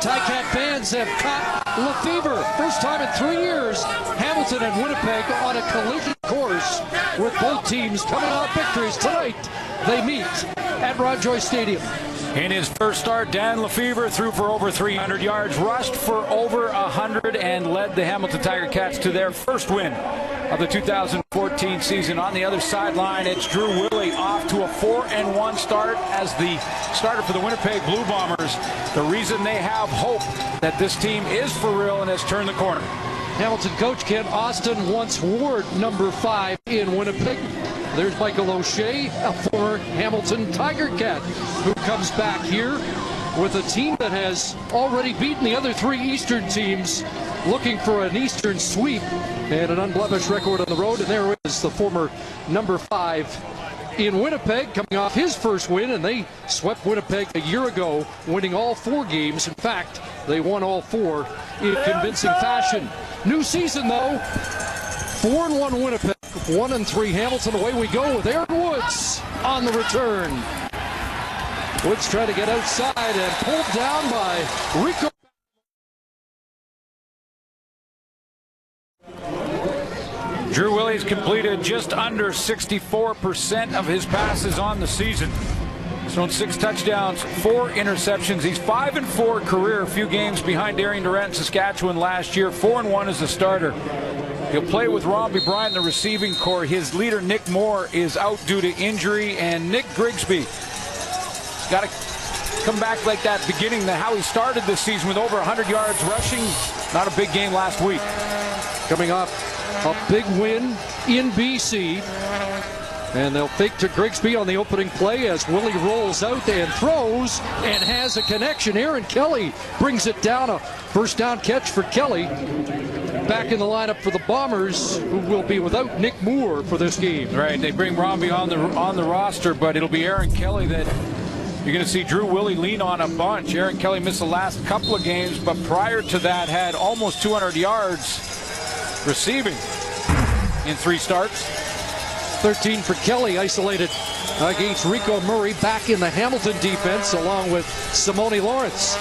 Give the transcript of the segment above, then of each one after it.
Ticat fans have caught Lefevre. First time in 3 years, Hamilton and Winnipeg on a collision course with both teams coming off victories. Tonight, they meet at Ron Joyce Stadium. In his first start, Dan Lefevre threw for over 300 yards, rushed for over 100, and led the Hamilton Tiger Cats to their first win of the 2014 season. On the other sideline, it's Drew Willie off to a 4-1 start as the starter for the Winnipeg Blue Bombers. The reason they have hope that this team is for real and has turned the corner. Hamilton coach Ken Austin once wore number 5 in Winnipeg. There's Michael O'Shea, a former Hamilton Tiger Cat, who comes back here with a team that has already beaten the other 3 Eastern teams, looking for an Eastern sweep and an unblemished record on the road. And there is the former number 5 in Winnipeg, coming off his first win, and they swept Winnipeg a year ago, winning all 4 games. In fact, they won all 4 in convincing fashion. New season, though. 4-1 Winnipeg, 1-3 Hamilton. Away we go with Aaron Woods on the return. Woods trying to get outside and pulled down by Rico. Drew Willie's completed just under 64% of his passes on the season. He's thrown 6 touchdowns, 4 interceptions. He's 5-4 career, a few games behind Darian Durant in Saskatchewan last year. 4-1 as a starter. He'll play with Robbie Bryant in the receiving corps. His leader, Nick Moore, is out due to injury, and Nick Grigsby's got to come back like that beginning to how he started this season with over 100 yards rushing. Not a big game last week. Coming off a big win in BC. And they'll fake to Grigsby on the opening play as Willie rolls out and throws and has a connection. Aaron Kelly brings it down. A first down catch for Kelly. Back in the lineup for the Bombers, who will be without Nick Moore for this game. Right, they bring Robbie on the roster, but it'll be Aaron Kelly that you're going to see Drew Willie lean on a bunch. Aaron Kelly missed the last couple of games, but prior to that had almost 200 yards receiving in 3 starts. 13 for Kelly, isolated against Rico Murray, back in the Hamilton defense along with Simone Lawrence.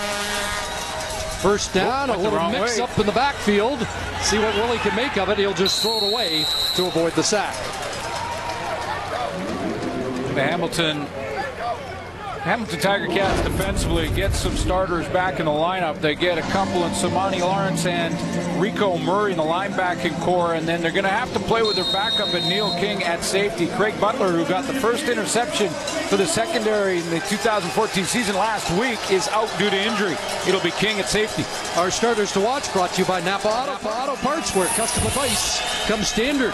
First down, a little mix-up in the backfield. See what Willie can make of it. He'll just throw it away to avoid the sack. The Hamilton Tiger Cats defensively get some starters back in the lineup. They get a couple in Simone Lawrence and Rico Murray in the linebacking core, and then they're going to have to play with their backup at Neil King at safety. Craig Butler, who got the first interception for the secondary in the 2014 season last week, is out due to injury. It'll be King at safety. Our starters to watch brought to you by Napa Auto Parts, where custom advice comes standard.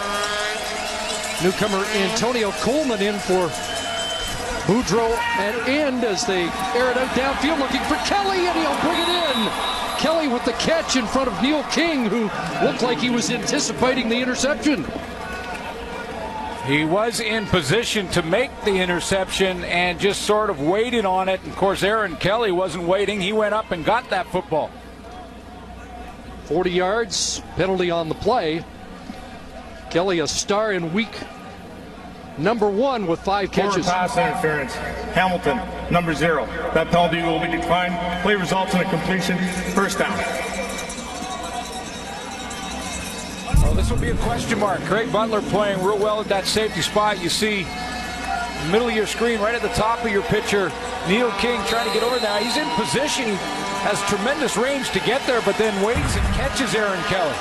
Newcomer Antonio Coleman in for Boudreau at end as they air it out downfield, looking for Kelly, and he'll bring it in. Kelly with the catch in front of Neil King, who looked like he was anticipating the interception. He was in position to make the interception and just sort of waited on it. Of course, Aaron Kelly wasn't waiting. He went up and got that football. 40 yards, penalty on the play. Kelly, a star in week number 1 with 5 catches. Pass interference. Hamilton, number 0. That penalty will be declined. Play results in a completion. First down. Well, this will be a question mark. Craig Butler playing real well at that safety spot. You see middle of your screen, right at the top of your picture, Neil King trying to get over there. He's in position. He has tremendous range to get there, but then waits and catches Aaron Kelly.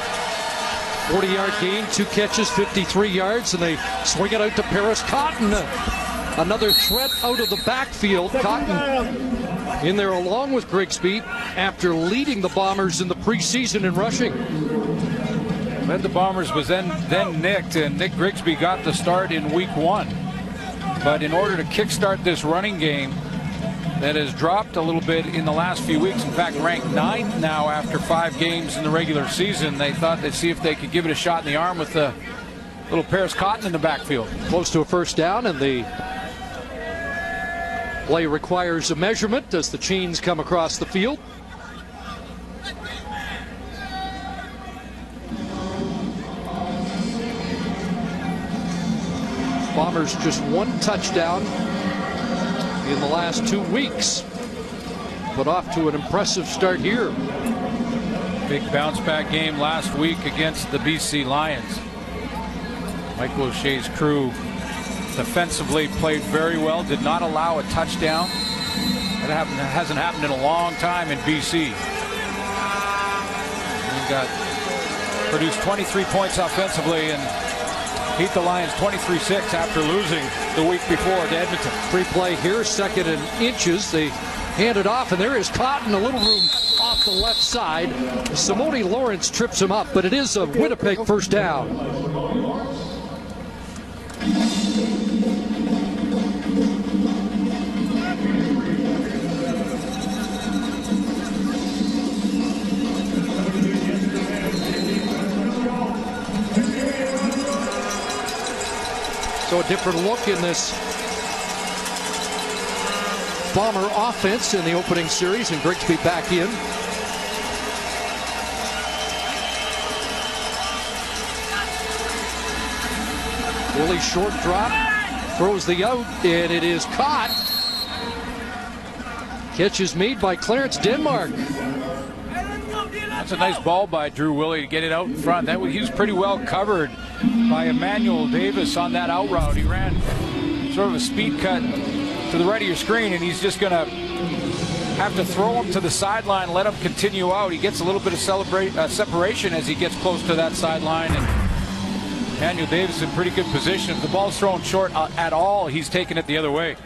40-yard gain, 2 catches, 53 yards, and they swing it out to Paris Cotton. Another threat out of the backfield. Cotton in there along with Grigsby after leading the Bombers in the preseason in rushing. Led the Bombers, was then nicked, and Nick Grigsby got the start in week 1. But in order to kickstart this running game that has dropped a little bit in the last few weeks, in fact ranked 9th now after 5 games in the regular season, they thought they'd see if they could give it a shot in the arm with the little Paris Cotton in the backfield. Close to a first down, and the play requires a measurement as the chains come across the field. Bombers just 1 touchdown in the last 2 weeks. but off to an impressive start here. Big bounce back game last week against the BC Lions. Michael O'Shea's crew defensively played very well, did not allow a touchdown. That hasn't happened in a long time in BC. He produced 23 points offensively and beat the Lions 23-6 after losing the week before to Edmonton. Free play here, 2nd and inches. They hand it off, and there is Cotton, a little room off the left side. Simone Lawrence trips him up, but it is a Winnipeg first down. So a different look in this Bomber offense in the opening series, and Grigsby back in. Willie short drop, throws the out, and it is caught. Catch is made by Clarence Denmark. That's a nice ball by Drew Willie to get it out in front. He was pretty well covered by Emmanuel Davis on that out route. He ran sort of a speed cut to the right of your screen, and he's just going to have to throw him to the sideline, let him continue out. He gets a little bit of separation as he gets close to that sideline, and Emmanuel Davis in pretty good position. If the ball's thrown short at all, he's taking it the other way.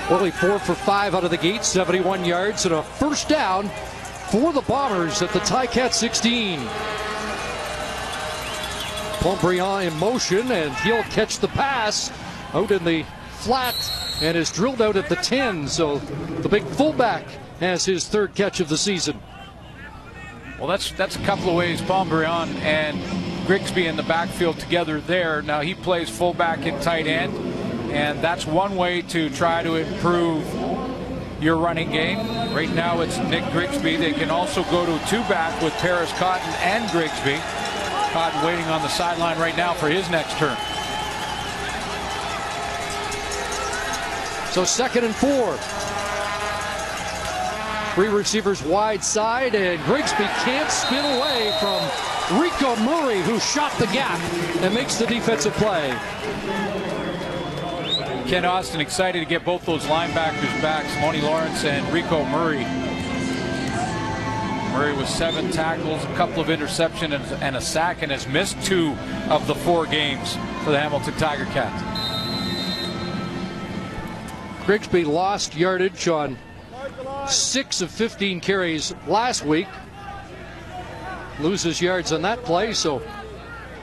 Willie 4 for 5 out of the gate, 71 yards, and a first down for the Bombers at the Ticat 16. Pontbriand in motion, and he'll catch the pass out in the flat and is drilled out at the 10. So the big fullback has his 3rd catch of the season. Well, that's a couple of ways Pontbriand and Grigsby in the backfield together there. Now he plays fullback and tight end, and that's one way to try to improve your running game. Right now it's Nick Grigsby. They can also go to 2-back with Paris Cotton and Grigsby. Cotton waiting on the sideline right now for his next turn. So 2nd and 4. 3 receivers wide side, and Grigsby can't spin away from Rico Murray, who shot the gap and makes the defensive play. Ken Austin excited to get both those linebackers back, Simone Lawrence and Rico Murray. Murray with 7 tackles, a couple of interceptions, and a sack, and has missed 2 of the 4 games for the Hamilton Tiger Cats. Grigsby lost yardage on 6 of 15 carries last week. Loses yards on that play, so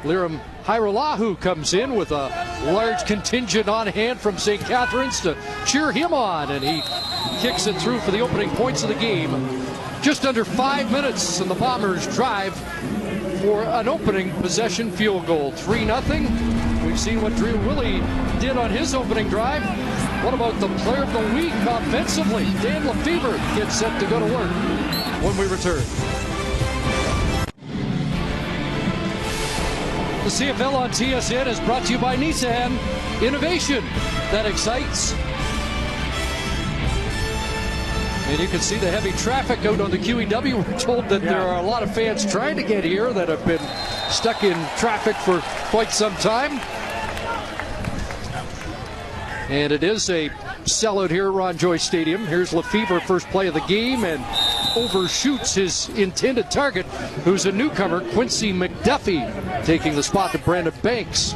Liram Hairolahu comes in with a large contingent on hand from St. Catharines to cheer him on, and he kicks it through for the opening points of the game. Just under 5 minutes, and the Bombers drive for an opening possession field goal. 3-0. We've seen what Drew Willie did on his opening drive. What about the player of the week offensively? Dan Lefebvre gets set to go to work when we return. The CFL on TSN is brought to you by Nissan. Innovation that excites. And you can see the heavy traffic out on the QEW. We're told that there are a lot of fans trying to get here that have been stuck in traffic for quite some time. And it is a sellout here at Ron Joyce Stadium. Here's Lefebvre, first play of the game, and overshoots his intended target, who's a newcomer, Quincy McDuffie, taking the spot to Brandon Banks.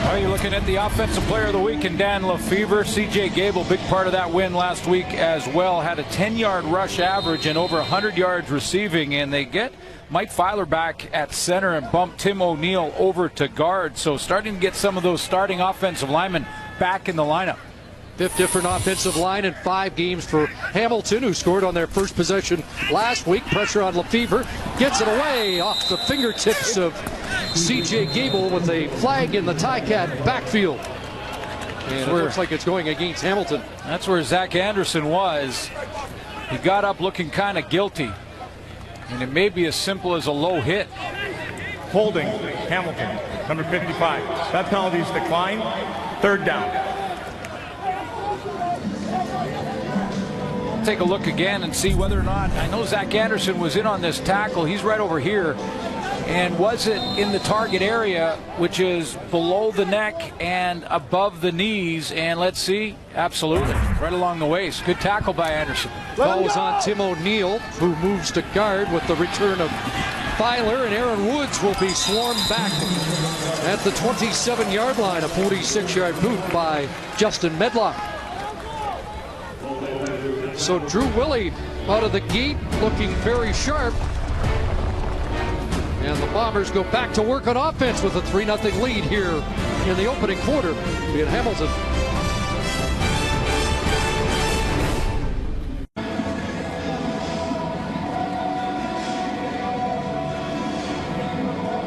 Well, you're looking at the offensive player of the week in Dan Lefebvre. C.J. Gable, big part of that win last week as well. Had a 10-yard rush average and over 100 yards receiving, and they get Mike Filer back at center and bump Tim O'Neill over to guard. So starting to get some of those starting offensive linemen back in the lineup. 5th different offensive line in 5 games for Hamilton, who scored on their first possession last week. Pressure on Lefebvre, gets it away off the fingertips of C.J. Gable with a flag in the Ticat backfield. And it looks like it's going against Hamilton. That's where Zach Anderson was. He got up looking kind of guilty. And it may be as simple as a low hit. Holding Hamilton, number 55. That penalty is declined. 3rd down. take a look again and see whether or not, I know Zach Anderson was in on this tackle. He's right over here. And was it in the target area, which is below the neck and above the knees? And let's see, absolutely, right along the waist. Good tackle by Anderson. Ball was on Tim O'Neill, who moves to guard with the return of Filer, and Aaron Woods will be swarmed back at the 27-yard line. A 46-yard boot by Justin Medlock. So Drew Willie out of the gate looking very sharp. And the Bombers go back to work on offense with a 3-0 lead here in the opening quarter in Hamilton.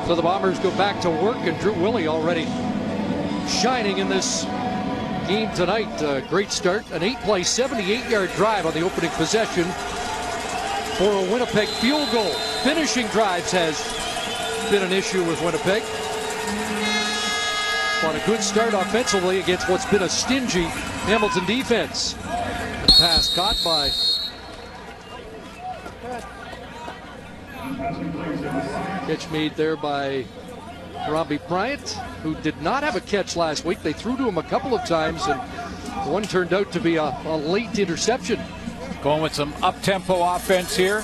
So the Bombers go back to work, and Drew Willie already shining in this game tonight. Great start, an 8-play, 78-yard drive on the opening possession for a Winnipeg field goal. Finishing drives has been an issue with Winnipeg. On a good start offensively against what's been a stingy Hamilton defense. The pass caught by catch made there by Robbie Bryant, who did not have a catch last week. They threw to him a couple of times, and one turned out to be a late interception. Going with some up-tempo offense here.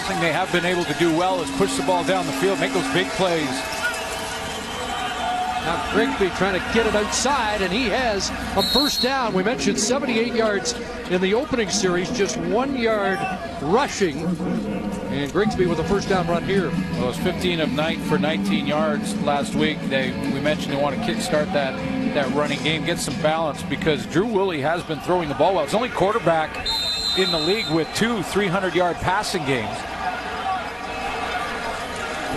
Something they have been able to do well is push the ball down the field, make those big plays. Now Grigsby trying to get it outside, and he has a first down. We mentioned 78 yards in the opening series, just 1 yard rushing. And Grigsby with a first down run here. Well, it was 15 of 9 for 19 yards last week. We mentioned they want to kickstart that running game, get some balance, because Drew Willie has been throwing the ball well. It's the only quarterback in the league with 2 300-yard passing games.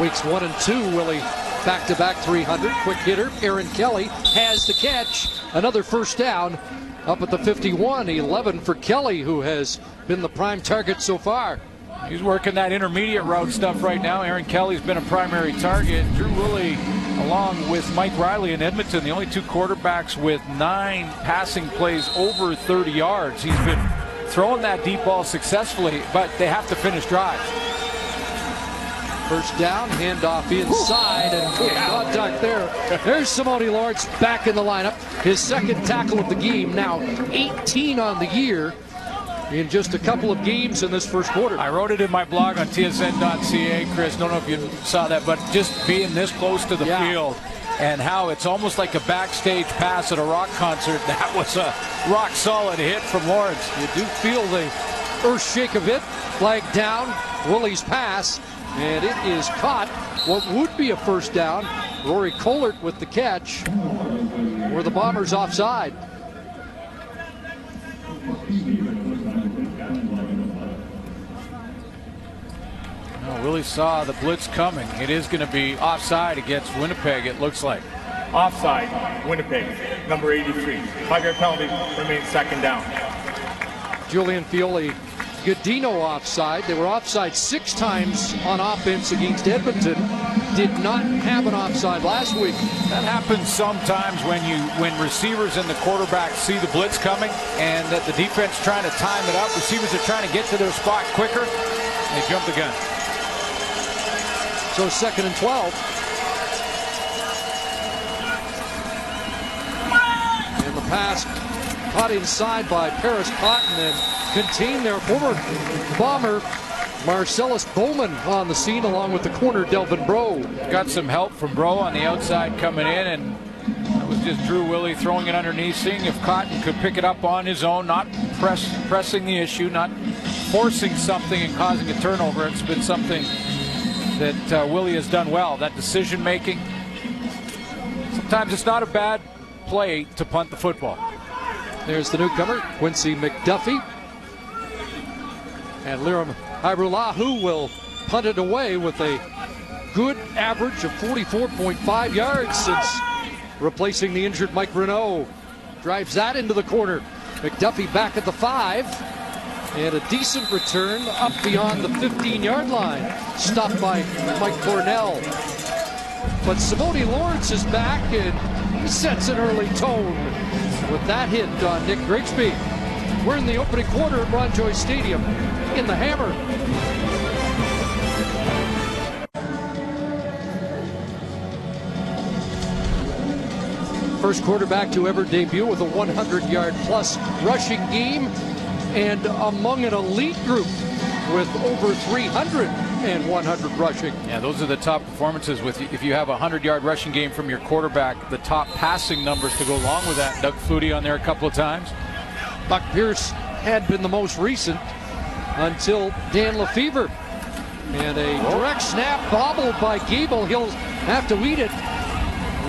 Weeks 1 and 2, Willie back-to-back 300. Quick hitter, Aaron Kelly has the catch. Another first down up at the 51. 11 for Kelly, who has been the prime target so far. He's working that intermediate route stuff right now. Aaron Kelly's been a primary target. Drew Willie, along with Mike Riley in Edmonton, the only 2 quarterbacks with 9 passing plays over 30 yards. He's been throwing that deep ball successfully, but they have to finish drives. First down, handoff inside, and good contact there. There's Simone Lawrence back in the lineup. His second tackle of the game, now 18 on the year in just a couple of games in this first quarter. I wrote it in my blog on tsn.ca, Chris. Don't know if you saw that, but just being this close to the field and how it's almost like a backstage pass at a rock concert. That was a rock solid hit from Lawrence. You do feel the earth shake of it. Flag down, Willie's pass. And it is caught. What would be a first down. Rory Kollert with the catch. Were the Bombers offside? No, Willie saw the blitz coming. It is going to be offside against Winnipeg, it looks like. Offside, Winnipeg, number 83. 5-yard penalty, remains second down. Julian Fioli. Godino offside. They were offside 6 times on offense against Edmonton. Did not have an offside last week. That happens sometimes when receivers and the quarterback see the blitz coming and that the defense trying to time it up. Receivers are trying to get to their spot quicker. They jump the gun. So 2nd and 12. And the pass caught inside by Paris Cotton and contained their former Bomber Marcellus Bowman on the scene, along with the corner Delvin Breaux. Got some help from Breaux on the outside coming in, and it was just Drew Willie throwing it underneath, seeing if Cotton could pick it up on his own, not pressing the issue, not forcing something and causing a turnover. It's been something that Willie has done well, that decision making. Sometimes it's not a bad play to punt the football. There's the newcomer, Quincy McDuffie. And Liram Hairulahu will punt it away with a good average of 44.5 yards since replacing the injured Mike Renaud. Drives that into the corner. McDuffie back at the 5. And a decent return up beyond the 15-yard line. Stopped by Mike Cornell. But Simone Lawrence is back, and he sets an early tone with that hit on Nick Grigsby. We're in the opening quarter at Ron Joyce Stadium in the Hammer. First quarterback to ever debut with a 100-yard plus rushing game, and among an elite group with over 300 and 100 rushing. Yeah, those are the top performances. With if you have a 100-yard rushing game from your quarterback, the top passing numbers to go along with that. Doug Flutie on there a couple of times. Buck Pierce had been the most recent until Dan Lefevre. And a direct snap bobbled by Gable. He'll have to eat it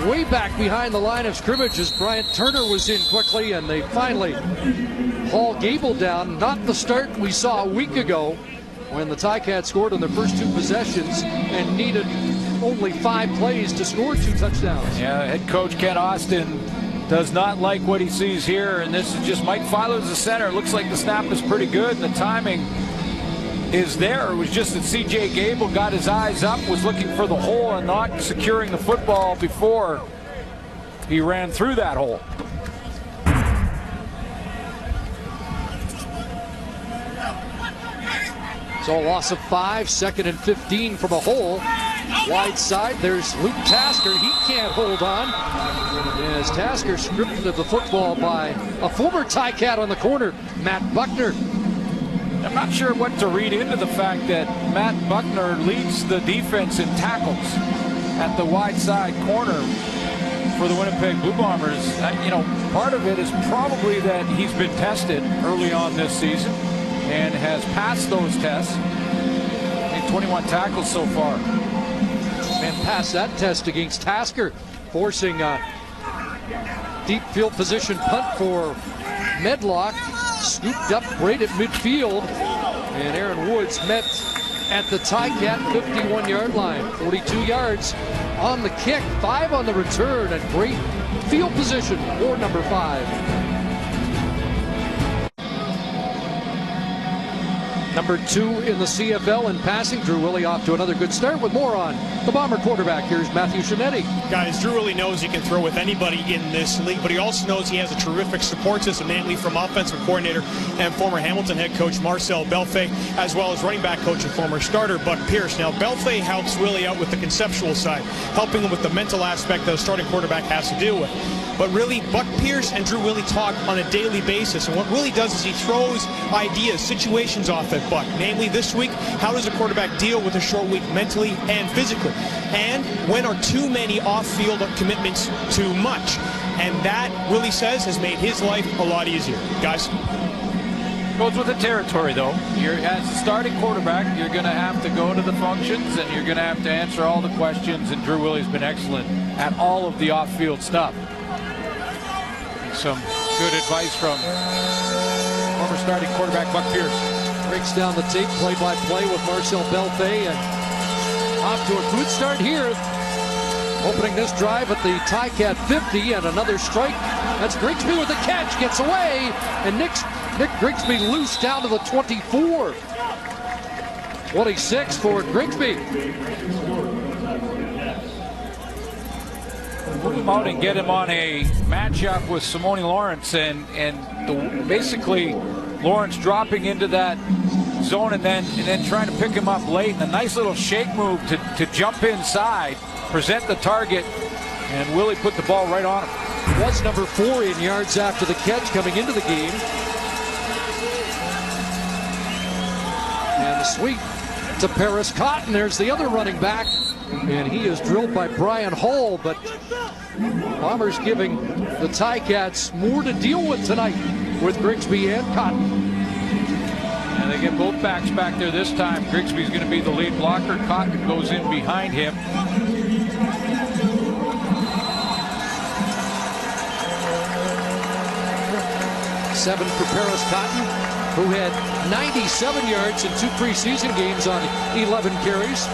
way back behind the line of scrimmage as Bryant Turner was in quickly, and they finally haul Gable down. Not the start we saw a week ago when the Ticats scored on their first two possessions and needed only 5 plays to score 2 touchdowns. Yeah, head coach Ken Austin does not like what he sees here, and this is just Mike Filer's the center. It looks like the snap is pretty good, and the timing is there. It was just that C.J. Gable got his eyes up, was looking for the hole and not securing the football before he ran through that hole. So a loss of 5, 2nd and 15 from a hole. Wide side, there's Luke Tasker. He can't hold on as Tasker stripped of the football by a former Ticat on the corner, Matt Buckner. I'm not sure what to read into the fact that Matt Buckner leads the defense in tackles at the wide side corner for the Winnipeg Blue Bombers. Part of it is probably that he's been tested early on this season and has passed those tests. I think 21 tackles so far. And passed that test against Tasker, forcing a deep field position punt for Medlock. Scooped up right at midfield, and Aaron Woods met at the Ticat 51-yard line. 42 yards on the kick, 5 on the return, and great field position for number 5. Number 2 in the CFL in passing. Drew Willie off to another good start with more on the Bomber quarterback. Here's Matthew Shinetti. Guys, Drew Willie knows he can throw with anybody in this league, but he also knows he has a terrific support system, namely from offensive coordinator and former Hamilton head coach Marcel Belfay, as well as running back coach and former starter Buck Pierce. Now, Belfay helps Willie out with the conceptual side, helping him with the mental aspect that a starting quarterback has to deal with. But really, Buck Pierce and Drew Willie talk on a daily basis, and what Willie does is he throws ideas, situations off at Buck. Namely, this week, how does a quarterback deal with a short week mentally and physically? And when are too many off-field commitments too much? And that, Willie says, has made his life a lot easier. Guys? Goes with the territory, though. As a starting quarterback, you're going to have to go to the functions, and you're going to have to answer all the questions, and Drew Willie's been excellent at all of the off-field stuff. Some good advice from former starting quarterback Buck Pierce. Breaks down the tape, play-by-play with Marcel Belfay, and off to a good start here. Opening this drive at the Ticat 50, and another strike. That's Grigsby with the catch, gets away, and Nick Grigsby loose down to the 24. 26 for Grigsby. Move him out and get him on a matchup with Simone Lawrence, and basically Lawrence dropping into that zone and then trying to pick him up late, and a nice little shake move to jump inside, present the target, and Willie put the ball right on him. Was number 4 in yards after the catch coming into the game. And the sweep to Paris Cotton. There's the other running back, and he is drilled by Brian Hall, but Bombers giving the Ticats more to deal with tonight with Grigsby and Cotton. And they get both backs back there this time. Grigsby's going to be the lead blocker. Cotton goes in behind him. Seven for Paris Cotton, who had 97 yards in 2 preseason games on 11 carries.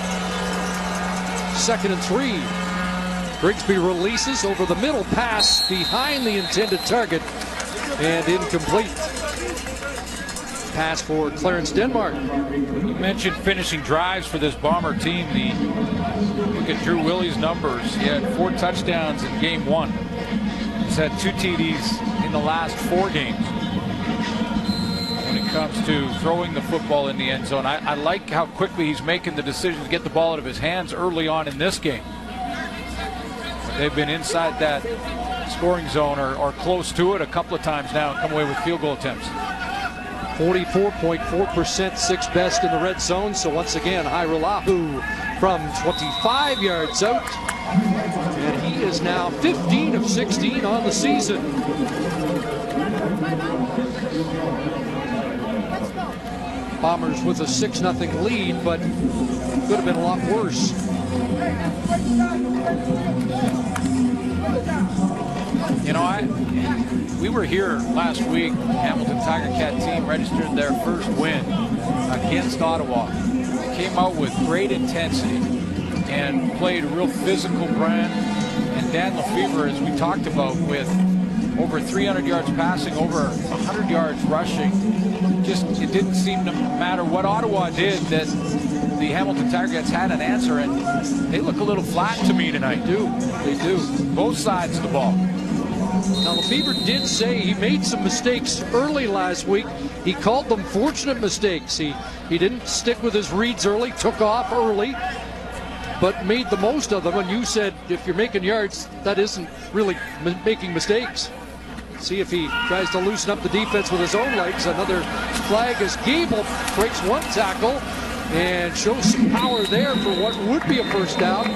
2nd and 3. Grigsby releases over the middle, pass behind the intended target, and incomplete. Pass for Clarence Denmark. You mentioned finishing drives for this Bomber team. Look at Drew Willie's numbers. He had 4 touchdowns in game 1. He's had 2 TDs in the last 4 games. comes to throwing the football in the end zone. I like how quickly he's making the decision to get the ball out of his hands early on in this game. They've been inside that scoring zone or close to it a couple of times now and come away with field goal attempts. 44.4%, sixth best in the red zone. So once again, Hairulahu from 25 yards out. And he is now 15 of 16 on the season. Bombers with a 6-0 lead, but could have been a lot worse. You know, we were here last week. Hamilton Tiger Cat team registered their first win against Ottawa. They came out with great intensity and played a real physical brand. And Dan Lefebvre, as we talked about, with over 300 yards passing, over 100 yards rushing, just it didn't seem to matter what Ottawa did, that the Hamilton Tiger Cats had an answer, and they look a little flat to me tonight. They do. Both sides of the ball. Now, Lefebvre did say he made some mistakes early last week. He called them fortunate mistakes. He didn't stick with his reads early, took off early, but made the most of them. And you said if you're making yards, that isn't really making mistakes. See if he tries to loosen up the defense with his own legs. Another flag as Gable breaks one tackle and shows some power there for what would be a first down.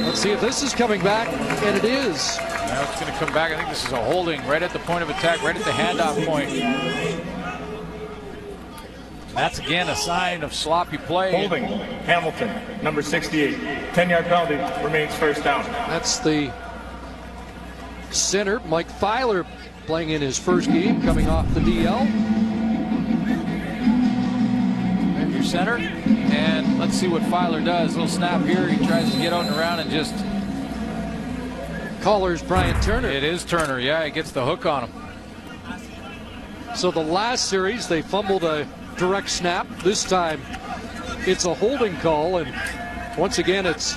Let's see if this is coming back, and it is. Now it's going to come back. I think this is a holding right at the point of attack, right at the handoff point. That's again a sign of sloppy play. Holding, Hamilton, number 68. 10-yard penalty, remains first down. That's the center, Mike Filer, playing in his first game, coming off the DL. There's your center, and let's see what Filer does. Little snap here. He tries to get out and around and just... Caller's Brian Turner. It is Turner, yeah. He gets the hook on him. So the last series, they fumbled a direct snap. This time, it's a holding call, and once again, it's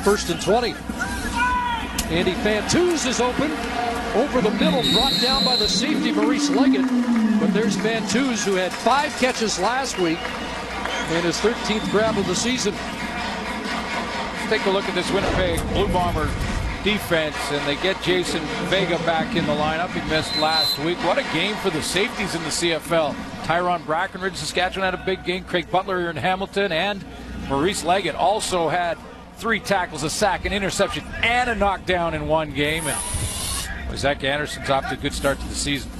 1st and 20. Andy Fantuz is open. Over the middle, brought down by the safety, Maurice Leggett. But there's Fantuz, who had 5 catches last week, and his 13th grab of the season. Take a look at this Winnipeg Blue Bomber defense, and they get Jason Vega back in the lineup. He missed last week. What a game for the safeties in the CFL. Tyrone Brackenridge, Saskatchewan, had a big game. Craig Butler here in Hamilton, and Maurice Leggett also had 3 tackles, a sack, an interception, and a knockdown in one game. And Zach Anderson's off to a good start to the season.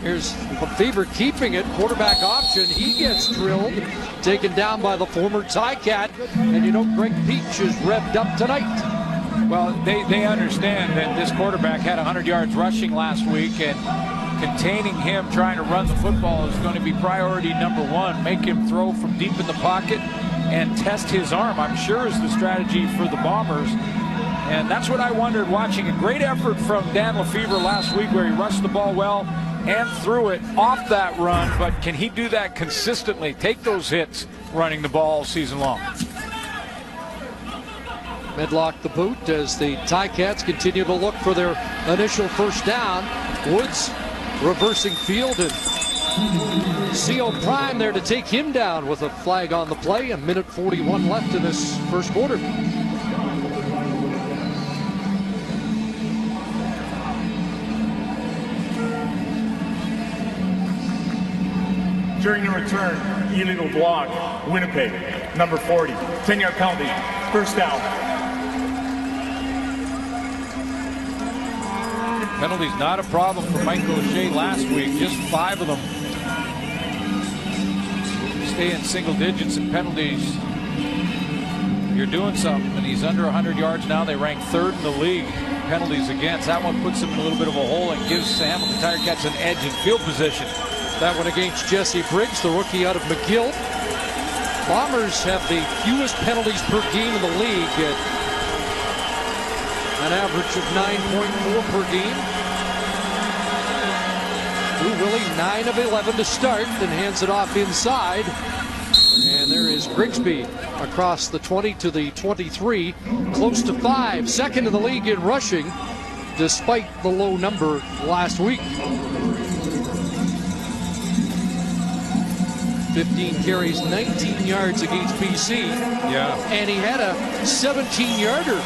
Here's Lefebvre keeping it, quarterback option. He gets drilled, taken down by the former Ticat. And you know, Greg Peach is revved up tonight. Well, they understand that this quarterback had 100 yards rushing last week, and containing him, trying to run the football, is going to be priority number 1. Make him throw from deep in the pocket and test his arm, I'm sure, is the strategy for the Bombers. And that's what I wondered watching. A great effort from Dan Lefebvre last week, where he rushed the ball well and threw it off that run. But can he do that consistently? Take those hits running the ball all season long. Medlock the boot as the Ticats continue to look for their initial first down. Woods reversing field, and CO Prime there to take him down with a flag on the play. 1:41 left in this first quarter. During the return, illegal block, Winnipeg, number 40. 10-yard penalty, first down. Penalties not a problem for Mike O'Shea last week, just 5 of them. Stay in single digits in penalties, you're doing something. And he's under 100 yards now. They rank 3rd in the league penalties against. That one puts him in a little bit of a hole and gives the Hamilton Tiger Cats an edge in field position. That one against Jesse Briggs, the rookie out of McGill. Bombers have the fewest penalties per game in the league at an average of 9.4 per game. Lou Willie, 9 of 11 to start, and hands it off inside. And there is Grigsby across the 20 to the 23, close to 5. Second in the league in rushing, despite the low number last week. 15 carries, 19 yards against BC. Yeah. And he had a 17-yarder.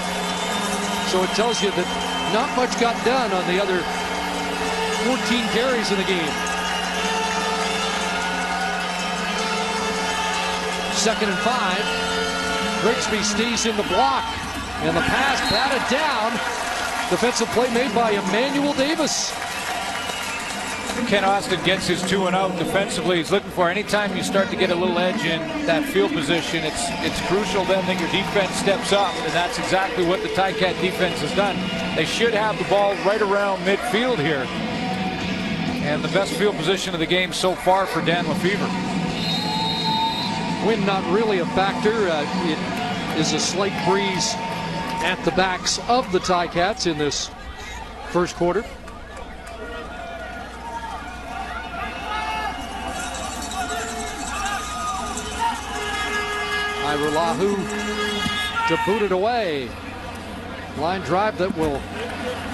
So it tells you that not much got done on the other 14 carries in the game. 2nd and 5. Grigsby stays in the block. And the pass batted down. Defensive play made by Emmanuel Davis. Ken Austin gets his 2-and-out defensively. He's looking for anytime you start to get a little edge in that field position, it's crucial then that your defense steps up, and that's exactly what the Ticat defense has done. They should have the ball right around midfield here. And the best field position of the game so far for Dan Lefevre. Wind not really a factor. It is a slight breeze at the backs of the Ticats in this first quarter. Irolahu to boot it away. Line drive that will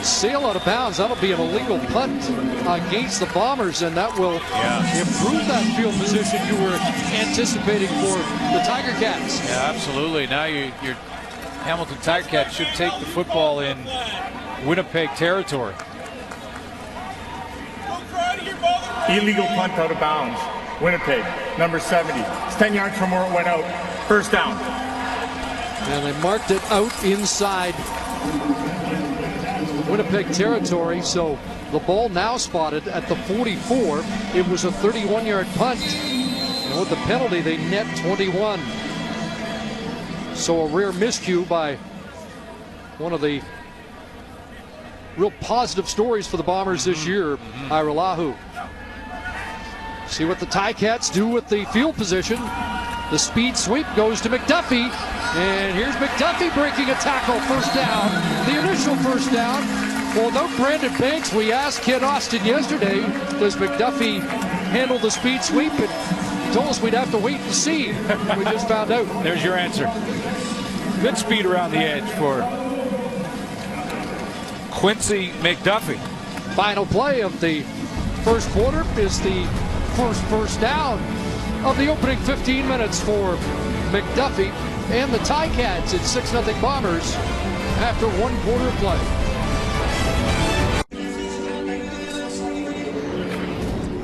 sail out of bounds. That'll be an illegal punt against the Bombers, and that will improve that field position you were anticipating for the Tiger Cats. Yeah, absolutely. Now your Hamilton Tiger Cats should take the football in Winnipeg territory. Illegal punt out of bounds. Winnipeg, number 70. It's 10 yards from where it went out. First down. And they marked it out inside Winnipeg territory, so the ball now spotted at the 44. It was a 31-yard punt, and with the penalty they net 21. So a rare miscue by one of the real positive stories for the Bombers this year, Irolahu. See what the Ticats do with the field position. The speed sweep goes to McDuffie, and here's McDuffie breaking a tackle. First down, the initial first down. Well, no Brandon Banks. We asked Ken Austin yesterday, does McDuffie handle the speed sweep? And he told us we'd have to wait and see. We just found out. There's your answer. Good speed around the edge for Quincy McDuffie. Final play of the first quarter is the first down of the opening 15 minutes for McDuffie and the Ticats. It's 6-0 Bombers after 1 quarter of play.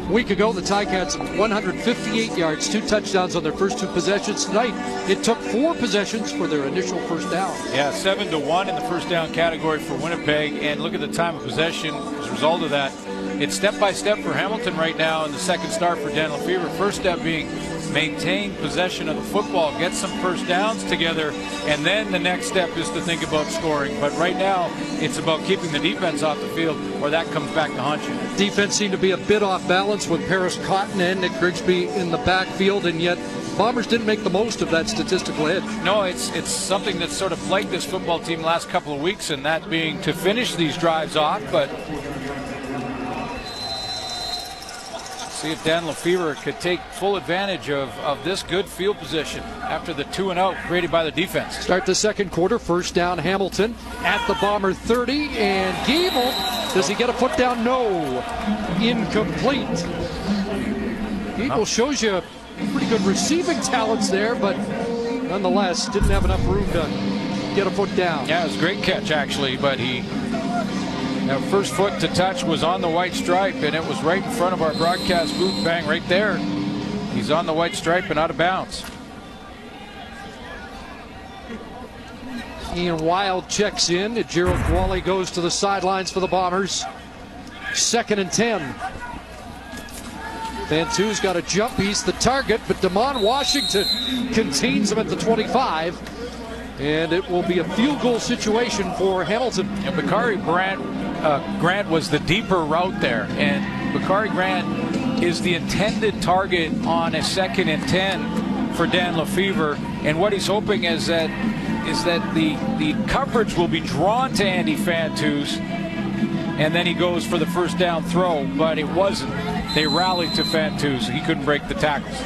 A week ago, the Ticats 158 yards, 2 touchdowns on their first 2 possessions. Tonight, it took 4 possessions for their initial first down. Yeah, 7-1 in the first down category for Winnipeg. And look at the time of possession as a result of that. It's step by step for Hamilton right now in the second start for Dan Lefevre. First step being maintain possession of the football, get some first downs together, and then the next step is to think about scoring. But right now, it's about keeping the defense off the field, or that comes back to haunt you. Defense seemed to be a bit off balance with Paris Cotton and Nick Grigsby in the backfield, and yet Bombers didn't make the most of that statistical edge. No, it's something that's sort of plagued this football team the last couple of weeks, and that being to finish these drives off. But see if Dan Lefevre could take full advantage of this good field position after the 2-0 created by the defense. Start the second quarter, first down Hamilton at the Bomber 30, and Gable, does he get a foot down? No, incomplete. Gable shows you pretty good receiving talents there, but nonetheless didn't have enough room to get a foot down. Yeah, it was a great catch actually, but first foot to touch was on the white stripe, and it was right in front of our broadcast booth. Bang, right there. He's on the white stripe and out of bounds. Ian Wild checks in. Gerald Gwally goes to the sidelines for the Bombers. 2nd and 10. Bantu's got a jump. He's the target, but Damon Washington contains him at the 25. And it will be a field goal situation for Hamilton. And Bakari Grant was the deeper route there, and Bakari Grant is the intended target on a 2nd and 10 for Dan Lefevre. And what he's hoping is that the coverage will be drawn to Andy Fantus, and then he goes for the first down throw, but it wasn't. They rallied to Fantus. He couldn't break the tackles.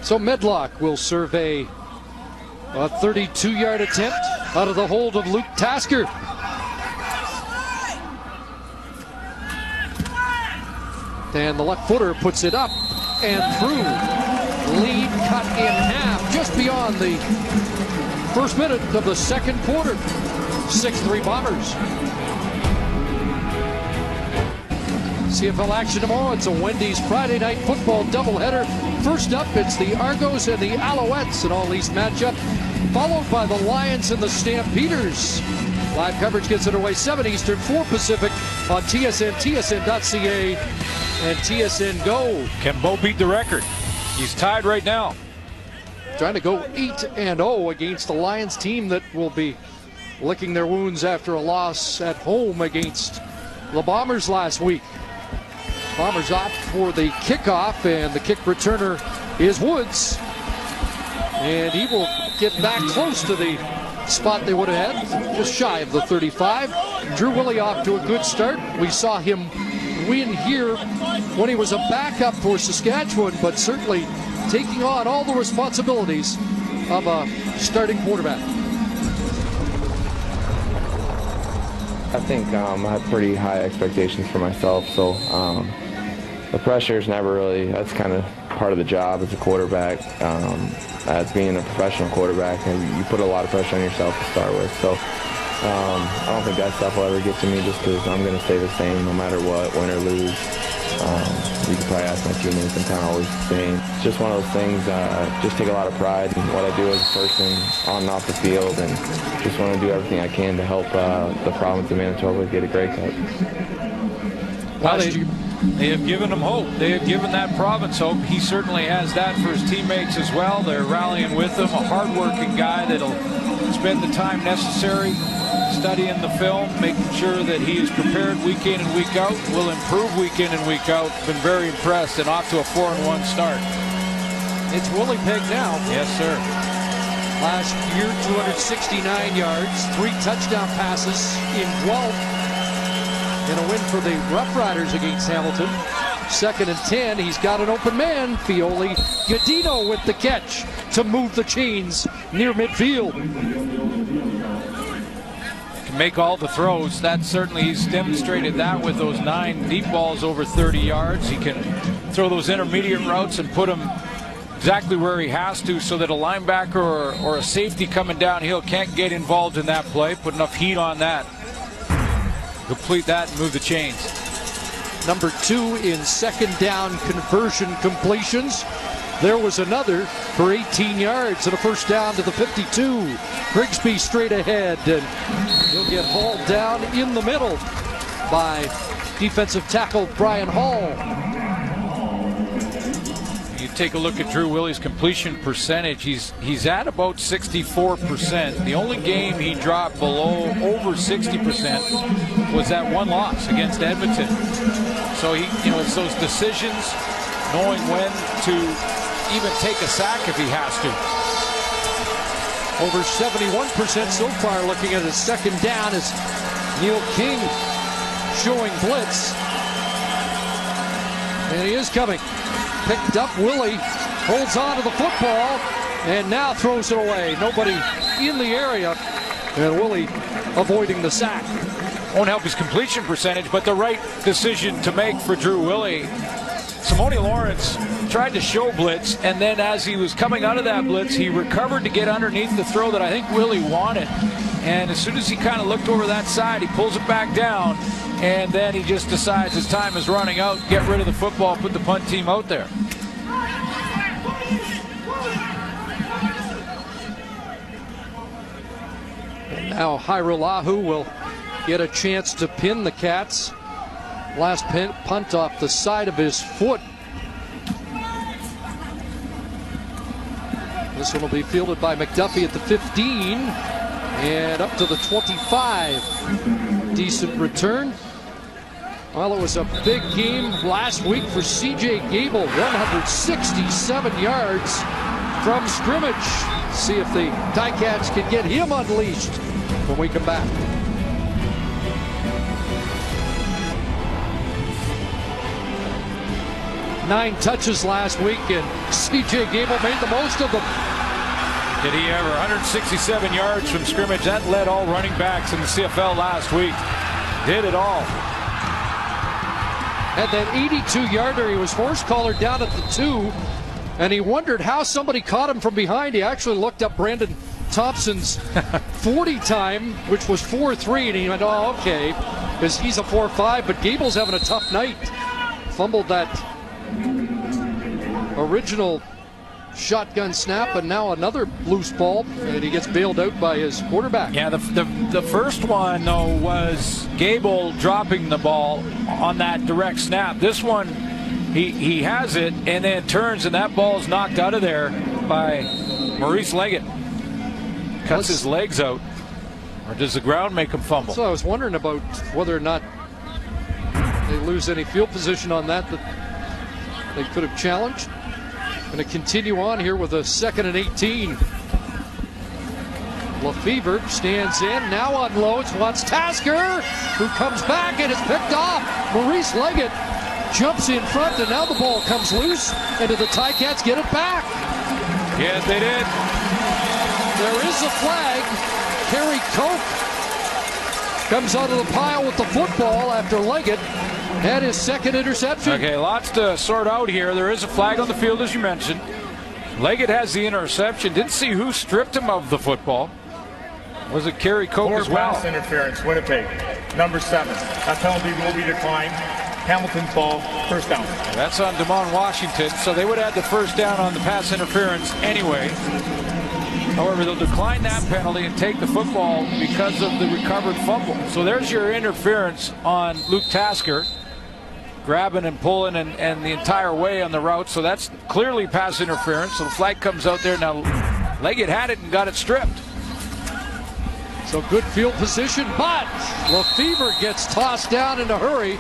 So Medlock will survey a 32-yard attempt out of the hold of Luke Tasker. And the left footer puts it up and through. Lead cut in half just beyond the first minute of the second quarter. 6-3 Bombers. CFL action tomorrow. It's a Wendy's Friday night football doubleheader. First up, it's the Argos and the Alouettes, an all-East matchup, followed by the Lions and the Stampeders. Live coverage gets underway 7 Eastern, 4 Pacific on TSN, tsn.ca, and TSN Go. Can Bo beat the record? He's tied right now. Trying to go 8-0 against the Lions team that will be licking their wounds after a loss at home against the Bombers last week. Bombers opt for the kickoff, and the kick returner is Woods. And he will get back close to the spot they would have had, just shy of the 35. Drew Willie off to a good start. We saw him win here when he was a backup for Saskatchewan, but certainly taking on all the responsibilities of a starting quarterback. I think I have pretty high expectations for myself, so the pressure is never really, that's kind of part of the job as a quarterback. As being a professional quarterback, and you put a lot of pressure on yourself to start with. So I don't think that stuff will ever get to me, just because I'm going to stay the same no matter what, win or lose. You can probably ask my teammates, I'm kind of always the same. It's just one of those things, just take a lot of pride in what I do as a person on and off the field, and just want to do everything I can to help the province of Manitoba get a Grey Cup. Well, they have given him hope. They have given that province hope. He certainly has that for his teammates as well. They're rallying with him, a hard-working guy that'll spend the time necessary studying the film, making sure that he is prepared week in and week out, will improve week in and week out. Been very impressed and off to a 4-1 start. It's Winnipeg now. Yes, sir. Last year, 269 yards, 3 touchdown passes in 12. And a win for the Rough Riders against Hamilton. 2nd and 10. He's got an open man. Fioli Gadino with the catch to move the chains near midfield. Can make all the throws. That certainly, he's demonstrated that with those 9 deep balls over 30 yards. He can throw those intermediate routes and put them exactly where he has to, so that a linebacker or a safety coming downhill can't get involved in that play. Put enough heat on that. Complete that and move the chains. Number 2 in second down conversion completions. There was another for 18 yards and a first down to the 52. Grigsby straight ahead, and he'll get hauled down in the middle by defensive tackle Brian Hall. You take a look at Drew Willie's completion percentage. He's at about 64%. The only game he dropped below over 60% was that one loss against Edmonton. So it's those decisions, knowing when to even take a sack if he has to. Over 71% so far. Looking at his second down as Neil King showing blitz, and he is coming. Picked up. Willie holds on to the football and now throws it away. Nobody in the area, and Willie avoiding the sack. Won't help his completion percentage, but the right decision to make for Drew Willie. Simone Lawrence tried to show blitz, and then as he was coming out of that blitz, he recovered to get underneath the throw that I think Willie wanted. And as soon as he kind of looked over that side, he pulls it back down, and then he just decides his time is running out, get rid of the football, put the punt team out there. And now Hairolahu will get a chance to pin the Cats. Last punt off the side of his foot. This one will be fielded by McDuffie at the 15 and up to the 25. Decent return. Well, it was a big game last week for CJ Gable. 167 yards from scrimmage. See if the Ticats can get him unleashed when we come back. Nine touches last week, and CJ Gable made the most of them. Did he ever? 167 yards from scrimmage. That led all running backs in the CFL last week. Did it all. had that 82-yarder. He was horse collared down at the 2, and he wondered how somebody caught him from behind. He actually looked up Brandon Thompson's 40 time, which was 4.3, and he went, oh, okay, because he's a 4.5, but Gable's having a tough night. Fumbled that original shotgun snap, and now another loose ball, and he gets bailed out by his quarterback. Yeah, the first one, though, was Gable dropping the ball on that direct snap. This one, he has it and then turns, and that ball is knocked out of there by Maurice Leggett. Cuts his legs out. Or does the ground make him fumble? So I was wondering about whether or not they lose any field position on that they could have challenged. Going to continue on here with a 2nd and 18. Lefevre stands in, now unloads, wants Tasker, who comes back and is picked off. Maurice Leggett jumps in front, and now the ball comes loose, and the Ticats get it back. Yes, they did. There is a flag. Kerry Koch comes out of the pile with the football after Leggett had his 2nd interception. Okay, lots to sort out here. There is a flag on the field, as you mentioned. Leggett has the interception. Didn't see who stripped him of the football. Was it Kerry Koch as well? Pass interference, Winnipeg, number 7. That penalty will be declined. Hamilton's ball, first down. That's on Damon Washington, so they would have the first down on the pass interference anyway. However, they'll decline that penalty and take the football because of the recovered fumble. So there's your interference on Luke Tasker, grabbing and pulling and the entire way on the route. So that's clearly pass interference. So the flag comes out there. Now, Leggett had it and got it stripped. So good field position, but Lefevre gets tossed down in a hurry.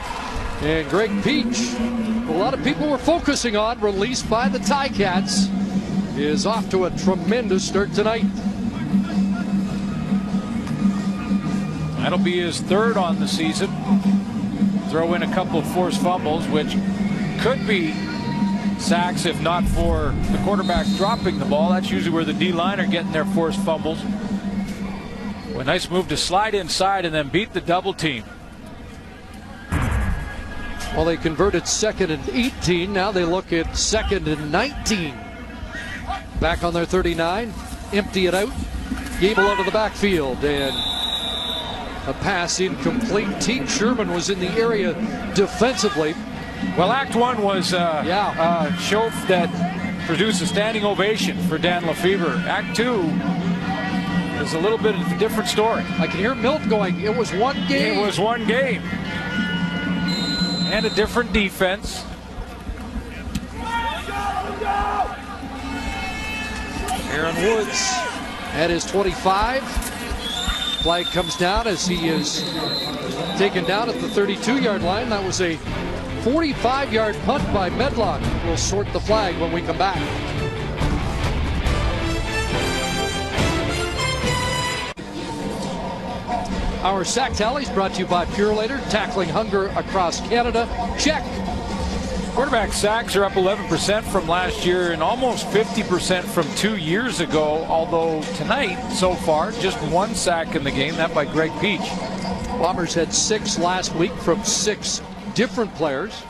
And Greg Peach, a lot of people were focusing on, released by the Ticats, is off to a tremendous start tonight. That'll be his 3rd on the season. Throw in a couple of forced fumbles, which could be sacks if not for the quarterback dropping the ball. That's usually where the D-line are getting their forced fumbles. Well, nice move to slide inside and then beat the double team. Well, they converted 2nd and 18. Now they look at 2nd and 19. Back on their 39. Empty it out. Gable out of the backfield. And a pass incomplete. Team Sherman was in the area defensively. Well, Act 1 was a show that produced a standing ovation for Dan Lefevre. Act 2 is a little bit of a different story. I can hear Milt going, it was one game. It was one game. And a different defense. Aaron Woods at his 25. Flag comes down as he is taken down at the 32-yard line. That was a 45-yard punt by Medlock. We'll sort the flag when we come back. Our sack tallies brought to you by Purelator, tackling hunger across Canada. Check. Quarterback sacks are up 11% from last year and almost 50% from 2 years ago, although tonight, so far, just 1 sack in the game, that by Greg Peach. Bombers had 6 last week from 6 different players.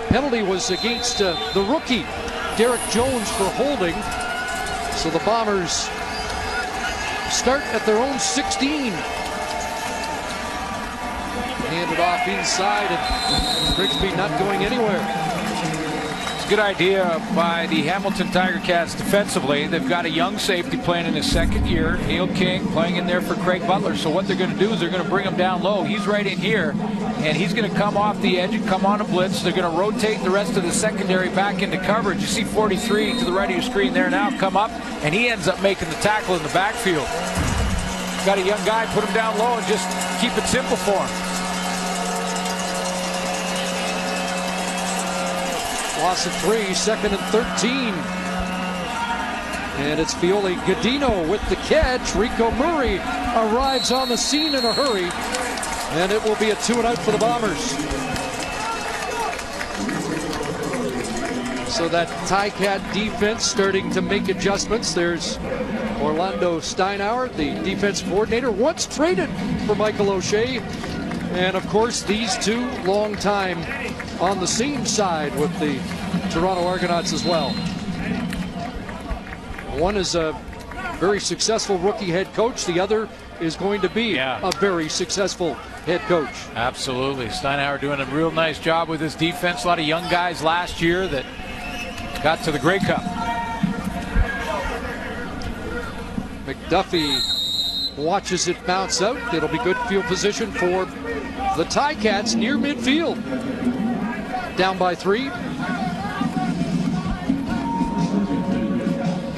Penalty was against the rookie, Derek Jones, for holding. So the Bombers start at their own 16. Handed off inside, and Grigsby not going anywhere. It's a good idea by the Hamilton Tiger Cats defensively. They've got a young safety playing in his 2nd year, Neil King, playing in there for Craig Butler. So what they're going to do is they're going to bring him down low. He's right in here, and he's going to come off the edge and come on a blitz. They're going to rotate the rest of the secondary back into coverage. You see 43 to the right of your screen there now come up, and he ends up making the tackle in the backfield. Got a young guy, put him down low and just keep it simple for him. Loss of 3, 2nd and 13. And it's Fioli Godino with the catch. Rico Murray arrives on the scene in a hurry. And it will be a 2 and out for the Bombers. So that Ticat defense starting to make adjustments. There's Orlando Steinauer, the defense coordinator, once traded for Michael O'Shea And of course, these two long time on the same side with the Toronto Argonauts as well. One is a very successful rookie head coach. The other is going to be a very successful head coach. Absolutely. Steinhauer doing a real nice job with his defense. A lot of young guys last year that got to the Grey Cup. McDuffie watches it bounce out. It'll be good field position for the Ticats near midfield. Down by 3.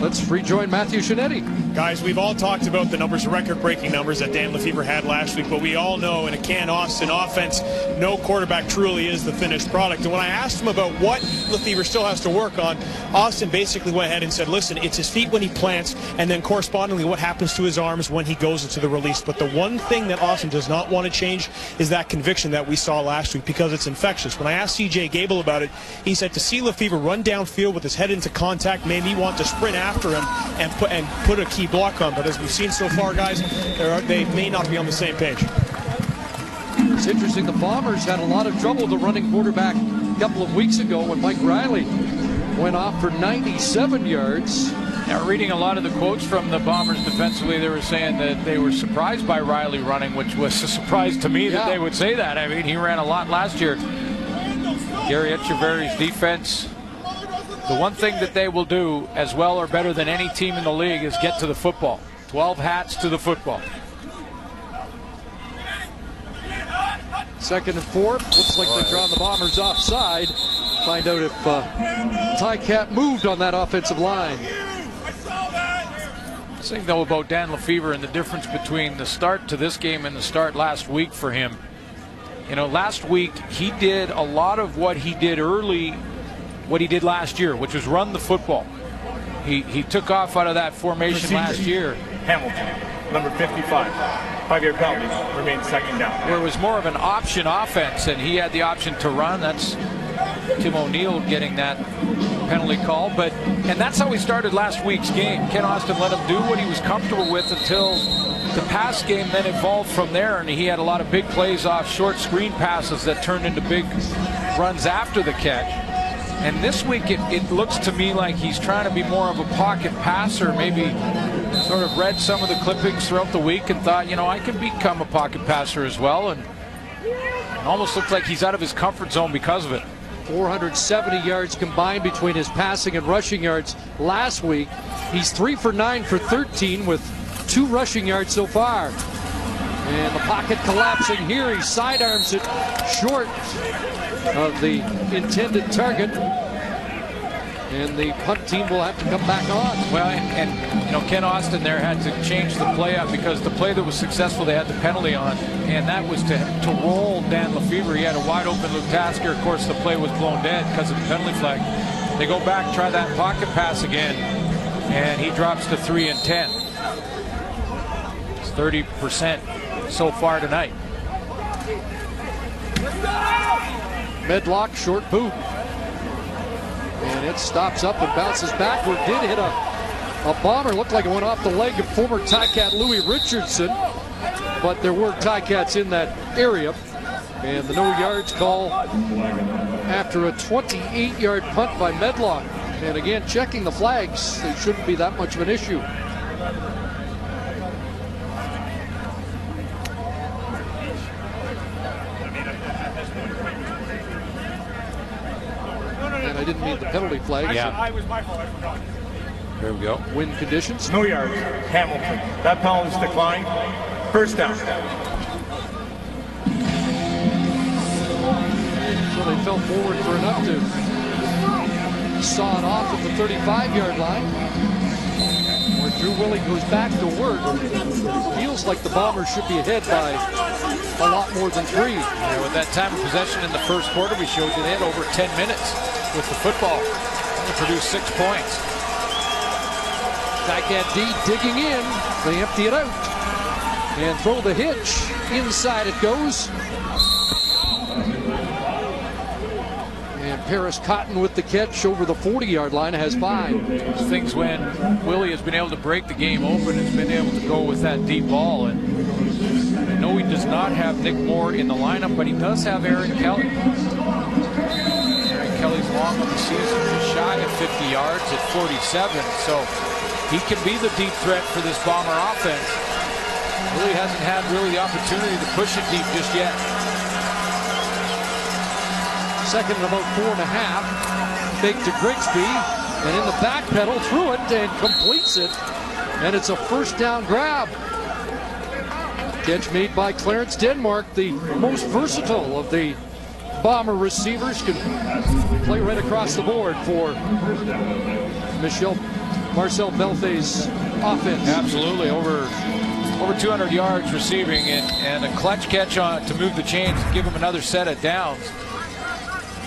Let's rejoin Matthew Shinetti. Guys, we've all talked about the numbers, record-breaking numbers that Dan Lefebvre had last week, but we all know in a Ken Austin offense, no quarterback truly is the finished product. And when I asked him about what Lefebvre still has to work on, Austin basically went ahead and said, listen, it's his feet when he plants, and then correspondingly what happens to his arms when he goes into the release. But the one thing that Austin does not want to change is that conviction that we saw last week, because it's infectious. When I asked CJ Gable about it, he said to see Lefebvre run downfield with his head into contact made me want to sprint after him and put a key block on. But as we've seen so far, guys, they may not be on the same page. It's interesting, the Bombers had a lot of trouble with the running quarterback a couple of weeks ago when Mike Riley went off for 97 yards. Now, reading a lot of the quotes from the Bombers defensively, they were saying that they were surprised by Riley running, which was a surprise to me that they would say that. I mean, he ran a lot last year. Gary Echeverry's defense, the one thing that they will do as well or better than any team in the league is get to the football. 12 hats to the football. 2nd and 4. Looks like they've drawn the Bombers offside. Find out if Ticat moved on that offensive line. The thing, though, about Dan Lefebvre and the difference between the start to this game and the start last week for him. You know, last week he did a lot of what he did early, what he did last year, which was run the football. He took off out of that formation last year. Hamilton, number 55, 5-yard penalty, remains 2nd down. Where it was more of an option offense, and he had the option to run. That's Tim O'Neill getting that penalty call. And that's how he started last week's game. Ken Austin let him do what he was comfortable with until the pass game then evolved from there, and he had a lot of big plays off short screen passes that turned into big runs after the catch. And this week, it looks to me like he's trying to be more of a pocket passer, maybe sort of read some of the clippings throughout the week and thought, you know, I can become a pocket passer as well. And it almost looks like he's out of his comfort zone because of it. 470 yards combined between his passing and rushing yards last week. He's 3 for 9 for 13 with 2 rushing yards so far. And the pocket collapsing here. He sidearms it short of the intended target. And the punt team will have to come back on. Well, and you know, Ken Austin there had to change the play up because the play that was successful, they had the penalty on, and that was to roll Dan Lefebvre. He had a wide open Luke Tasker. Of course, the play was blown dead because of the penalty flag. They go back, try that pocket pass again, and he drops to 3 and 10. It's 30% so far tonight. Medlock, short boot. And it stops up and bounces backward. Did hit a bomber. Looked like it went off the leg of former Ticat Louis Richardson. But there were Ticats in that area. And the no yards call after a 28-yard punt by Medlock. And again, checking the flags, it shouldn't be that much of an issue. And I didn't mean the penalty flag. Yeah. It was my fault, I forgot. There we go. Wind conditions. No yards, Hamilton. That penalty's declined. 1st down. So they fell forward for enough to saw it off at the 35-yard line. Where Drew Willie goes back to work. Feels like the Bombers should be ahead by a lot more than 3. Yeah, with that time of possession in the first quarter, we showed you they had over 10 minutes with the football. They produced 6 points. Ticat D digging in. They empty it out. And throw the hitch. Inside it goes. And Paris Cotton with the catch over the 40-yard line has 5. Those things when Willie has been able to break the game open, has been able to go with that deep ball, and I know he does not have Nick Moore in the lineup, but he does have Aaron Kelly. Aaron Kelly's long on the season, just shy of 50 yards at 47, so he can be the deep threat for this Bomber offense. Really hasn't had the opportunity to push it deep just yet. Second and about 4.5. Fake to Grigsby, and in the back pedal through it and completes it. And it's a first down grab. Catch made by Clarence Denmark, the most versatile of the Bomber receivers. Can play right across the board for Marcel Belfay's offense. Absolutely, over 200 yards receiving, and a clutch catch on to move the chains and give him another set of downs.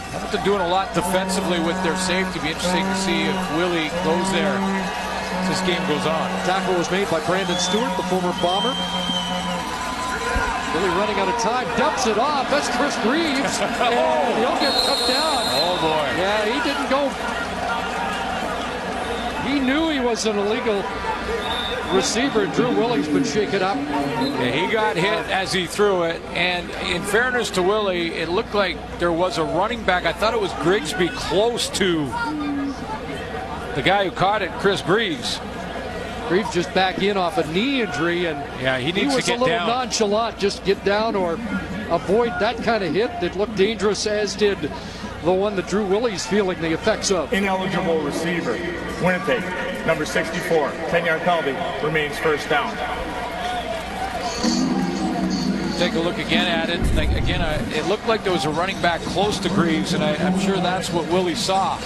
Hamilton doing a lot defensively with their safety. Be interesting to see if Willie goes there as this game goes on. Tackle was made by Brandon Stewart, the former Bomber. Willie running out of time, dumps it off. That's Chris Greaves, and he'll get cut down. Oh boy! Yeah, he didn't go. He knew he was an illegal receiver. Drew Willie's been shaken up. Yeah, he got hit as he threw it, and in fairness to Willie, it looked like there was a running back. I thought it was Grigsby close to the guy who caught it, Chris Greaves. Greaves just back in off a knee injury, and yeah, he needs to get down. He was a little nonchalant, just get down or avoid that kind of hit that looked dangerous, as did the one that Drew Willie's feeling the effects of. Ineligible receiver, Winnipeg, number 64, 10-yard penalty, remains first down. Take a look again at it. Again, it looked like there was a running back close to Greaves, and I'm sure that's what Willie saw.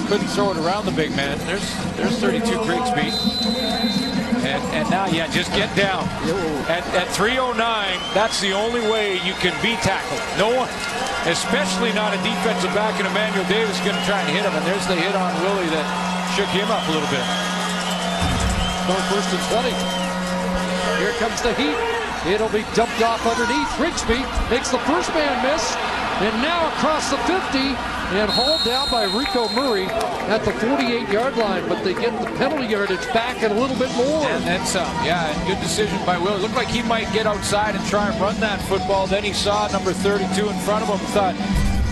Couldn't throw it around the big man. There's 32 Grigsby. And now, yeah, just get down. At 309, that's the only way you can be tackled. No one, especially not a defensive back in Emmanuel Davis, is going to try and hit him. And there's the hit on Willie that shook him up a little bit. First and 20. Here comes the heat. It'll be dumped off underneath. Grigsby makes the first man miss. And now across the 50 and hauled down by Rico Murray at the 48-yard line. But they get the penalty yardage back and a little bit more. And then some. Yeah, and good decision by Will. It looked like he might get outside and try and run that football. Then he saw number 32 in front of him and thought,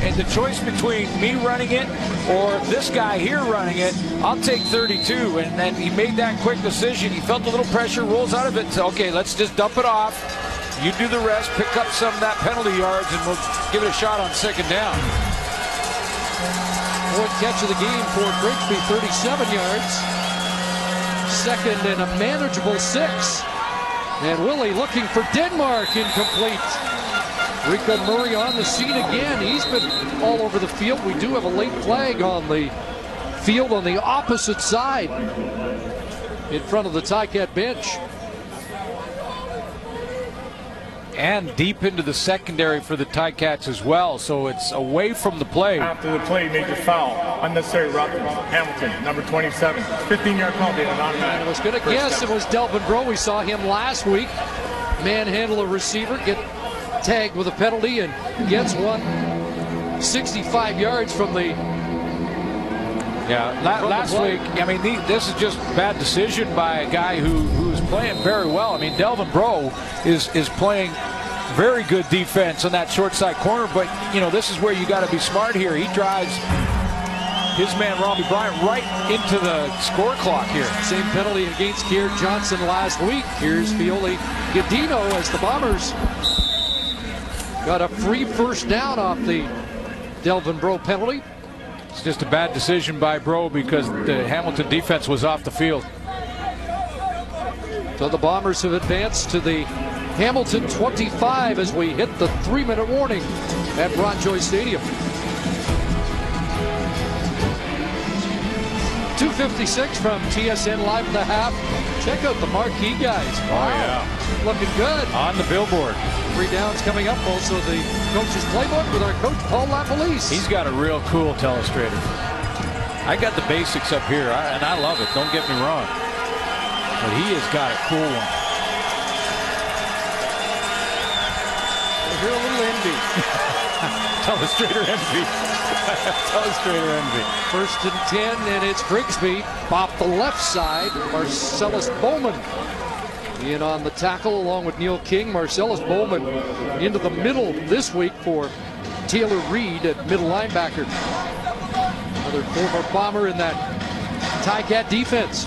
and the choice between me running it or this guy here running it, I'll take 32. And then he made that quick decision. He felt a little pressure, rolls out of it. So, okay, let's just dump it off. You do the rest, pick up some of that penalty yards, and we'll give it a shot on second down. Fourth catch of the game for Grigsby, 37 yards. Second and a manageable 6. And Willie looking for Denmark, incomplete. Rico Murray on the scene again. He's been all over the field. We do have a late flag on the field on the opposite side in front of the Ticat bench. And deep into the secondary for the Ticats as well, so it's away from the play. After the play, major foul, unnecessary roughness. Hamilton, number 27, 15-yard penalty and an automatic. I was going to guess it was Delvin Breaux. We saw him last week manhandle a receiver, get tagged with a penalty, and gets one 65 yards from the. Yeah, last week, I mean, this is just bad decision by a guy who's playing very well. I mean, Delvin Breaux is playing very good defense on that short side corner, but, you know, this is where you got to be smart here. He drives his man, Robbie Bryant, right into the score clock here. Same penalty against Garrett Johnson last week. Here's Fioli Gadino as the Bombers got a free first down off the Delvin Breaux penalty. It's just a bad decision by Breaux because the Hamilton defense was off the field. So the Bombers have advanced to the Hamilton 25 as we hit the 3-minute warning at Ron Joy Stadium. 2:56 from TSN Live at the half. Check out the marquee guys. Wow. Oh, yeah. Looking good. On the billboard. 3 downs coming up. Also the coach's playbook with our coach, Paul LaPolice. He's got a real cool telestrator. I got the basics up here, and I love it. Don't get me wrong. But he has got a cool one. I hear a little envy. Telestrator envy. Telestrator envy. First and 10, and it's Grigsby off the left side. Marcellus Bowman in on the tackle along with Neil King. Marcellus Bowman into the middle this week for Taylor Reed at middle linebacker. Another former Bomber in that Ticat defense.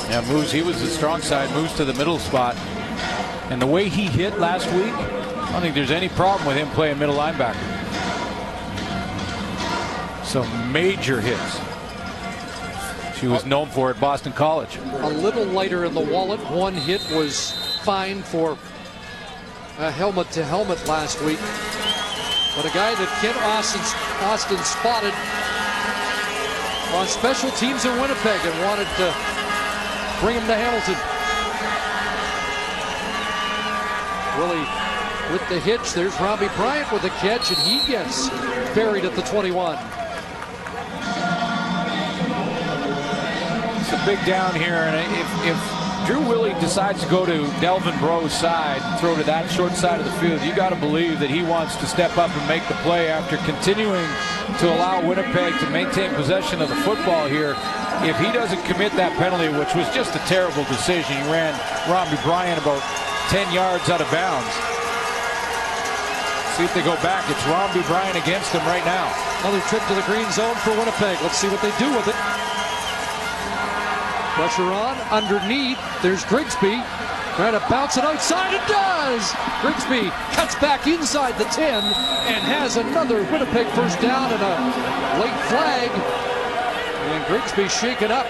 Yeah, moves. He was the strong side, moves to the middle spot. And the way he hit last week, I don't think there's any problem with him playing middle linebacker. Some major hits. She was known for at Boston College. A little lighter in the wallet. One hit was fine for a helmet-to-helmet last week. But a guy that Kent Austin spotted on special teams in Winnipeg and wanted to bring him to Hamilton. Willie with the hitch. There's Robbie Bryant with the catch, and he gets buried at the 21. It's a big down here, and if Drew Willie decides to go to Delvin Breaux's side and throw to that short side of the field, you got to believe that he wants to step up and make the play after continuing to allow Winnipeg to maintain possession of the football here. If he doesn't commit that penalty, which was just a terrible decision, he ran Robbie Bryant about 10 yards out of bounds. See if they go back. It's Robbie Bryant against him right now. Another trip to the green zone for Winnipeg. Let's see what they do with it. Pressure on, underneath. There's Grigsby. Trying to bounce it outside. It does! Grigsby cuts back inside the 10 and has another Winnipeg first down and a late flag. And Grigsby shaken up.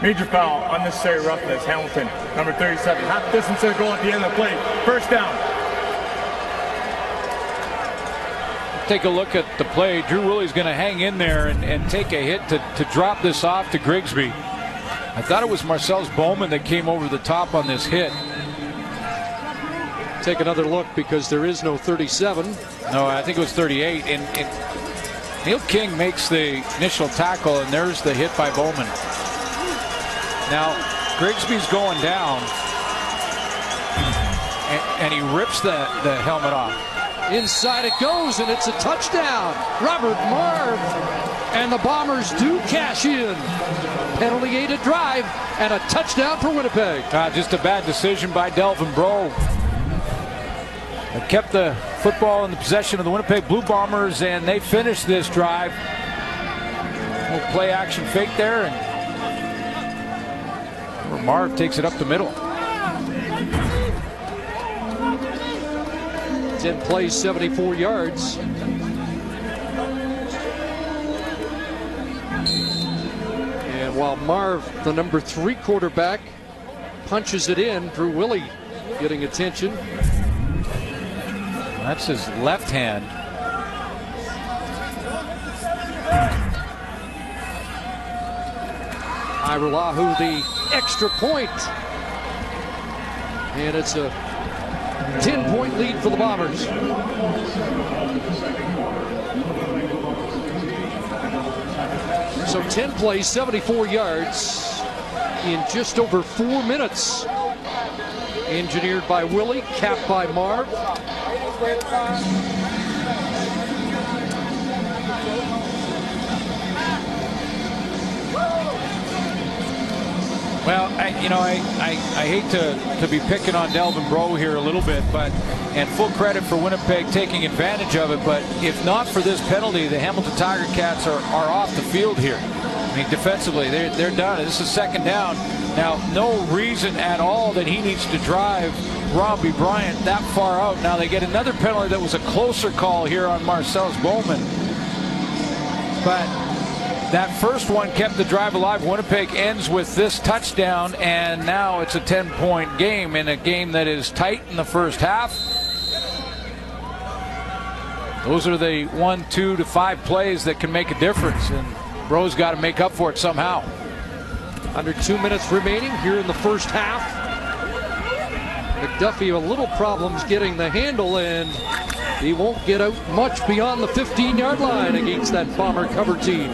Major foul, unnecessary roughness, Hamilton, number 37. Half distance to the goal at the end of the play. First down. Take a look at the play. Drew Willie's going to hang in there and take a hit to drop this off to Grigsby. I thought it was Marcellus Bowman that came over the top on this hit. Take another look because there is no 37. No, I think it was 38. And Neil King makes the initial tackle, and there's the hit by Bowman. Now, Grigsby's going down, and he rips the helmet off. Inside it goes, and it's a touchdown. Robert Marv, and the Bombers do cash in. Penalty-aided drive, and a touchdown for Winnipeg. Just a bad decision by Delvin Breaux. It kept the football in the possession of the Winnipeg Blue Bombers, and they finished this drive. Little play-action fake there, and Marv takes it up the middle. 10 plays, 74 yards. And while Marv, the number 3 quarterback, punches it in, Drew Willie getting attention. That's his left hand. Iralahu the extra point. And it's a 10-point lead for the Bombers. So 10 plays, 74 yards in just over 4 minutes. Engineered by Willie, capped by Marv. Well, I hate to be picking on Delvin Breaux here a little bit, and full credit for Winnipeg taking advantage of it. But if not for this penalty, the Hamilton Tiger Cats are off the field here. I mean, defensively, they're done. This is second down. Now, no reason at all that he needs to drive Robbie Bryant that far out. Now they get another penalty that was a closer call here on Marcellus Bowman, but that first one kept the drive alive. Winnipeg ends with this touchdown, and now it's a 10-point game in a game that is tight in the first half. Those are the 1, 2 to 5 plays that can make a difference, and Breaux's got to make up for it somehow. Under 2 minutes remaining here in the first half. McDuffie a little problems getting the handle, and he won't get out much beyond the 15-yard line against that Bomber cover team.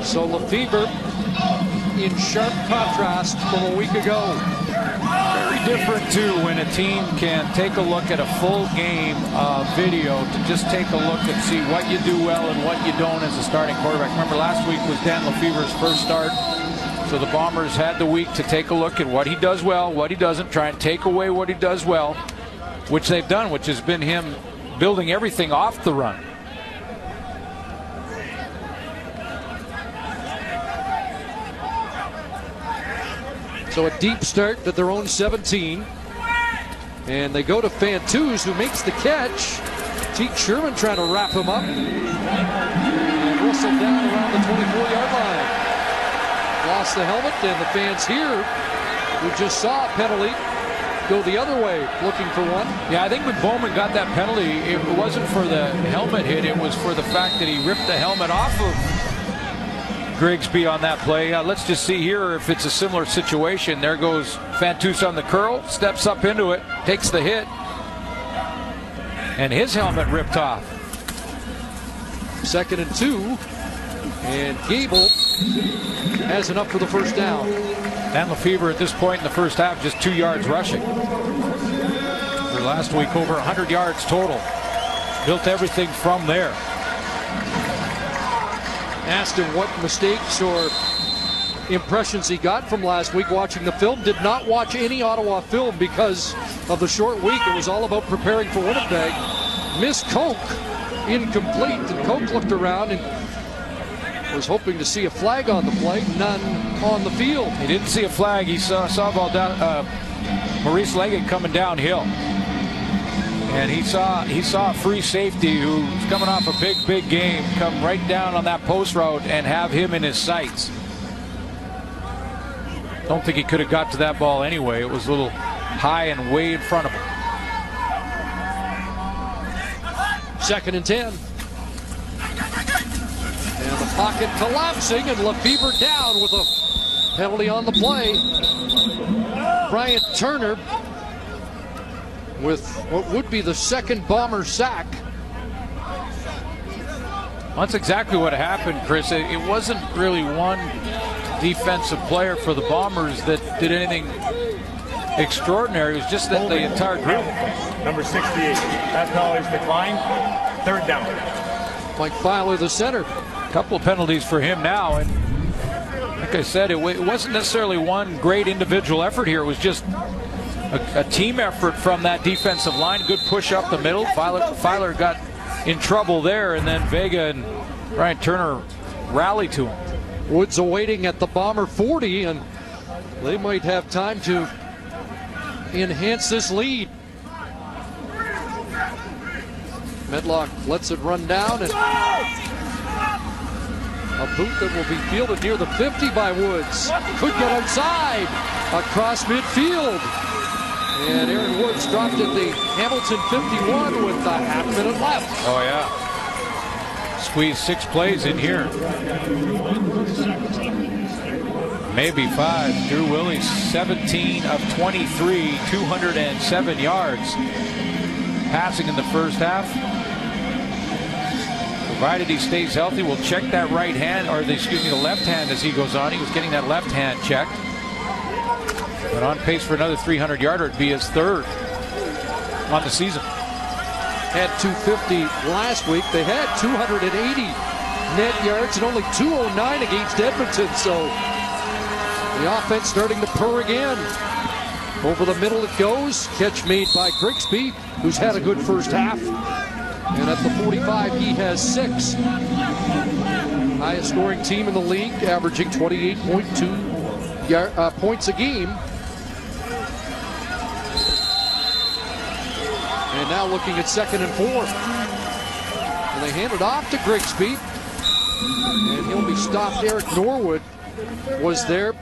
So Lefebvre in sharp contrast from a week ago. Very different too when a team can take a look at a full game video to just take a look and see what you do well and what you don't as a starting quarterback. Remember, last week was Dan Lefebvre's first start, so the Bombers had the week to take a look at what he does well, what he doesn't, try and take away what he does well, which they've done, which has been him building everything off the run. So a deep start at their own 17. And they go to Fantuz, who makes the catch. Teague Sherman trying to wrap him up. And whistled down around the 24-yard line. Lost the helmet, and the fans here who just saw a penalty go the other way, looking for one. Yeah, I think when Bowman got that penalty, it wasn't for the helmet hit, it was for the fact that he ripped the helmet off of Grigsby on that play. Let's just see here if it's a similar situation. There goes Fantuz on the curl, steps up into it, takes the hit, and his helmet ripped off. 2nd and 2, and Gable has enough for the first down. Dan Lefebvre at this point in the first half just 2 yards rushing. For last week, over 100 yards total. Built everything from there. Asked him what mistakes or impressions he got from last week watching the film. Did not watch any Ottawa film because of the short week. It was all about preparing for Winnipeg. Missed Coke, incomplete, and Coke looked around and was hoping to see a flag on the play. None on the field. He didn't see a flag. He saw ball down, Maurice Leggett coming downhill. And he saw a free safety who's coming off a big game come right down on that post route and have him in his sights. Don't think he could have got to that ball anyway. It was a little high and way in front of him. 2nd and 10. And the pocket collapsing, and Lefebvre down with a penalty on the play. Bryant Turner with what would be the 2nd Bomber sack. That's exactly what happened, Chris. It wasn't really one defensive player for the Bombers that did anything extraordinary. It was just that the entire group. Number 68. That penalty's declined. 3rd down. Mike Filer, the center. A couple of penalties for him now. And like I said, it wasn't necessarily one great individual effort here. It was just a team effort from that defensive line. Good push up the middle. Filer got in trouble there, and then Vega and Bryant Turner rallied to him. Woods awaiting at the Bomber 40, and they might have time to enhance this lead. Medlock lets it run down, and a boot that will be fielded near the 50 by Woods. Could get outside across midfield. And Aaron Woods dropped at the Hamilton 51 with a half-minute left. Oh, yeah. Squeeze 6 plays in here. Maybe 5. Drew Willies, 17 of 23, 207 yards. Passing in the first half. Provided he stays healthy, we'll check that right hand, or the left hand as he goes on. He was getting that left hand checked. But on pace for another 300-yarder. It'd be his 3rd on the season. Had 250 last week. They had 280 net yards and only 209 against Edmonton. So the offense starting to purr again. Over the middle it goes. Catch made by Grigsby, who's had a good first half. And at the 45, he has 6. Highest scoring team in the league, averaging 28.2 points a game. And now looking at 2nd and 4. And they hand it off to Grigsby. And he'll be stopped. Eric Norwood was there.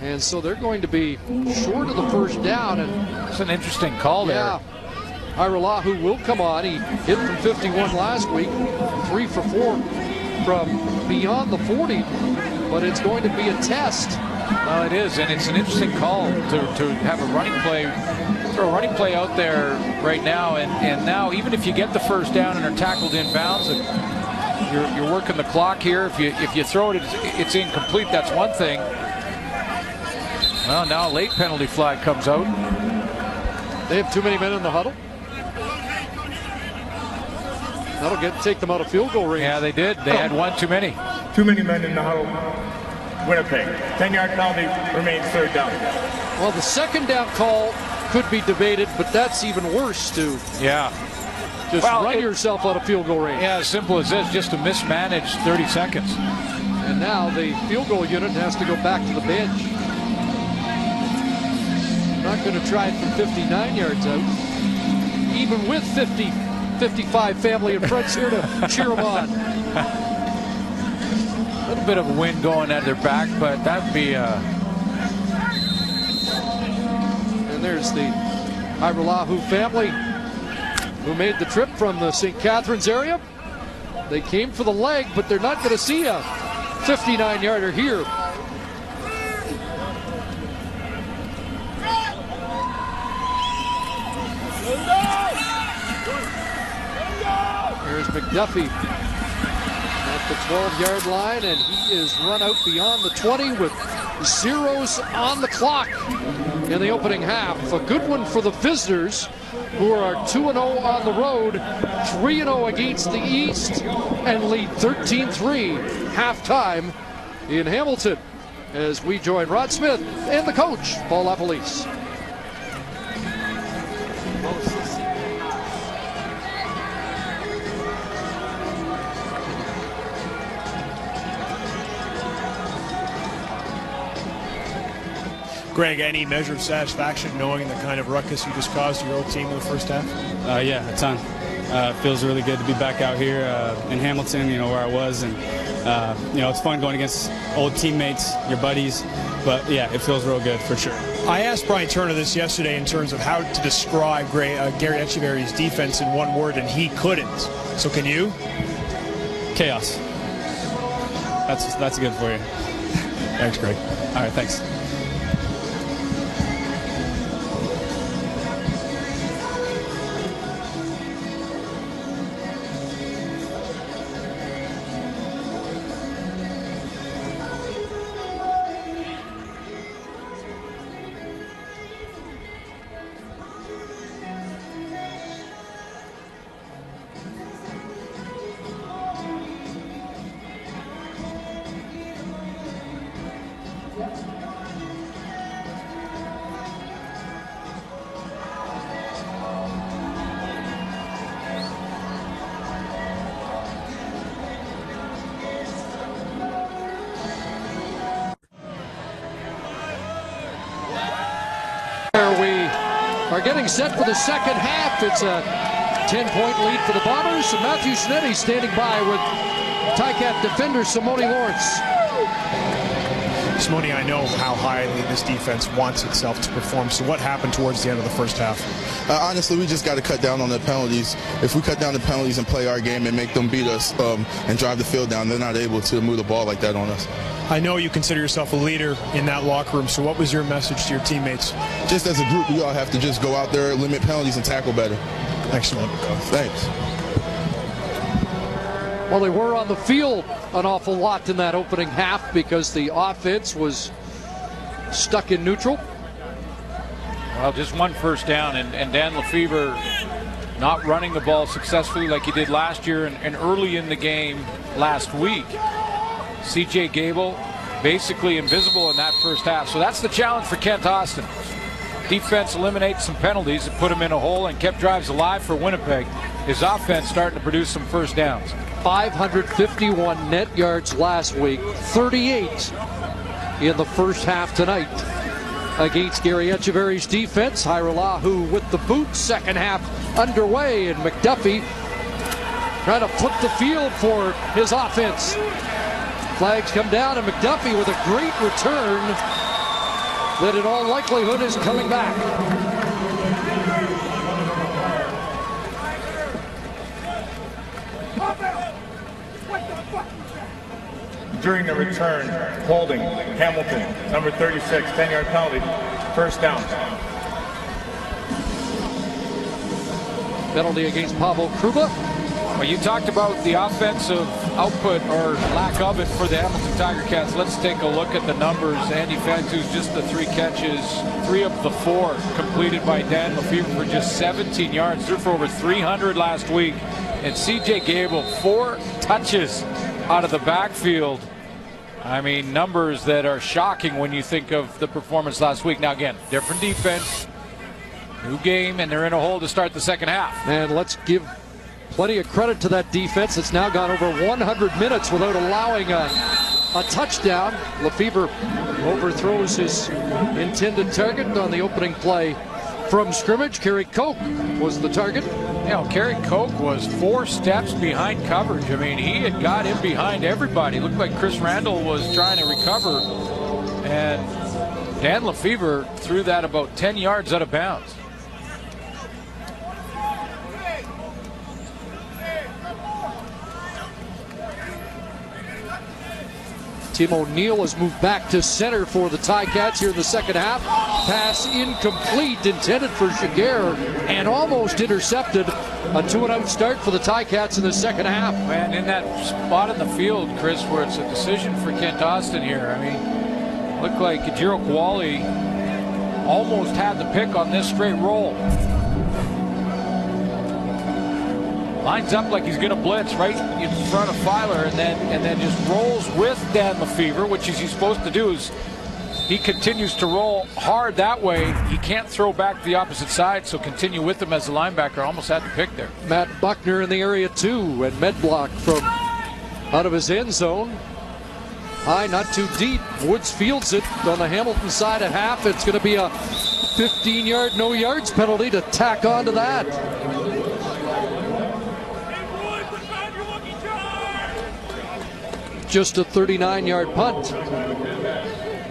And so they're going to be short of the first down. And it's an interesting call there. Yeah. Iralahu will come on. He hit from 51 last week. 3 for 4 from beyond the 40. But it's going to be a test. Well, it is, and it's an interesting call to have a running play throw a running play out there right now, and now even if you get the first down and are tackled inbounds, you're working the clock here. If you throw it, it's incomplete. That's one thing. Well, now a late penalty flag comes out. They have too many men in the huddle. That'll take them out of field goal range. Yeah, they did. They had one too many. Too many men in the huddle. Winnipeg. 10-yard penalty, remains third down. Well, the second down call could be debated, but that's even worse, Stu. Yeah. Just run yourself out of field goal range. Yeah, as simple as this, just to mismanage 30 seconds. And now the field goal unit has to go back to the bench. Not going to try it from 59 yards out. Even with 55 family and friends here to cheer them on. A little bit of a wind going at their back, but that'd be And there's the Hiralahu family who made the trip from the St. Catharines area. They came for the leg, but they're not going to see a 59-yarder here. Here's McDuffie at the 12-yard line, and he is run out beyond the 20 with zeros on the clock in the opening half. A good one for the visitors, who are 2-0 on the road, 3-0 against the East, and lead 13-3 halftime in Hamilton. As we join Rod Smith and the coach, Paul LaPolice. Greg, any measure of satisfaction knowing the kind of ruckus you just caused your old team in the first half? Yeah, a ton. It feels really good to be back out here in Hamilton, where I was. And, it's fun going against old teammates, your buddies. But, yeah, it feels real good for sure. I asked Brian Turner this yesterday in terms of how to describe Gary Echeverry's defense in one word, and he couldn't. So can you? Chaos. That's good for you. Thanks, Greg. All right, thanks. Are getting set for the second half. It's a 10-point lead for the Bombers. And Matthew Schnetti standing by with Ticat defender Simone Lawrence. Simone, I know how highly this defense wants itself to perform. So what happened towards the end of the first half? Honestly, we just got to cut down on the penalties. If we cut down the penalties and play our game and make them beat us and drive the field down, they're not able to move the ball like that on us. I know you consider yourself a leader in that locker room, so what was your message to your teammates? Just as a group, we all have to just go out there, limit penalties, and tackle better. Excellent. Thanks. Well, they were on the field an awful lot in that opening half because the offense was stuck in neutral. Well, just one first down, and Dan Lefebvre not running the ball successfully like he did last year and early in the game last week. C.J. Gable basically invisible in that first half. So that's the challenge for Kent Austin. Defense eliminates some penalties and put him in a hole and kept drives alive for Winnipeg. His offense starting to produce some first downs. 551 net yards last week, 38 in the first half tonight against Gary Echeverry's defense. Hiralahu with the boot, second half underway, and McDuffie trying to flip the field for his offense. Flags come down, and McDuffie with a great return that in all likelihood is coming back. During the return, holding Hamilton, number 36, 10-yard penalty, first down. Penalty against Pavel Kruba. Well, you talked about the offensive output or lack of it for the Hamilton Tiger Cats. Let's take a look at the numbers. Andy Fantu's just the 3 catches, 3 of the 4 completed by Dan Lefebvre for just 17 yards. Threw for over 300 last week. And CJ Gable, 4 touches out of the backfield. I mean, numbers that are shocking when you think of the performance last week. Now, again, different defense, new game, and they're in a hole to start the second half. And let's give plenty of credit to that defense. It's now gone over 100 minutes without allowing a touchdown. Lefebvre overthrows his intended target on the opening play from scrimmage. Kerry Koch was the target. You know, Kerry Koch was 4 steps behind coverage. I mean, he had got in behind everybody. It looked like Chris Randall was trying to recover. And Dan Lefebvre threw that about 10 yards out of bounds. Tim O'Neill has moved back to center for the Ticats here in the second half. Pass incomplete, intended for Jaguar, and almost intercepted. A 2-and-out start for the Ticats in the second half. Man, in that spot in the field, Chris, where it's a decision for Kent Austin here. I mean, looked like Kajiro Kowali almost had the pick on this straight roll. Lines up like he's going to blitz right in front of Filer, and then just rolls with Dan Lefebvre, which is he's supposed to do. Is he continues to roll hard that way. He can't throw back to the opposite side, so continue with him as the linebacker. Almost had the pick there. Matt Buckner in the area too, and Medblock from out of his end zone. High, not too deep. Woods fields it on the Hamilton side at half. It's going to be a 15-yard no yards penalty to tack on to that. Just a 39-yard punt.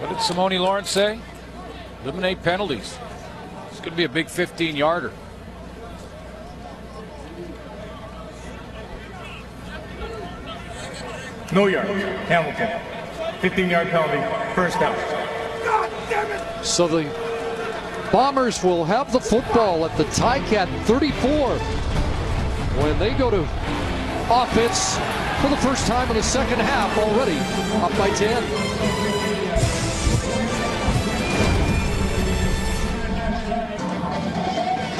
What did Simone Lawrence say? Eliminate penalties. It's going to be a big 15-yarder. No yard. Hamilton. 15-yard penalty. First down. So the Bombers will have the football at the Ticat 34 when they go to offense for the first time in the second half, already up by 10.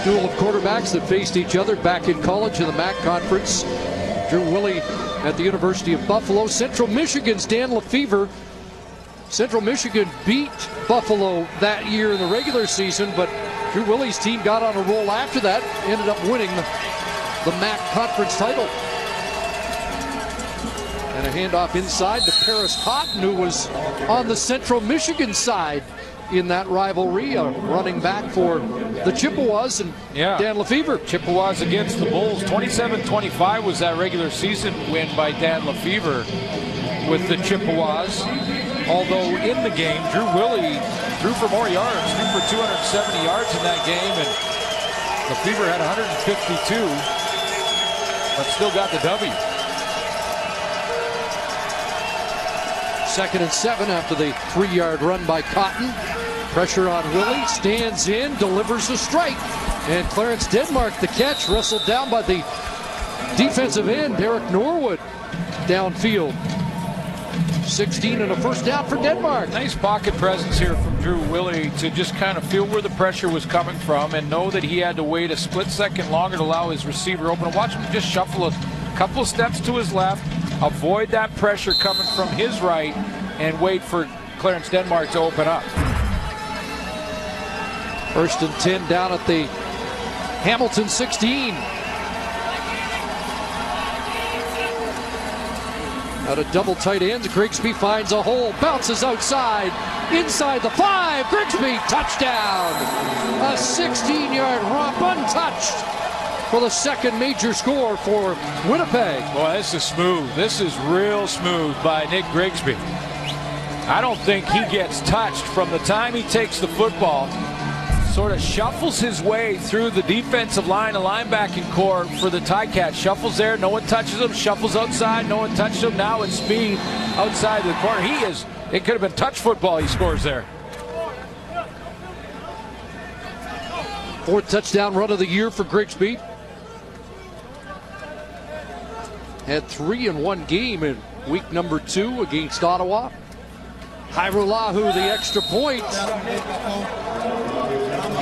Duel of quarterbacks that faced each other back in college in the MAC Conference. Drew Willie at the University of Buffalo. Central Michigan's Dan Lefebvre. Central Michigan beat Buffalo that year in the regular season, but Drew Willie's team got on a roll after that, ended up winning the MAC Conference title. And a handoff inside to Paris Cotton, who was on the Central Michigan side in that rivalry, running back for the Chippewas and Dan Lefebvre. Chippewas against the Bulls. 27-25 was that regular season win by Dan Lefebvre with the Chippewas. Although in the game, Drew Willie threw for more yards, threw for 270 yards in that game, and Lefebvre had 152, but still got the W. 2nd and 7 after the 3-yard run by Cotton. Pressure on Willie, stands in, delivers a strike. And Clarence Denmark, the catch, wrestled down by the defensive end, Derek Norwood, downfield. 16 and a first down for Denmark. Nice pocket presence here from Drew Willie to just kind of feel where the pressure was coming from and know that he had to wait a split second longer to allow his receiver open. Watch him just shuffle a couple of steps to his left, avoid that pressure coming from his right, and wait for Clarence Denmark to open up. 1st and 10 down at the Hamilton 16. Out of double tight ends, Grigsby finds a hole, bounces outside, inside the 5, Grigsby, touchdown! A 16-yard romp, untouched, for the second major score for Winnipeg. Boy, this is smooth. This is real smooth by Nick Grigsby. I don't think he gets touched from the time he takes the football. Sort of shuffles his way through the defensive line and linebacking core for the Ticats. Shuffles there, no one touches him. Shuffles outside, no one touches him. Now it's speed outside the corner. It could have been touch football. He scores there. 4th touchdown run of the year for Grigsby. had 3 in one game in week number 2 against Ottawa. Hairulahu the extra point.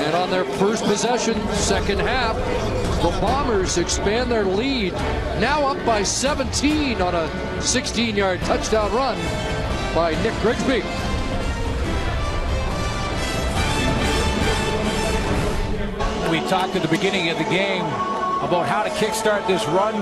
And on their first possession, second half, the Bombers expand their lead. Now up by 17 on a 16-yard touchdown run by Nick Grigsby. We talked at the beginning of the game about how to kickstart this run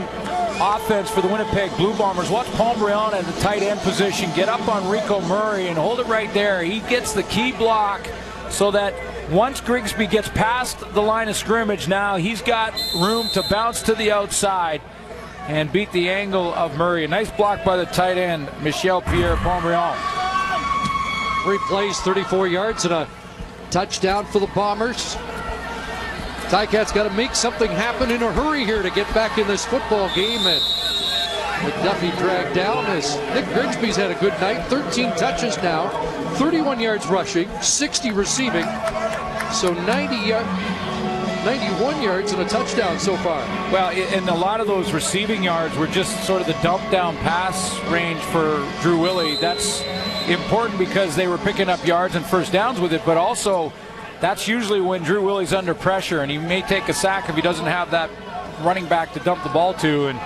offense for the Winnipeg Blue Bombers. Watch Paul Brown at the tight end position get up on Rico Murray and hold it right there. He gets the key block so that once Grigsby gets past the line of scrimmage, now he's got room to bounce to the outside and beat the angle of Murray. A nice block by the tight end, Michel Pierre-Pomerleau. 3 plays, 34 yards, and a touchdown for the Bombers. Ticats got to make something happen in a hurry here to get back in this football game. And McDuffie dragged down as Nick Grigsby's had a good night. 13 touches now, 31 yards rushing, 60 receiving. So 91 yards and a touchdown so far. Well, and a lot of those receiving yards were just sort of the dump down pass range for Drew Willie. That's important because they were picking up yards and first downs with it, but also that's usually when Drew Willie's under pressure, and he may take a sack if he doesn't have that running back to dump the ball to, and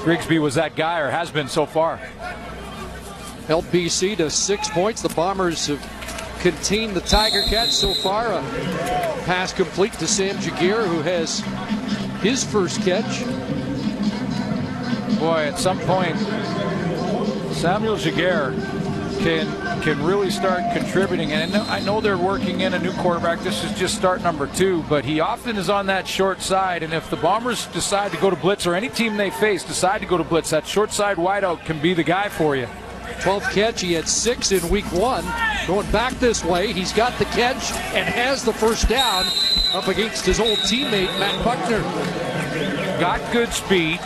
Grigsby was that guy, or has been so far. Held BC to 6 points. The Bombers have contained the Tiger Cats so far. A pass complete to Sam Jaguar, who has his first catch. Boy, at some point, Samuel Jaguar can really start contributing. And I know they're working in a new quarterback. This is just start number 2, but he often is on that short side. And if the Bombers decide to go to blitz, or any team they face decide to go to blitz, that short side wideout can be the guy for you. 12th catch. He had 6 in week 1. Going back this way, he's got the catch and has the first down up against his old teammate, Matt Buckner. Got good speed.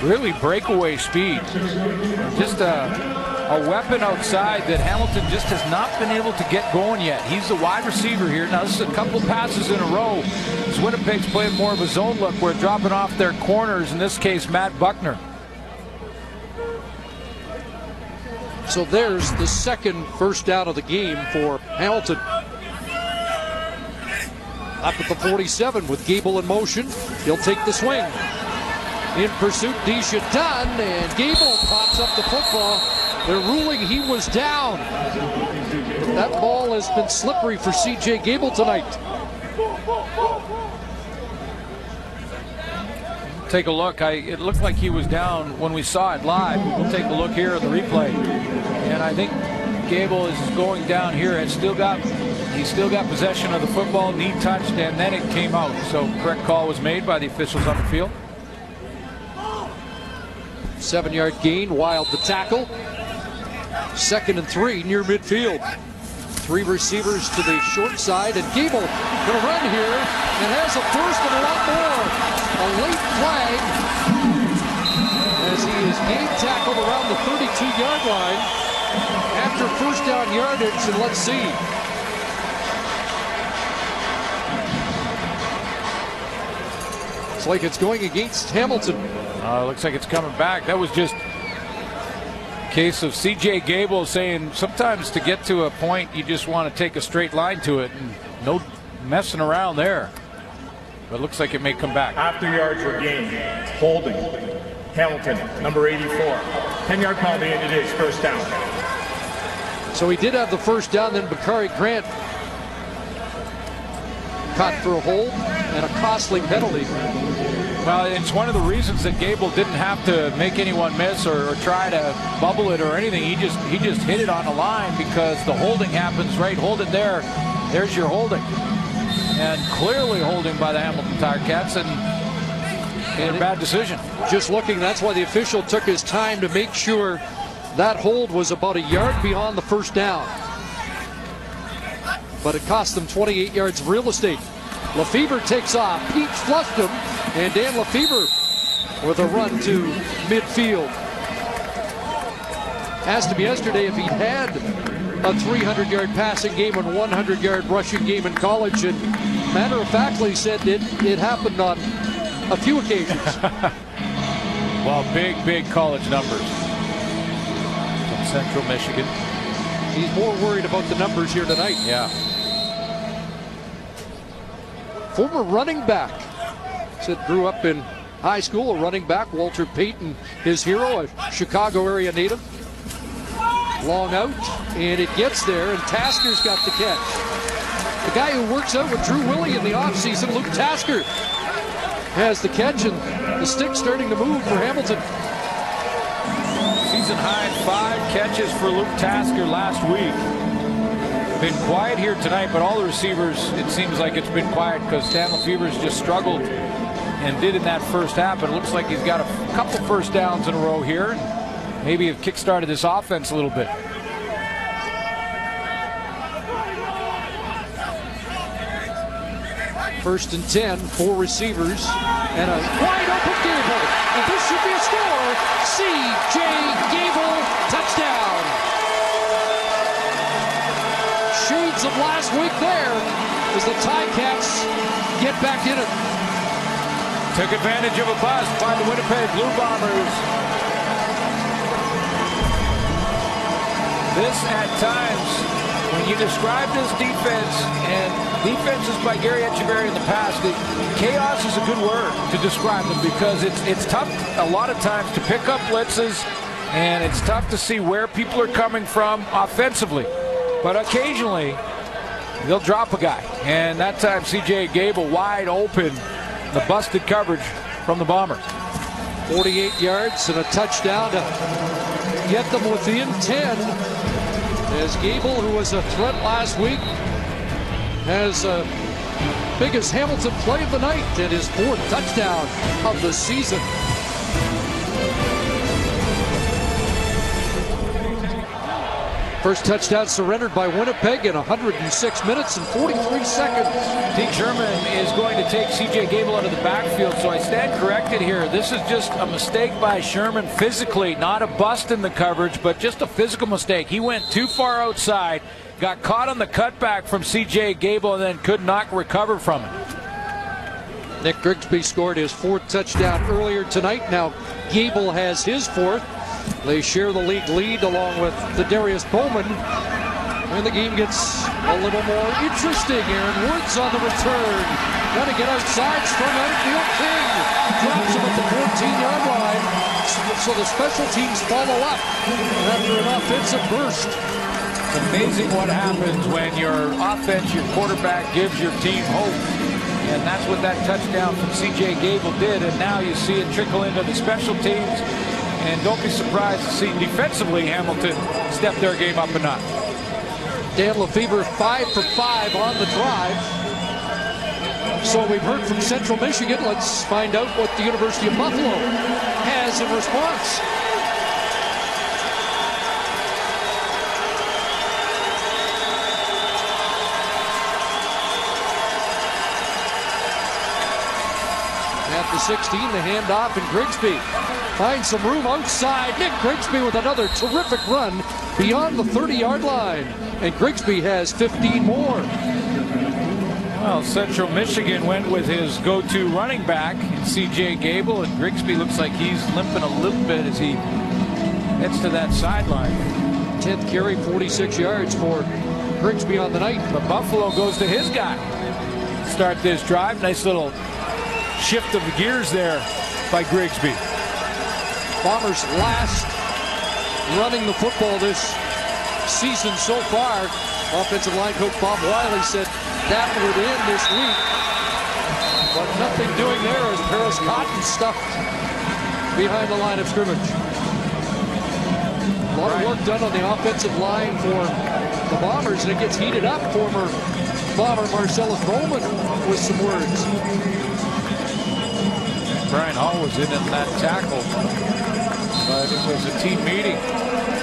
Really breakaway speed. Just a weapon outside that Hamilton just has not been able to get going yet. He's the wide receiver here. Now, this is a couple passes in a row. As Winnipeg's playing more of a zone look, we're dropping off their corners, in this case, Matt Buckner. So there's the second first down of the game for Hamilton. Up at the 47 with Gable in motion. He'll take the swing. In pursuit, Deschaton, and Gable pops up the football. They're ruling he was down. That ball has been slippery for C.J. Gable tonight. Take a look. It looked like he was down when we saw it live. We'll take a look here at the replay. And I think Gable is going down here. He's still got possession of the football, knee touched, and then it came out. So correct call was made by the officials on the field. 7-yard gain, Wild the tackle. 2nd and 3 near midfield. 3 receivers to the short side, and Gable gonna run here and has a first and a lot more. A late flag as he is game tackled around the 32-yard line after first down yardage, and let's see. Looks like it's going against Hamilton. Looks like it's coming back. That was just a case of C.J. Gable saying sometimes to get to a point you just want to take a straight line to it, and no messing around there. But it looks like it may come back. After yards were gained. Holding. Hamilton, number 84. 10-yard penalty, and it is first down. So he did have the first down, then Bakari Grant caught for a hold and a costly penalty. Well, it's one of the reasons that Gable didn't have to make anyone miss or try to bubble it or anything. He just hit it on the line because the holding happens right. Hold it there. There's your holding. And clearly holding by the Hamilton Tiger-Cats, and a bad decision. Just looking, that's why the official took his time to make sure that hold was about a yard beyond the first down. But it cost them 28 yards of real estate. Lefebvre takes off. Peach flushed him, and Dan Lefebvre with a run to midfield. Asked him yesterday if he'd had a 300-yard passing game and 100-yard rushing game in college, and matter of factly said it happened on a few occasions. Well, big college numbers from Central Michigan. He's more worried about the numbers here tonight. Yeah. Former running back. Said grew up in high school, a running back. Walter Payton, his hero, a Chicago area native. Long out, and it gets there, and Tasker's got the catch. The guy who works out with Drew Willie in the offseason, Luke Tasker, has the catch, and the stick's starting to move for Hamilton. Season high 5 catches for Luke Tasker last week. Been quiet here tonight, but all the receivers, it seems like it's been quiet because Stanley Fevers just struggled and did in that first half. But it looks like he's got a couple first downs in a row here. Maybe have kick-started this offense a little bit. First and 10, 4 receivers, and a wide open Gable. And this should be a score. C.J. Gable, touchdown. Shades of last week there as the Ticats get back in it. Took advantage of a bust by the Winnipeg Blue Bombers. This, at times, when you describe this defense, and defenses by Gary Echeverry in the past, chaos is a good word to describe them because it's tough a lot of times to pick up blitzes, and it's tough to see where people are coming from offensively. But occasionally, they'll drop a guy, and that time C.J. Gable wide open, the busted coverage from the Bombers. 48 yards and a touchdown to get them within 10. As Gable, who was a threat last week, has biggest Hamilton play of the night and his 4th touchdown of the season. First touchdown surrendered by Winnipeg in 106 minutes and 43 seconds. Deke Sherman is going to take C.J. Gable out of the backfield, so I stand corrected here. This is just a mistake by Sherman physically, not a bust in the coverage, but just a physical mistake. He went too far outside, got caught on the cutback from C.J. Gable, and then could not recover from it. Nick Grigsby scored his 4th touchdown earlier tonight. Now Gable has his 4th. They share the league lead along with the Darius Bowman. And the game gets a little more interesting. Aaron Woods on the return. Got to get outside. Strung out at field. King drops him at the 14-yard line. So the special teams follow up after an offensive burst. It's amazing what happens when your offense, your quarterback, gives your team hope. And that's what that touchdown from C.J. Gable did. And now you see it trickle into the special teams. And don't be surprised to see defensively Hamilton step their game up a notch. Dan Lefebvre 5 for 5 on the drive. So we've heard from Central Michigan. Let's find out what the University of Buffalo has in response. At the 16, the handoff, and Grigsby finds some room outside. Nick Grigsby with another terrific run beyond the 30-yard line. And Grigsby has 15 more. Well, Central Michigan went with his go-to running back, C.J. Gable, and Grigsby looks like he's limping a little bit as he heads to that sideline. 10th carry, 46 yards for Grigsby on the night. But Buffalo goes to his guy. Start this drive. Nice little shift of the gears there by Grigsby. Bombers last running the football this season so far. Offensive line coach Bob Wiley said that would end this week. But nothing doing there as Paris Cotton stuffed behind the line of scrimmage. A lot of work done on the offensive line for the Bombers, and it gets heated up. Former Bomber Marcellus Bowman with some words. Brian Hall was in that tackle, but it was a team meeting.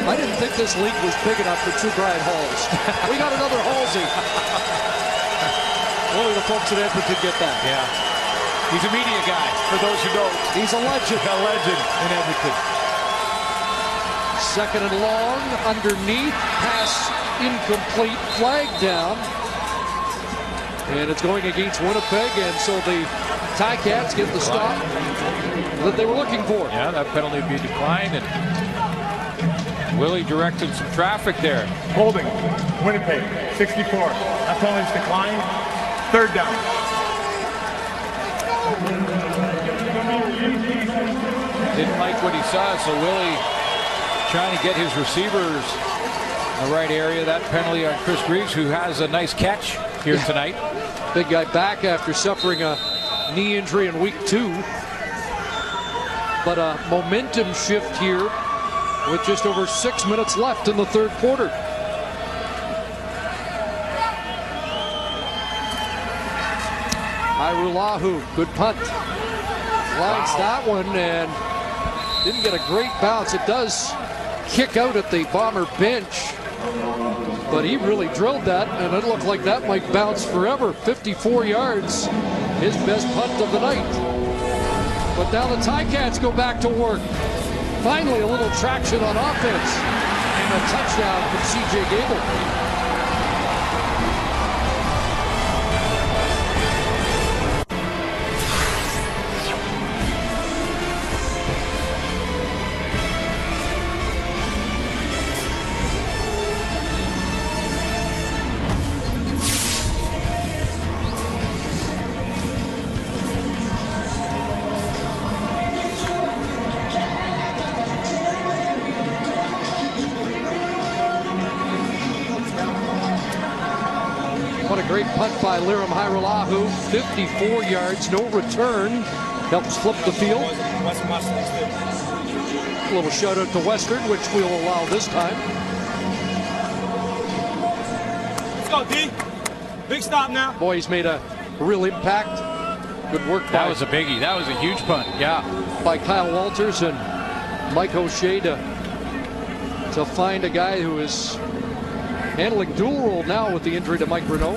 I didn't think this league was big enough for 2 Brian Halls. We got another Halsey. Only the folks at Edmonton get that. Yeah. He's a media guy, for those who don't. He's a legend. A legend in Edmonton. Second and long, underneath, pass incomplete, flag down. And it's going against Winnipeg, and so the Ticats get the stop. that they were looking for. Yeah, that penalty would be declined, and Willie directed some traffic there. Holding, Winnipeg, 64. That penalty's declined. Third down. Didn't like what he saw, so Willie trying to get his receivers in the right area. That penalty on Chris Greaves, who has a nice catch here tonight. Big guy back after suffering a knee injury in week 2. But a momentum shift here with just over 6 minutes left in the third quarter. Irulahu, good punt. Lines that one and didn't get a great bounce. It does kick out at the Bomber bench, but he really drilled that, and it looked like that might bounce forever. 54 yards, his best punt of the night. But now the Ticats go back to work. Finally a little traction on offense, and a touchdown from C.J. Gable. What a great punt by Liram Hairulahu. 54 yards, no return. Helps flip the field. A little shout out to Western, which we'll allow this time. Let's go, D. Big stop now. Boy, he's made a real impact. Good work. That was a biggie. That was a huge punt. Yeah. By Kyle Walters and Mike O'Shea to find a guy who is handling dual role now with the injury to Mike Renaud.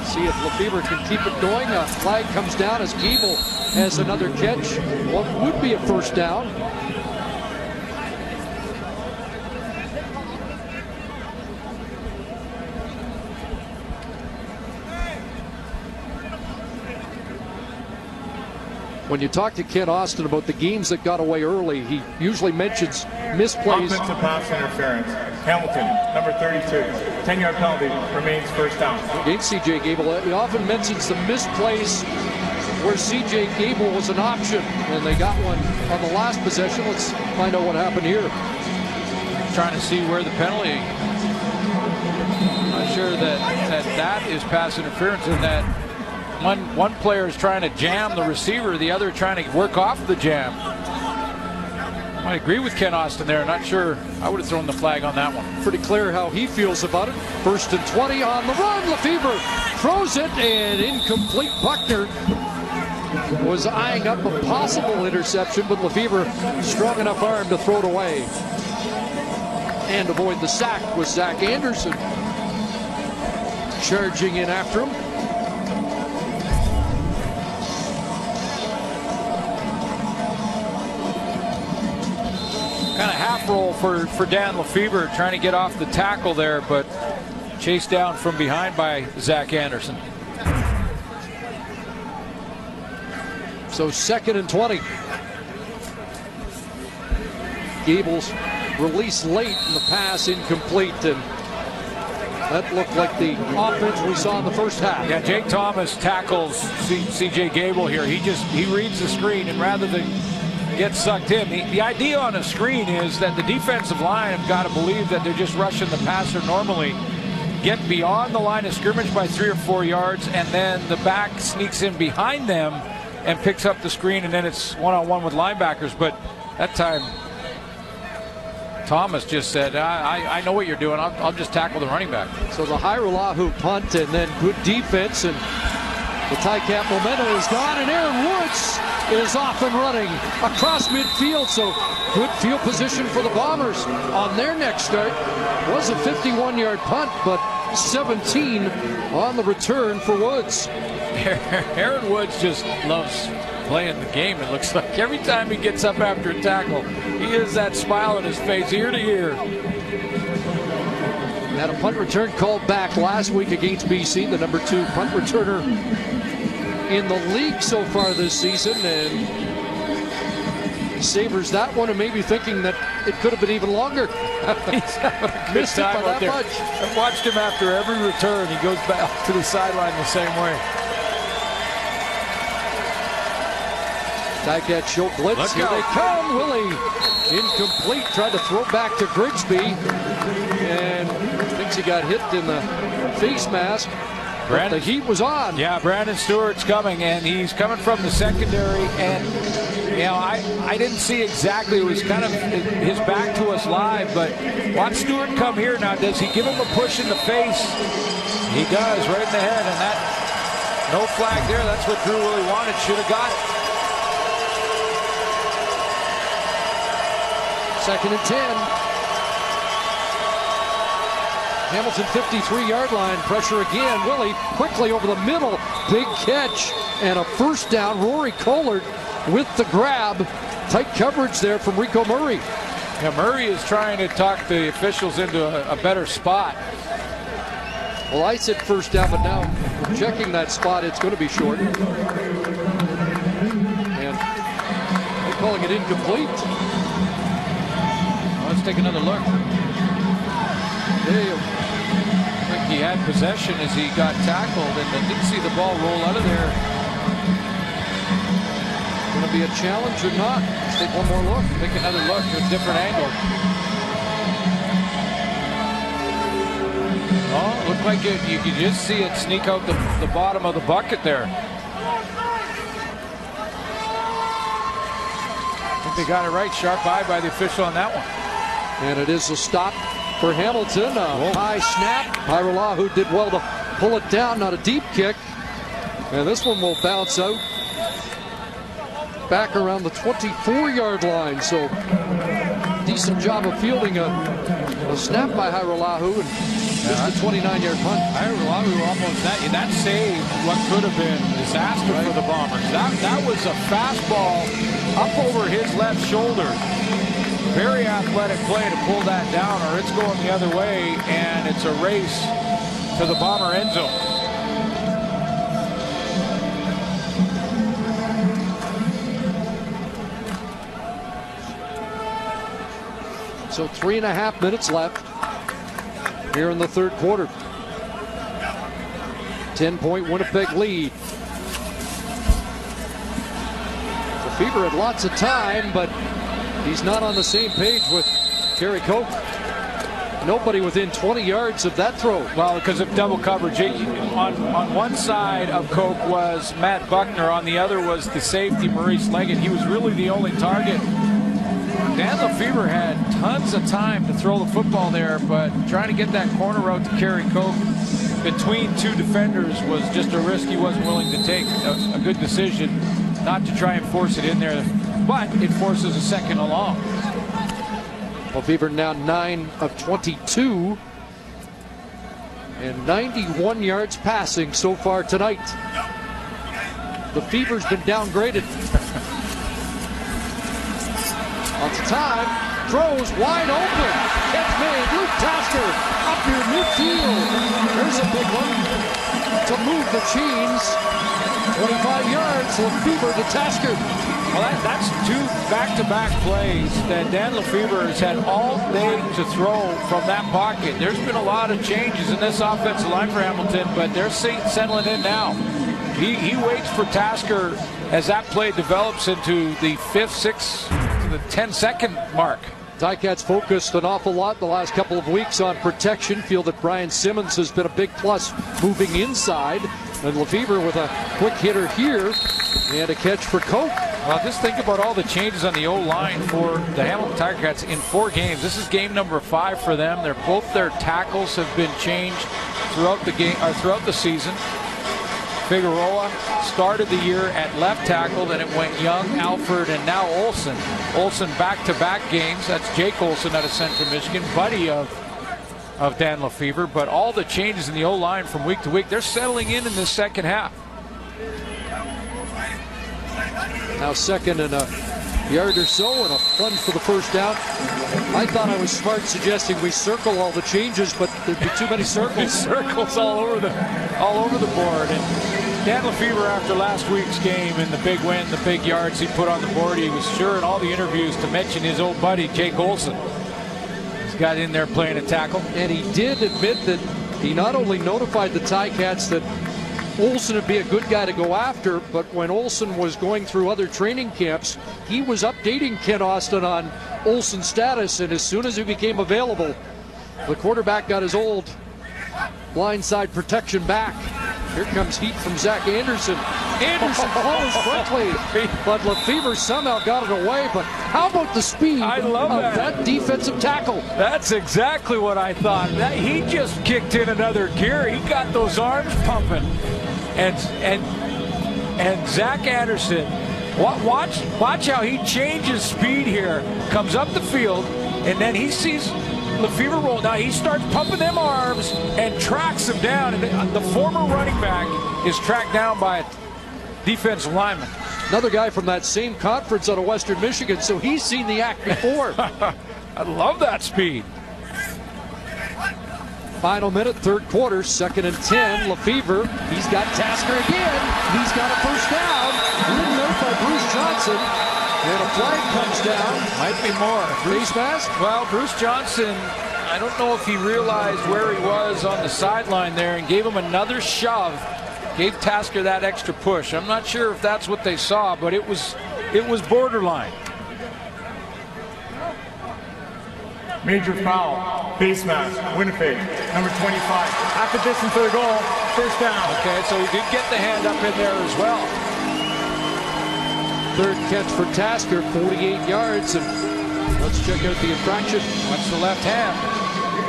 See if Lefebvre can keep it going. A flag comes down as Gable has another catch. What would be a first down. When you talk to Ken Austin about the games that got away early, he usually mentions misplays. Offensive pass interference. Hamilton, number 32. 10-yard penalty, remains first down. Against C.J. Gable, he often mentions the misplays where C.J. Gable was an option, and they got one on the last possession. Let's find out what happened here. Trying to see where the penalty. Not sure that is pass interference, and that one player is trying to jam the receiver, the other trying to work off the jam. I agree with Ken Austin there. Not sure I would have thrown the flag on that one. Pretty clear how he feels about it. First and 20 on the run. Lefebvre throws it, and incomplete. Buckner was eyeing up a possible interception, but Lefebvre, strong enough arm to throw it away and avoid the sack with Zach Anderson charging in after him. Kind of half roll for Dan Lefebvre, trying to get off the tackle there, but chased down from behind by Zach Anderson. So second and 20. Gable's release late in the pass, incomplete, and that looked like the offense we saw in the first half. Yeah, Jake Thomas tackles C.J. Gable here. He reads the screen, and rather than get sucked in, the idea on a screen is that the defensive line have got to believe that they're just rushing the passer normally, get beyond the line of scrimmage by 3 or 4 yards, and then the back sneaks in behind them and picks up the screen, and then it's one-on-one with linebackers. But that time, Thomas just said, I know what you're doing. I'll just tackle the running back. So the Hairulahu punt, and then good defense, and the Ticat momentum is gone, and Aaron Woods is off and running across midfield. So good field position for the Bombers on their next start. Was a 51-yard punt, but 17 on the return for Woods. Aaron Woods just loves playing the game, it looks like. Every time he gets up after a tackle, he has that smile on his face ear to ear. Had a punt return called back last week against BC, the number 2 punt returner in the league so far this season, and He savors that one and maybe thinking that it could have been even longer. He's having a good Missed it by time that out there. much. I've watched him after every return. He goes back to the sideline the same way. Ticats show blitz. Let's Here go. they come. Willie incomplete. Tried to throw back to Grigsby and thinks he got hit in the face mask. But the heat was on. Yeah, Brandon Stewart's coming, and he's coming from the secondary. And you know, I didn't see exactly. It was kind of his back to us live, but watch Stewart come here now. Does he give him a push in the face? He does, right in the head, and that no flag there. That's what Drew Willie wanted. Should have got it. 2nd and 10. Hamilton 53-yard line. Pressure again. Willie quickly over the middle. Big catch and a first down. Rory Collard with the grab. Tight coverage there from Rico Murray. Yeah, Murray is trying to talk the officials into a better spot. Well, I said first down, but now checking that spot, it's going to be short. And they're calling it incomplete. Let's take another look. I think he had possession as he got tackled and didn't see the ball roll out of there. Going to be a challenge or not? Let's take one more look. Take another look at a different angle. Oh, looked like you could just see it sneak out the bottom of the bucket there. I think they got it right. Sharp eye by the official on that one. And it is a stop for Hamilton. A high snap. Pyrolahu did well to pull it down. Not a deep kick. And this one will bounce out back around the 24-yard line. So decent job of fielding a snap by Pyrolahu and just a 29-yard punt. Pyrolahu almost that saved what could have been disaster for the Bombers. That was a fastball up over his left shoulder. Very athletic play to pull that down, or it's going the other way, and it's a race to the Bomber end zone. So 3.5 minutes left here in the third quarter. 10-point Winnipeg lead. The Fever had lots of time, but he's not on the same page with Kerry Coke. Nobody within 20 yards of that throw. Well, because of double coverage. On one side of Coke was Matt Buckner. On the other was the safety, Maurice Leggett. He was really the only target. Dan Lefebvre had tons of time to throw the football there, but trying to get that corner route to Kerry Coke between two defenders was just a risk he wasn't willing to take. A good decision not to try and force it in there, but it forces a second along. Lefebvre now 9 of 22 and 91 yards passing so far tonight. The Fever's been downgraded. On time, throws wide open. Catch made. Luke Tasker up near midfield. There's a big one to move the chains. 25 yards. Lefebvre to Tasker. Well, that's two back-to-back plays that Dan Lefebvre has had all day to throw from that pocket. There's been a lot of changes in this offensive line for Hamilton, but they're settling in now. He waits for Tasker as that play develops into the 5th, 6th, to the 10-second mark. Ticats focused an awful lot the last couple of weeks on protection. Feel that Brian Simmons has been a big plus moving inside. And Lefebvre with a quick hitter here and a catch for Coke. Well, just think about all the changes on the O-line for the Hamilton Tiger-Cats in 4 games. This is game number 5 for them. Both their tackles have been changed throughout the game or throughout the season. Figueroa started the year at left tackle, then it went Young, Alford, and now Olsen. Olsen back-to-back games. That's Jake Olsen out of Central Michigan, buddy of Dan Lefebvre. But all the changes in the O-line from week to week, they're settling in the second half. Now 2nd and a yard or so, and a plunge for the first down. I thought I was smart suggesting we circle all the changes, but there'd be too many circles. Circles all over the board. And Dan Lefebvre, after last week's game and the big win, the big yards he put on the board, he was sure in all the interviews to mention his old buddy, Jake Olson. He's got in there playing a tackle. And he did admit that he not only notified the Ticats that Olson would be a good guy to go after, but when Olson was going through other training camps, he was updating Ken Austin on Olson's status, and as soon as he became available, the quarterback got his old blindside protection back. Here comes heat from Zach Anderson. Anderson closed quickly, but Lefebvre somehow got it away. But how about the speed of that defensive tackle? That's exactly what I thought. He just kicked in another gear. He got those arms pumping. And Zach Anderson, watch how he changes speed here. Comes up the field, and then he sees Lefebvre roll. Now he starts pumping them arms and tracks him down. And the former running back is tracked down by a defensive lineman. Another guy from that same conference out of Western Michigan, so he's seen the act before. I love that speed. Final minute, third quarter, 2nd and 10. Lefebvre, he's got Tasker again. He's got a first down. Good note by Bruce Johnson. And a flag comes down. Might be more. Face mask? Well, Bruce Johnson, I don't know if he realized where he was on the sideline there and gave him another shove. Gave Tasker that extra push. I'm not sure if that's what they saw, but it was borderline. Major foul, face mask, Winnipeg, number 25. Half a distance to the goal, first down. Okay, so he did get the hand up in there as well. Third catch for Tasker, 48 yards. And let's check out the infraction. That's the left hand.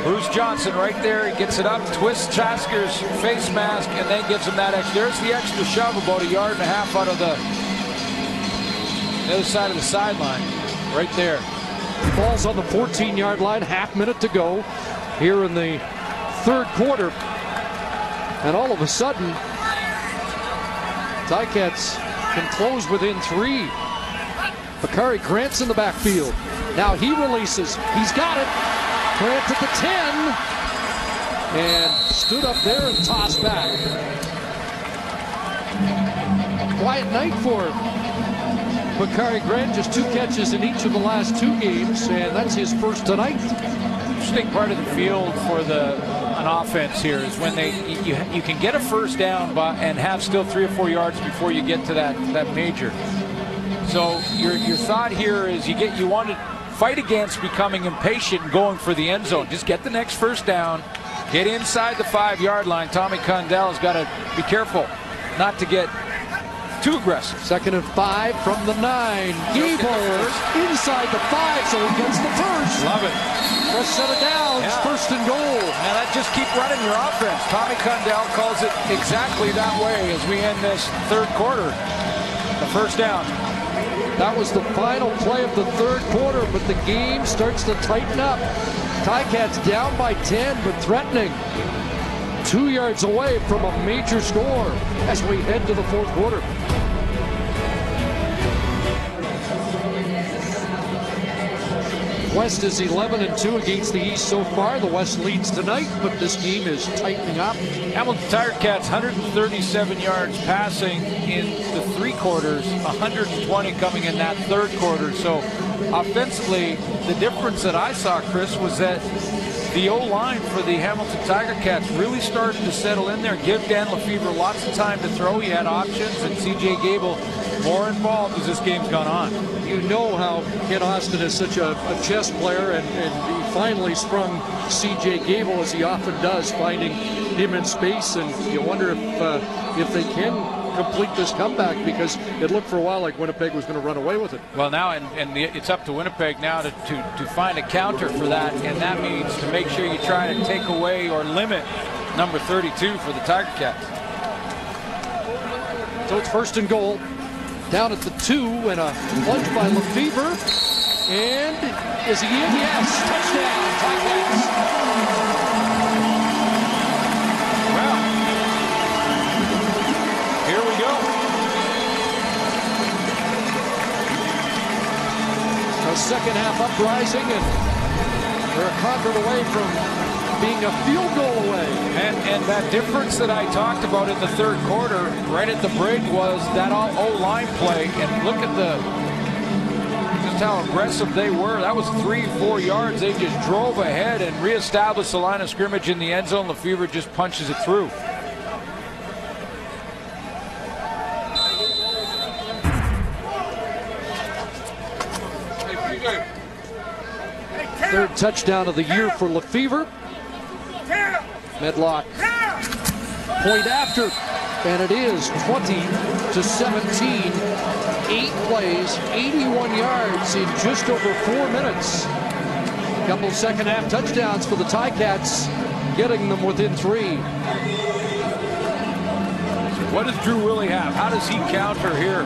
Bruce Johnson right there. He gets it up, twists Tasker's face mask, and then gives him that extra. There's the extra shove, about 1.5 yards out of the other side of the sideline. Right there. Ball's on the 14-yard line, half minute to go here in the third quarter. And all of a sudden, Ticats can close within 3. Bakari Grant's in the backfield. Now he releases. He's got it. Grant at the 10. And stood up there and tossed back. Quiet night for Bakari Grant, just 2 catches in each of the last 2 games, and that's his first tonight. Interesting part of the field for an offense here is when you can get a first down and have still 3 or 4 yards before you get to that major. So your thought here is you want to fight against becoming impatient and going for the end zone. Just get the next first down, get inside the 5-yard line. Tommy Condell's got to be careful not to get too aggressive. 2nd and 5 from the 9. Gable inside the 5, so he gets the first. Love it. Let's set it down. Yeah. 1st and goal. Now that just keep running your offense. Tommy Condell calls it exactly that way as we end this third quarter. The first down. That was the final play of the third quarter, but the game starts to tighten up. Ticats down by 10, but threatening. 2 yards away from a major score as we head to the fourth quarter. West is 11-2 against the East so far. The West leads tonight, but this game is tightening up. Hamilton Tiger-Cats 137 yards passing in the 3 quarters, 120 coming in that third quarter. So offensively, the difference that I saw, Chris, was that the O-line for the Hamilton Tiger-Cats really started to settle in there, give Dan Lefebvre lots of time to throw. He had options, and C.J. Gable more involved as this game's gone on. You know how Ken Austin is such a chess player, and he finally sprung C.J. Gable, as he often does, finding him in space, and you wonder if they can complete this comeback, because it looked for a while like Winnipeg was going to run away with it. Well, now, and it's up to Winnipeg now to find a counter for that, and that means to make sure you try to take away or limit number 32 for the Tiger-Cats. So it's 1st and goal. Down at the 2, and a plunge by Lefebvre. And is he in? Yes. Touchdown, Ticats. Well, here we go. A second half uprising, and they're a convert away from being a field goal away. And that difference that I talked about in the third quarter, right at the break, was that O-line play. And look at just how aggressive they were. That was 3-4 yards. They just drove ahead and reestablished the line of scrimmage in the end zone. Lefevre just punches it through. Third touchdown of the year for Lefevre. Medlock point after, and it is 20-17. 8 plays, 81 yards in just over 4 minutes. A couple second half touchdowns for the Ticats, getting them within 3. What does Drew Willie have? How does he counter here?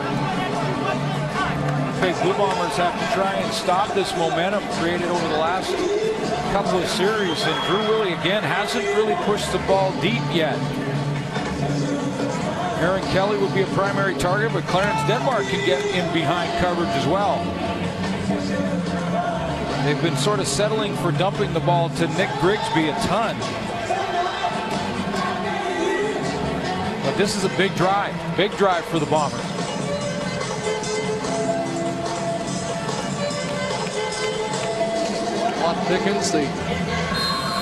The Blue Bombers have to try and stop this momentum created over the last couple of series, and Drew Willie again hasn't really pushed the ball deep yet. Aaron Kelly would be a primary target, but Clarence Denmark can get in behind coverage as well. They've been sort of settling for dumping the ball to Nick Grigsby a ton. But this is a big drive for the Bombers. Pickens, the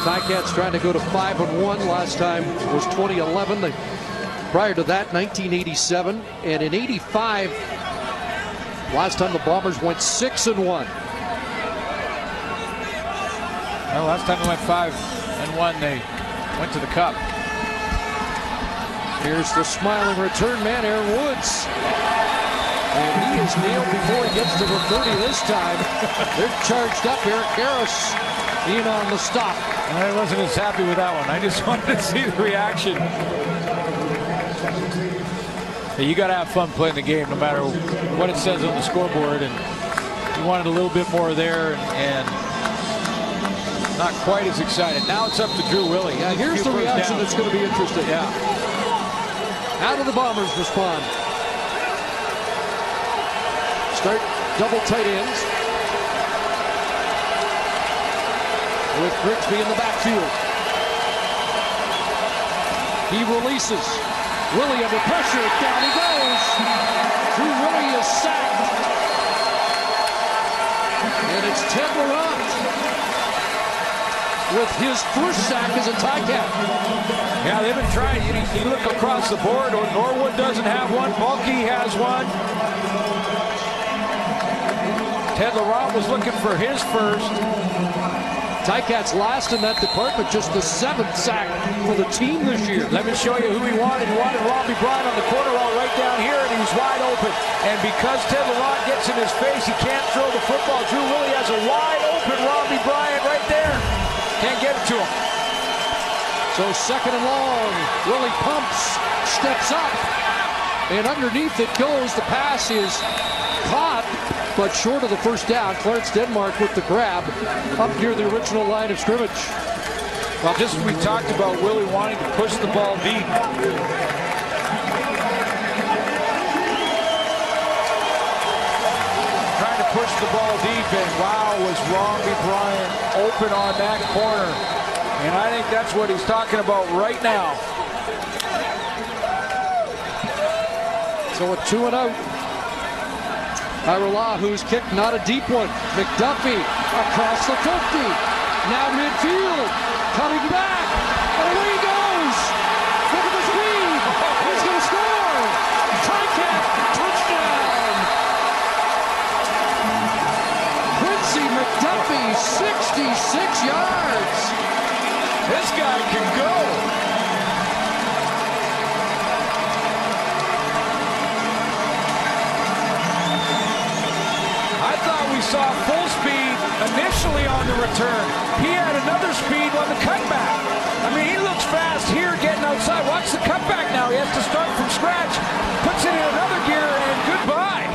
Ticats trying to go to 5-1. Last time was 2011. Prior to that, 1987, and in '85, last time the Bombers went 6-1. Well, last time they went 5-1, they went to the Cup. Here's the smiling return man, Aaron Woods. And he is nailed before he gets to the 30 this time. They're charged up. Eric Harris in on the stop. I wasn't as happy with that one. I just wanted to see the reaction. Hey, you got to have fun playing the game no matter what it says on the scoreboard. And you wanted a little bit more there and not quite as excited. Now it's up to Drew Willie. Yeah, here's the reaction that's going to be interesting. Yeah. How do the Bombers respond? Start double tight ends with Grigsby in the backfield. He releases. Willie under pressure. Down he goes. Drew Willie is sacked. And it's Ted Laurent with his first sack as a Ticat. Yeah, they've been trying. You look across the board. Norwood doesn't have one. Bulkey has one. Ted Laurent was looking for his first. Ticats last in that department, just the 7th sack for the team this year. Let me show you who he wanted. He wanted Robbie Bryant on the corner roll right down here, and he was wide open. And because Ted Laurent gets in his face, he can't throw the football. Drew Willie has a wide open Robbie Bryant right there. Can't get it to him. So second and long. Willie pumps, steps up, and underneath it goes. The pass is caught, but short of the first down. Clarence Denmark with the grab up near the original line of scrimmage. Well, just we talked about Willie wanting to push the ball deep. Trying to push the ball deep, and wow, was Robbie Bryant open on that corner. And I think that's what he's talking about right now. So a 2-0. Iralahu kick, not a deep one. McDuffie across the 50. Now midfield, coming back, and away he goes. Look at the speed. He's going to score. Ticat touchdown. Quincy McDuffie, 66 yards. This guy can go. We saw full speed initially on the return. He had another speed on the cutback. I mean, he looks fast here getting outside. Watch the cutback now. He has to start from scratch. Puts it in another gear, and goodbye.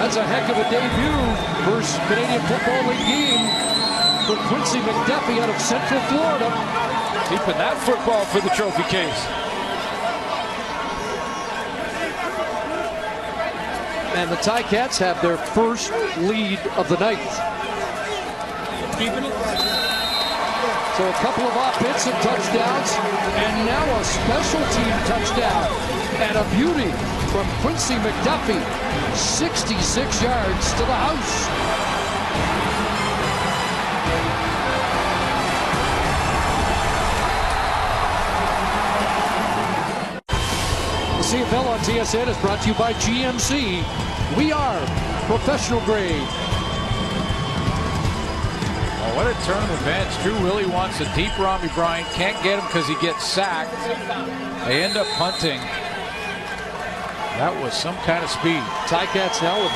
That's a heck of a debut. First Canadian Football League game for Quincy McDuffie out of Central Florida. Keeping that football for the trophy case. And the Ticats have their first lead of the night. So a couple of offensive touchdowns, and now a special team touchdown. And a beauty from Quincy McDuffie, 66 yards to the house. The CFL on TSN is brought to you by GMC. We are professional grade. Oh, what a turn of events. Drew Willie wants a deep Robbie Bryant. Can't get him because he gets sacked. They end up punting. That was some kind of speed. Ticats now with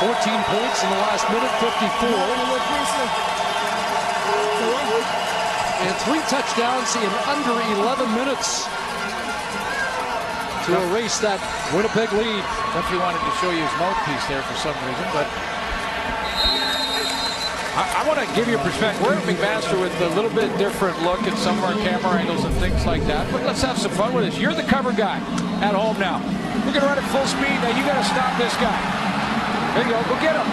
14 points in the last minute, 54. And 3 touchdowns in under 11 minutes to erase that Winnipeg lead. Definitely wanted to show you his mouthpiece there for some reason, but I want to give you a perspective. We're at McMaster with a little bit different look at some of our camera angles and things like that, but let's have some fun with this. You're the cover guy at home now. We're going to run at full speed. Now you got to stop this guy. There you go. Go get him.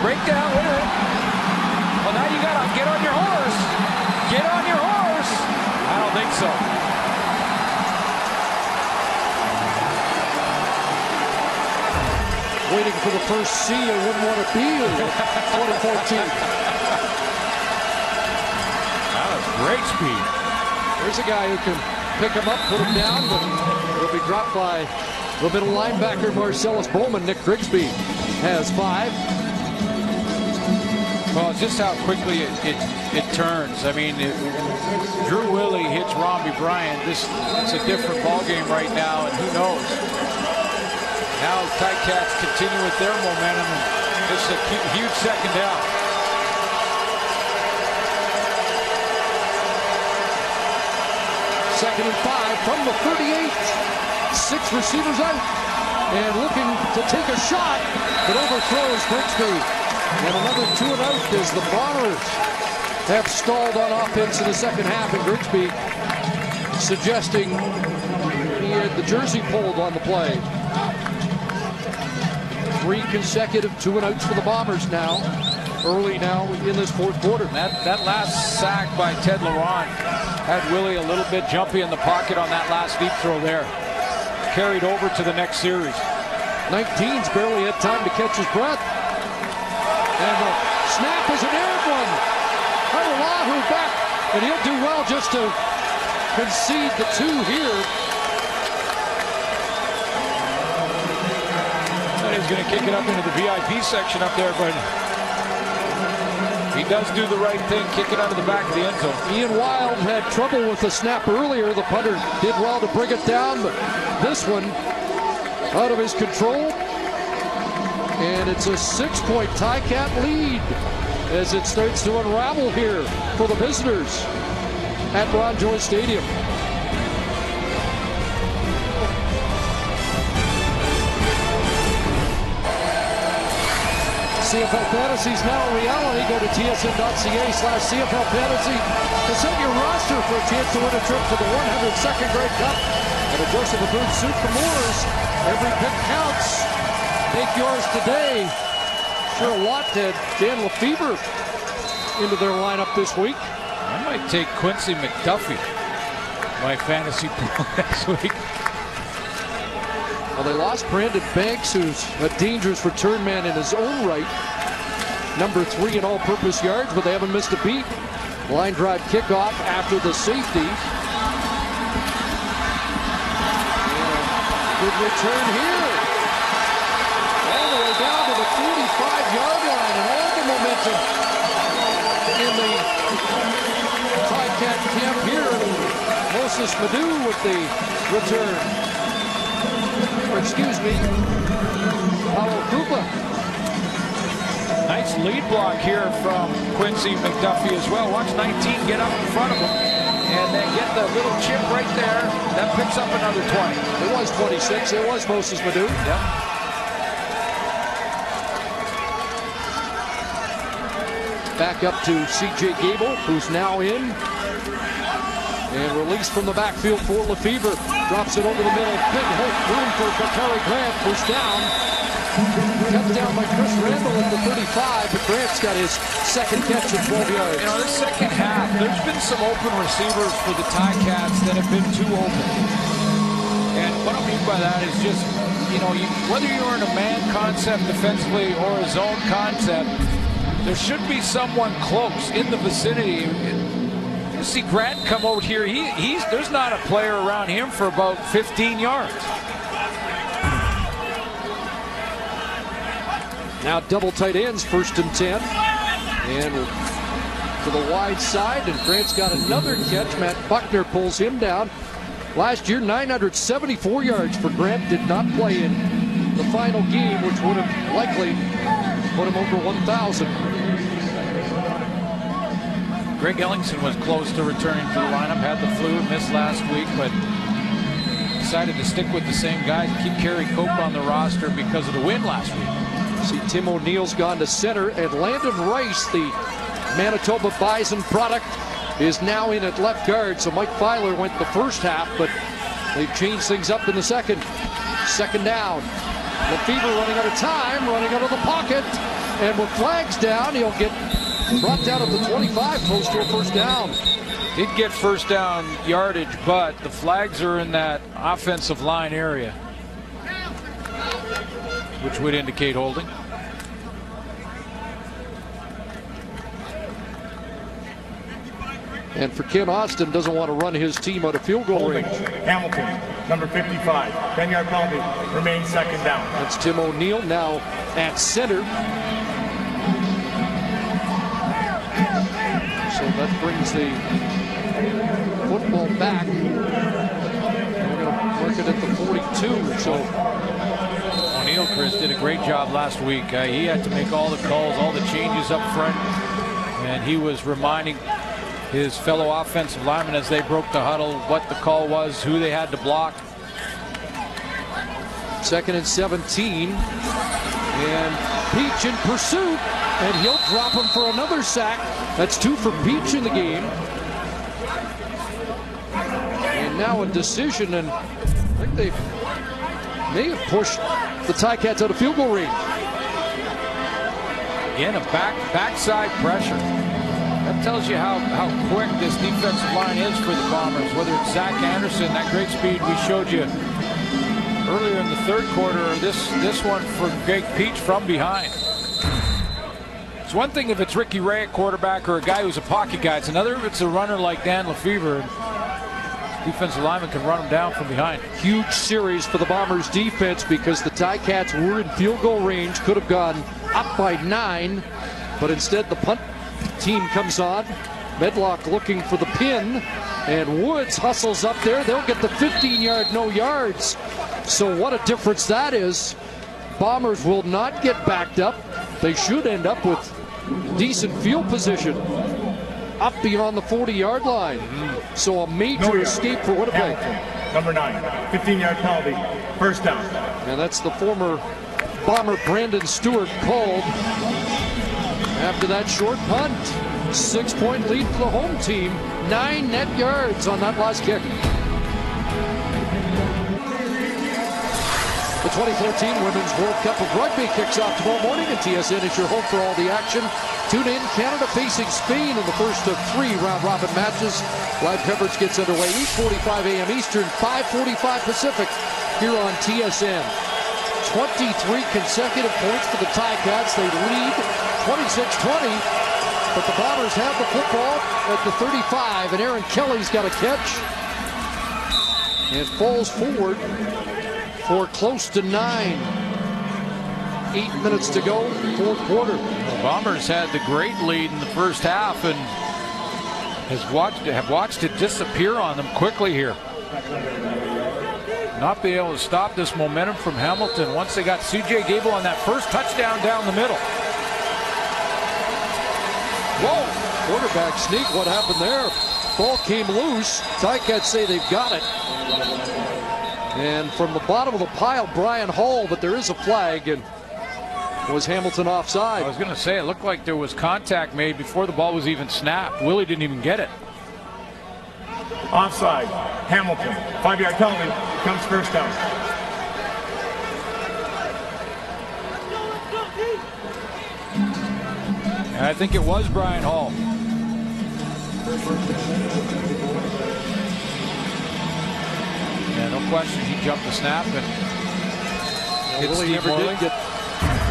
Break down. Wait a minute. Well, now you got to get on your horse. Get on your horse. I don't think so. Waiting for the first C I wouldn't want to be in 2014. That was great speed. There's a guy who can pick him up, put him down, but he'll be dropped by a little bit of linebacker Marcellus Bowman. Nick Grigsby has 5. Well, just how quickly it turns. I mean, Drew Willie hits Robbie Bryant. It's a different ballgame right now, and who knows? Now Ticats continue with their momentum, and this is a huge second down. Second and 5 from the 38. 6 receivers out, and looking to take a shot, but overthrows Grigsby. And another 2 and out as the Bombers have stalled on offense in the second half, and Grigsby suggesting he had the jersey pulled on the play. 3 consecutive 2 and outs for the Bombers now, early now in this fourth quarter. That last sack by Ted Laurent had Willie a little bit jumpy in the pocket on that last deep throw there. Carried over to the next series. 19's barely had time to catch his breath. And the snap is an aired one. Haralahu back, and he'll do well just to concede the 2 here. He's going to kick it up into the VIP section up there, but he does do the right thing, kick it out of the back of the end zone. Ian Wild had trouble with the snap earlier. The punter did well to bring it down, but this one out of his control. And it's a 6-point Ticat lead as it starts to unravel here for the visitors at Ron Joyce Stadium. CFL Fantasy is now a reality. Go to tsn.ca/CFL Fantasy to set your roster for a chance to win a trip to the 102nd Grey Cup and a Joseph Abood suit for Moors. Every pick counts. Take yours today. Sure a lot to Dan Lefebvre into their lineup this week. I might take Quincy McDuffie, my fantasy pool next week. Well, they lost Brandon Banks, who's a dangerous return man in his own right. Number 3 in all-purpose yards, but they haven't missed a beat. Line drive kickoff after the safety. Good return here. All the way down to the 45-yard line, and all the momentum in the Ticat camp here. Moses Madu with the return. Or excuse me, Powell Krupa. Nice lead block here from Quincy McDuffie as well. Watch 19 get up in front of him and then get the little chip right there. That picks up another 20. It was 26. It was Moses Madu. Yep. Back up to C.J. Gable, who's now in. And release from the backfield for Lefebvre. Drops it over the middle. Big room for Bakari Grant. First down. Cut down by Chris Randall at the 35, but Grant's got his second catch of 12 yards. You know, this second half, there's been some open receivers for the Ticats that have been too open. And what I mean by that is just, you know, whether you're in a man concept defensively or a zone concept, there should be someone close in the vicinity. You see Grant come out here, there's not a player around him for about 15 yards. Now double tight ends, 1st and 10. And to the wide side, and Grant's got another catch. Matt Buckner pulls him down. Last year, 974 yards for Grant. Did not play in the final game, which would have likely put him over 1,000. Greg Ellingson was close to returning to the lineup, had the flu, missed last week, but decided to stick with the same guys, keep Kerry Cope on the roster because of the win last week. See, Tim O'Neill's gone to center, and Landon Rice, the Manitoba Bison product, is now in at left guard. So Mike Filer went the first half, but they've changed things up in the second. Second down. Lefebvre running out of time, running out of the pocket, and with flags down, he'll get brought down at the 25, close to a first down. Did get first down yardage, but the flags are in that offensive line area, which would indicate holding. And for Ken Austin, doesn't want to run his team out of field goal range. Hamilton, number 55, 10-yard penalty, remains second down. That's Tim O'Neill now at center. So that brings the football back. We're going to mark it at the 42. So O'Neill, Chris, did a great job last week. He had to make all the calls, all the changes up front, and he was reminding his fellow offensive linemen as they broke the huddle what the call was, who they had to block. 2nd and 17. And Peach in pursuit, and he'll drop him for another sack. That's 2 for Peach in the game. And now a decision, and I think they may have pushed the Ticats out of field goal range. Again, a backside pressure. That tells you how quick this defensive line is for the Bombers. Whether it's Zach Anderson, that great speed we showed you earlier in the third quarter, or this one for Greg Peach from behind. It's one thing if it's Ricky Ray at quarterback or a guy who's a pocket guy. It's another if it's a runner like Dan Lefebvre. Defensive lineman can run him down from behind. Huge series for the Bombers defense because the Ticats were in field goal range, could have gone up by 9, but instead the punt team comes on. Medlock looking for the pin, and Woods hustles up there. They'll get the 15-yard no yards. So what a difference that is. Bombers will not get backed up. They should end up with decent field position up beyond the 40-yard line. So a major escape for Winnipeg. Hamilton, number 9, 15-yard penalty, first down. And that's the former Bomber Brandon Stewart called after that short punt. 6-point lead for the home team. 9 net yards on that last kick. The 2014 Women's World Cup of Rugby kicks off tomorrow morning, and TSN is your home for all the action. Tune in, Canada facing Spain in the first of 3 round-robin matches. Live coverage gets underway 8:45 a.m. Eastern, 5:45 Pacific, here on TSN. 23 consecutive points for the Ticats. They lead 26-20, but the Bombers have the football at the 35, and Aaron Kelly's got a catch and falls forward for close to 9. 8 minutes to go, fourth quarter. The Bombers had the great lead in the first half and have watched it disappear on them quickly here. Not being able to stop this momentum from Hamilton once they got C.J. Gable on that first touchdown down the middle. Whoa, quarterback sneak, what happened there? Ball came loose. Ticats say they've got it. And from the bottom of the pile, Brian Hall, but there is a flag, and was Hamilton offside? I was going to say, it looked like there was contact made before the ball was even snapped. Willie didn't even get it. Offside. Hamilton. 5-yard penalty. Comes first down. And I think it was Brian Hall. Yeah, no question. He jumped the snap and Willie never did get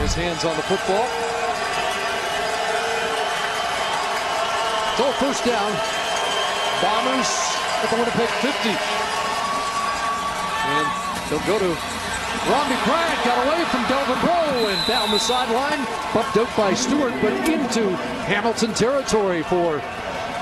his hands on the football. So first down. Bombers at the Winnipeg 50. And they'll go to Robbie Bryant. Got away from Delvin Rowe and down the sideline. Bumped out by Stewart, but into Hamilton territory for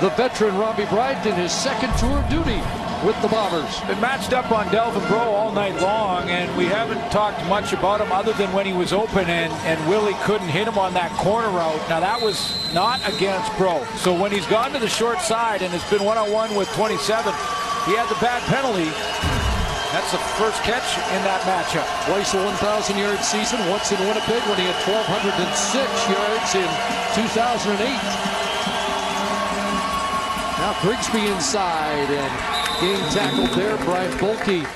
the veteran Robbie Bryant in his second tour of duty with the Bombers. Been matched up on Delvin Rowe all night long, and we haven't talked much about him other than when he was open and Willie couldn't hit him on that corner route. Now that was not against Bro. So when he's gone to the short side and it's been one-on-one with 27, he had the bad penalty. That's the first catch in that matchup. Twice a 1,000-yard season, once in Winnipeg when he had 1,206 yards in 2008. Now Grigsby inside and game tackled there. Brian Bulkey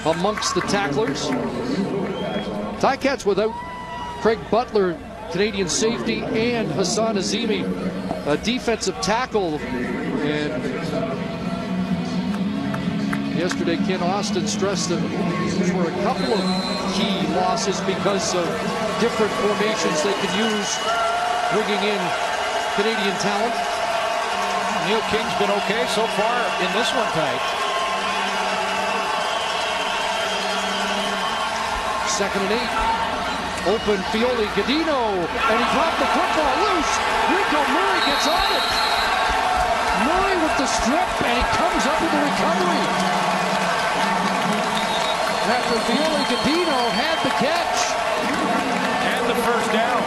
amongst the tacklers. Ticats without Craig Butler, Canadian safety, and Hassan Azimi, a defensive tackle. And yesterday, Ken Austin stressed that these were a couple of key losses because of different formations they could use, bringing in Canadian talent. Neil King's been okay so far in this one tonight. Second and 8. Open Fioli, Gadino, and he dropped the football loose. Rico Murray gets on it. Murray with the strip, and he comes up with the recovery. After Fioli, Gadino had the catch. And the first down.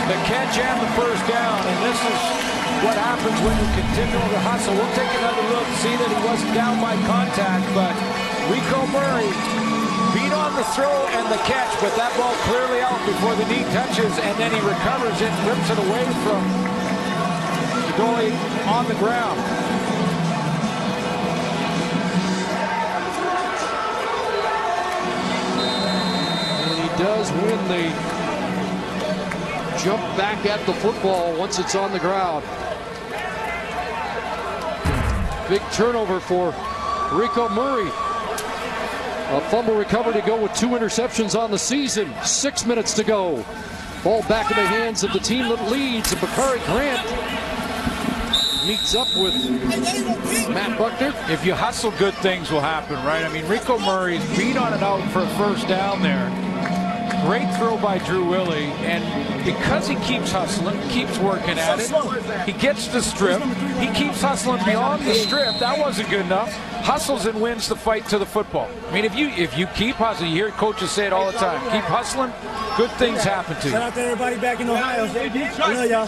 The catch and the first down, and this is what happens when you continue to hustle. We'll take another look, see that he wasn't down by contact, but Rico Murray beat on the throw and the catch, but that ball clearly out before the knee touches, and then he recovers it, rips it away from the goalie on the ground. And he does win the jump back at the football once it's on the ground. Big turnover for Rico Murray. A fumble recovery to go with 2 interceptions on the season. 6 minutes to go. Ball back in the hands of the team that leads. Bakari Grant meets up with Matt Buckner. If you hustle, good things will happen, right? I mean, Rico Murray's beat on it out for a first down there. Great throw by Drew Willie, and because he keeps hustling, keeps working at it, he gets the strip, he keeps hustling beyond the strip. That wasn't good enough. Hustles and wins the fight to the football. I mean, if you keep hustling, you hear coaches say it all the time, keep hustling, good things happen to you. Shout out to everybody back in Ohio. I love y'all.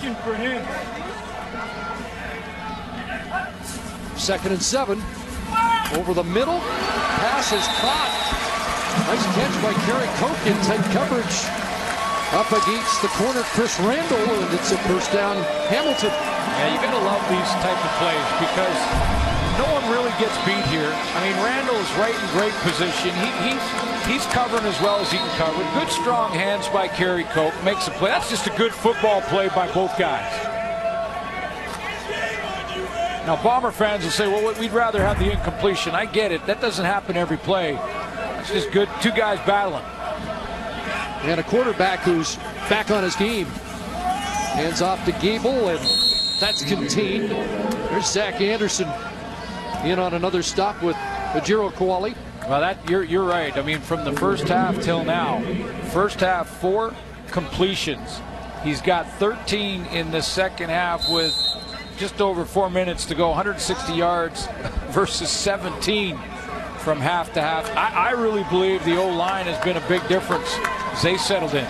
Second and 7. Over the middle. Pass is caught. Nice catch by Kerry Koch in tight coverage. Up against the corner, Chris Randall, and it's a first down, Hamilton. Yeah, you're going to love these type of plays because no one really gets beat here. I mean, Randall's right in great position. He's covering as well as he can cover. Good strong hands by Kerry Koch. Makes a play. That's just a good football play by both guys. Now, Bomber fans will say, well, we'd rather have the incompletion. I get it. That doesn't happen every play. It's just good. 2 guys battling. And a quarterback who's back on his game. Hands off to Gable, and that's contained. There's Zach Anderson in on another stop with Ajiro Kowali. Well, you're right. I mean, from the first half till now, first half 4 completions. He's got 13 in the second half with just over 4 minutes to go, 160 yards versus 17 from half to half. I really believe the O-line has been a big difference as they settled in.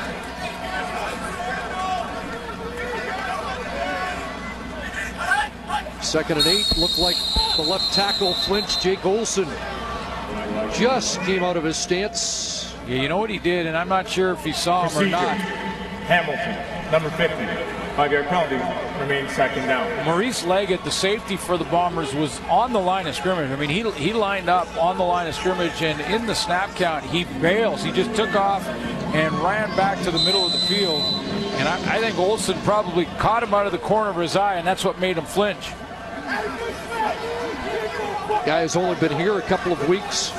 Second and 8. Looked like the left tackle flinched. Jake Olsen just came out of his stance. Yeah, you know what he did, and I'm not sure if he saw him or not. Hamilton, number 50. 5-yard penalty, remains second down. Maurice Leggett, the safety for the Bombers, was on the line of scrimmage. I mean, he lined up on the line of scrimmage, and in the snap count, he bails. He just took off and ran back to the middle of the field. And I think Olsen probably caught him out of the corner of his eye, and that's what made him flinch. Guy has only been here a couple of weeks.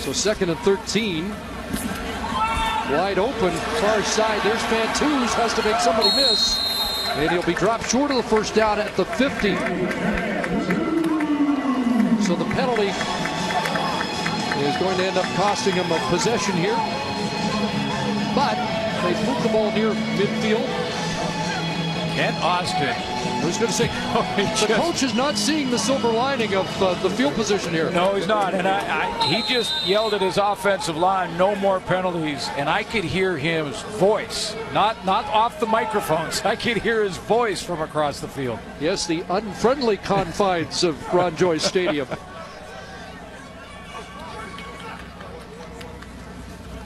So 2nd and 13. Wide open, far side. There's Fantus, has to make somebody miss. And he'll be dropped short of the first down at the 50. So the penalty is going to end up costing him a possession here. But they put the ball near midfield. Kent Austin. I was going to say, the coach is not seeing the silver lining of the field position here. No, he's not. And he just yelled at his offensive line, no more penalties. And I could hear his voice, not off the microphones. I could hear his voice from across the field. Yes, the unfriendly confines of Ron Joyce Stadium.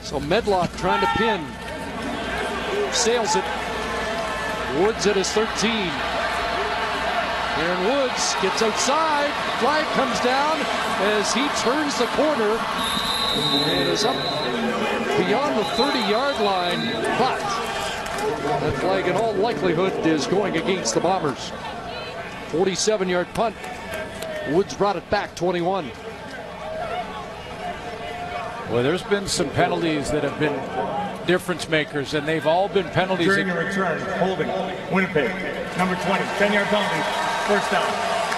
So Medlock trying to pin. Sails it. Woods at his 13. Aaron Woods gets outside. Flag comes down as he turns the corner and is up beyond the 30-yard line. But that flag in all likelihood is going against the Bombers. 47-yard punt. Woods brought it back 21. Well, there's been some penalties that have been difference makers, and they've all been penalties. During the return, holding, Winnipeg, number 20, 10-yard penalty, first down.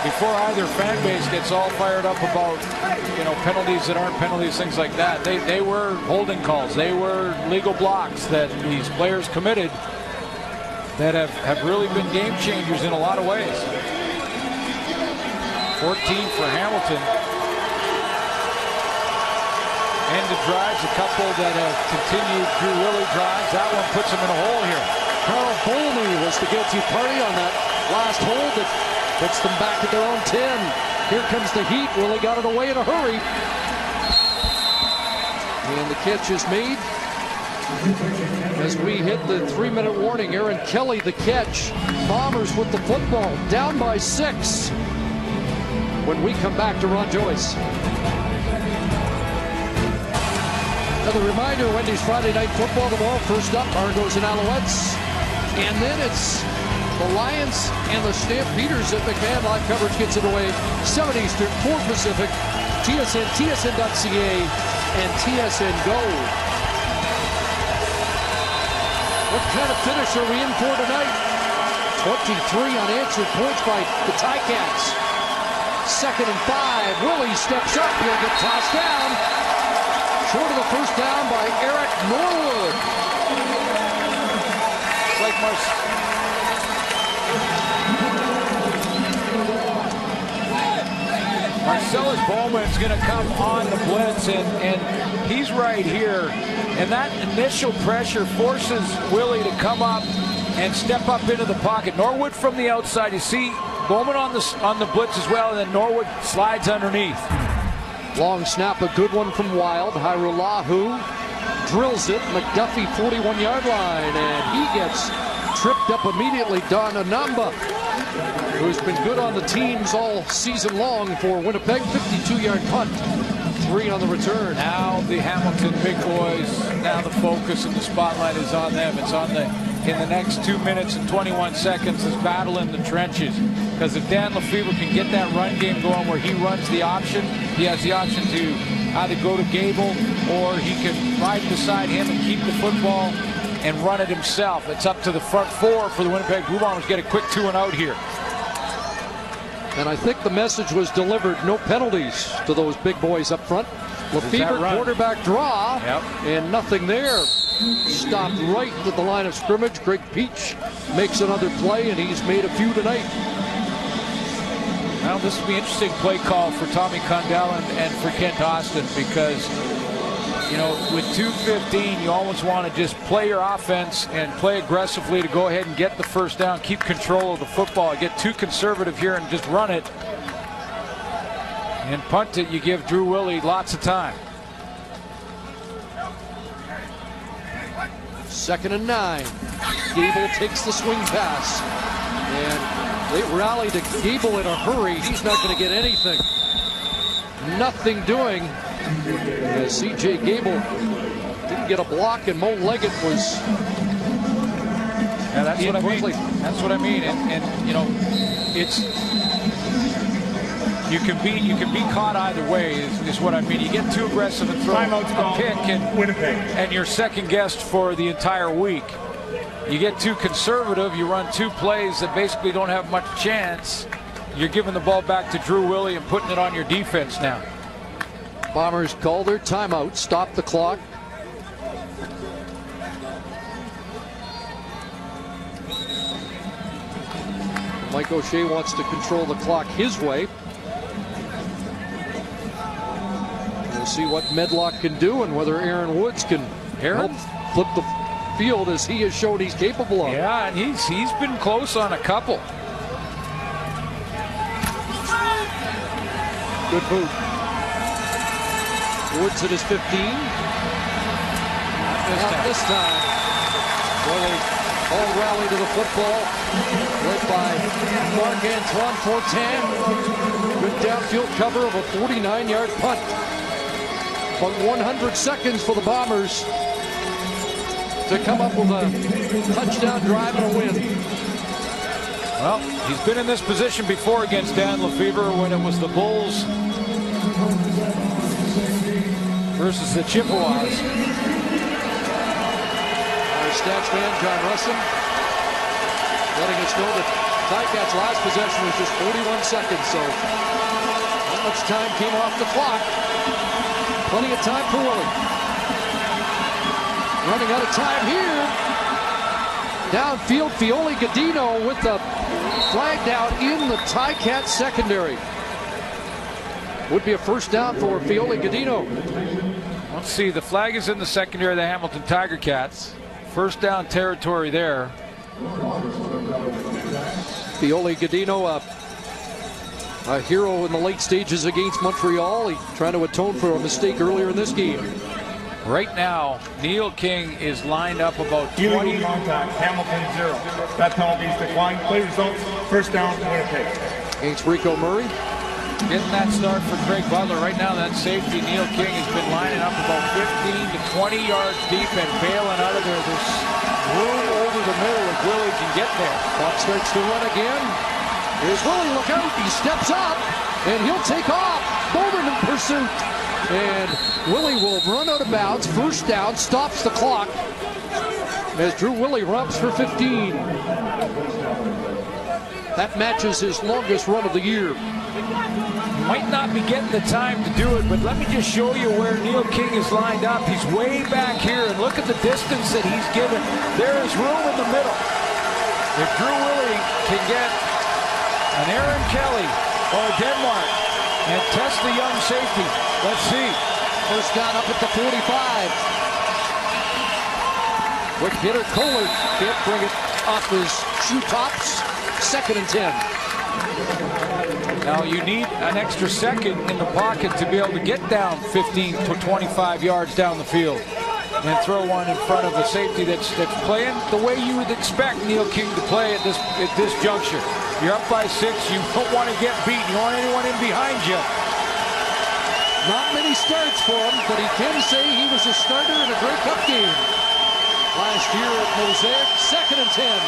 Before either fan base gets all fired up about, penalties that aren't penalties, things like that, they were holding calls. They were legal blocks that these players committed that have really been game changers in a lot of ways. 14 for Hamilton. Ended drives, a couple that have continued Drew Willie drives. That one puts him in a hole here. Carl Bolney was the guilty party on that last hold that puts them back at their own 10. Here comes the heat. Willie got it away in a hurry. And the catch is made. As we hit the 3-minute warning, Aaron Kelly the catch. Bombers with the football, down by 6. When we come back to Ron Joyce. Another reminder, Wendy's Friday Night Football tomorrow. First up, Argos and Alouettes. And then it's the Lions and the Stampeders at McMahon. Live coverage gets it away 7 Eastern, 4 Pacific, TSN, TSN.ca, and TSN Go. What kind of finish are we in for tonight? 23 unanswered points by the Ticats. 2nd and 5. Willie steps up. He'll get tossed down. Short of the first down by Eric Norwood. Like Marcellus Bowman's going to come on the blitz, and he's right here. And that initial pressure forces Willie to come up and step up into the pocket. Norwood from the outside. You see Bowman on the blitz as well, and then Norwood slides underneath. Long snap, a good one from Wild. Hairulahu drills it. McDuffie 41-yard line, and he gets tripped up immediately. Don Anamba, who's been good on the teams all season long for Winnipeg. 52-yard punt. 3 on the return. Now the Hamilton big boys, now the focus and the spotlight is on them. It's on in the next 2 minutes and 21 seconds is battle in the trenches. Because if Dan Lefebvre can get that run game going where he runs the option, he has the option to either go to Gable or he can ride beside him and keep the football and run it himself. It's up to the front 4 for the Winnipeg Blue Bombers. Get a quick 2 and out here. And I think the message was delivered. No penalties to those big boys up front. Lefebvre quarterback draw, and nothing there. Stopped right at the line of scrimmage. Greg Peach makes another play, and he's made a few tonight. Well, this will be an interesting play call for Tommy Condell and for Kent Austin, because, with 2:15, you almost want to just play your offense and play aggressively to go ahead and get the first down, keep control of the football. Get too conservative here and just run it. And punt it, you give Drew Willie lots of time. 2nd and 9. Gable takes the swing pass. And they rally to Gable in a hurry. He's not going to get anything. Nothing doing. As C.J. Gable didn't get a block, and Mo Leggett was. Yeah, that's what I mean. That's what I mean. And you know, it's you can be caught either way. Is what I mean. You get too aggressive and throw a pick, and you're second guessed for the entire week. You get too conservative. You run 2 plays that basically don't have much chance. You're giving the ball back to Drew Willie and putting it on your defense now. Bombers call their timeout, stop the clock. Mike O'Shea wants to control the clock his way. We'll see what Medlock can do and whether Aaron Woods can help flip the field as he has shown he's capable of. Yeah, and he's been close on a couple. Good boot. Woods at his 15. Not this time. Willie all rally to the football. Led by Marc-Antoine Fortin. Good downfield cover of a 49-yard punt. But 100 seconds for the Bombers to come up with a touchdown drive and a win. Well, he's been in this position before against Dan Lefevre when it was the Bulls versus the Chippewas. Our stats man, John Russin, letting us know that Ticats' last possession was just 41 seconds, so not much time came off the clock. Plenty of time for Willie. Running out of time here. Downfield, Fioli Godino with the flag down in the Ticat secondary. Would be a first down for Fioli Godino. Let's see, the flag is in the secondary of the Hamilton Tiger Cats. First down territory there. Fioli Godino, a hero in the late stages against Montreal. He's trying to atone for a mistake earlier in this game. Right now, Neil King is lined up about 20. Illegal contact, Hamilton 0. That penalty is declined. Play results, first down, Winnipeg. Against Rico Murray. Getting that start for Craig Butler. Right now, that safety, Neil King, has been lining up about 15 to 20 yards deep and bailing out of there. There's room over the middle if Willie can get there. Clock starts to run again. Here's Willie, look out. He steps up, and he'll take off. Bowman in pursuit. And Willie will run out of bounds. First down, stops the clock as Drew Willie romps for 15. That matches his longest run of the year. Might not be getting the time to do it, but let me just show you where Neil King is lined up. He's way back here, and look at the distance that he's given. There is room in the middle. If Drew Willie can get an Aaron Kelly or a Denmark and test the young safety, let's see. First down up at the 45. Quick hitter Kohler can't bring it off his shoe tops. 2nd and 10. Now you need an extra second in the pocket to be able to get down 15 to 25 yards down the field and throw one in front of a safety that's playing the way you would expect Neil King to play at this juncture. You're up by 6. You don't want to get beat. You want anyone in behind you. Not many starts for him, but he can say he was a starter in a Grey Cup game last year at Mosaic. 2nd and 10.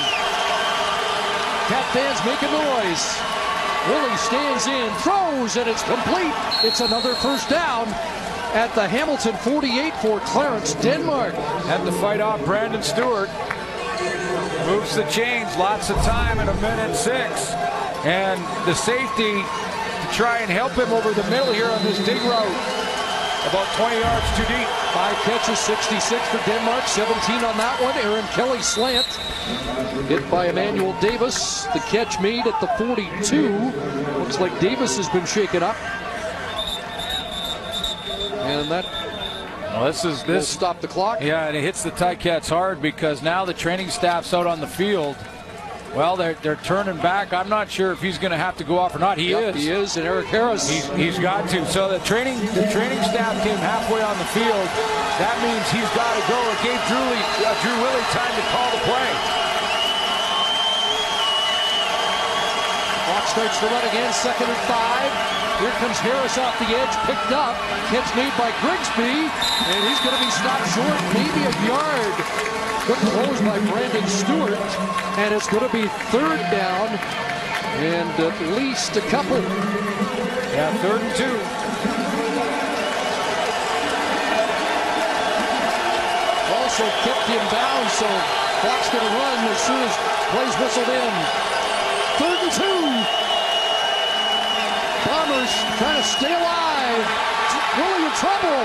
Cat fans making noise. Willie stands in, throws, and it's complete. It's another first down at the Hamilton 48 for Clarence Denmark. Had to fight off Brandon Stewart. Moves the chains, lots of time in 1:06. And the safety to try and help him over the middle here on this dig route. About 20 yards too deep. 5 catches, 66 for Denmark, 17 on that one. Aaron Kelly slant. Hit by Emmanuel Davis. The catch made at the 42. Looks like Davis has been shaken up. And that will stop the clock. Yeah, and it hits the Ticats hard because now the training staff's out on the field. Well, they're turning back. I'm not sure if he's going to have to go off or not. He is, and Eric Harris. He's got to. So the training staff came halfway on the field. That means he's got to go. It gave Drew Willie time to call the play. Clock starts to run again. 2nd and 5. Here comes Harris off the edge, picked up. Catch made by Grigsby, and he's going to be stopped short, maybe a yard. Good close by Brandon Stewart, and it's going to be 3rd down and at least a couple. Yeah, 3rd and 2. Also kept him down, so clock's going to run as soon as plays whistled in. 3rd and 2. Bombers trying to stay alive. Willie in trouble.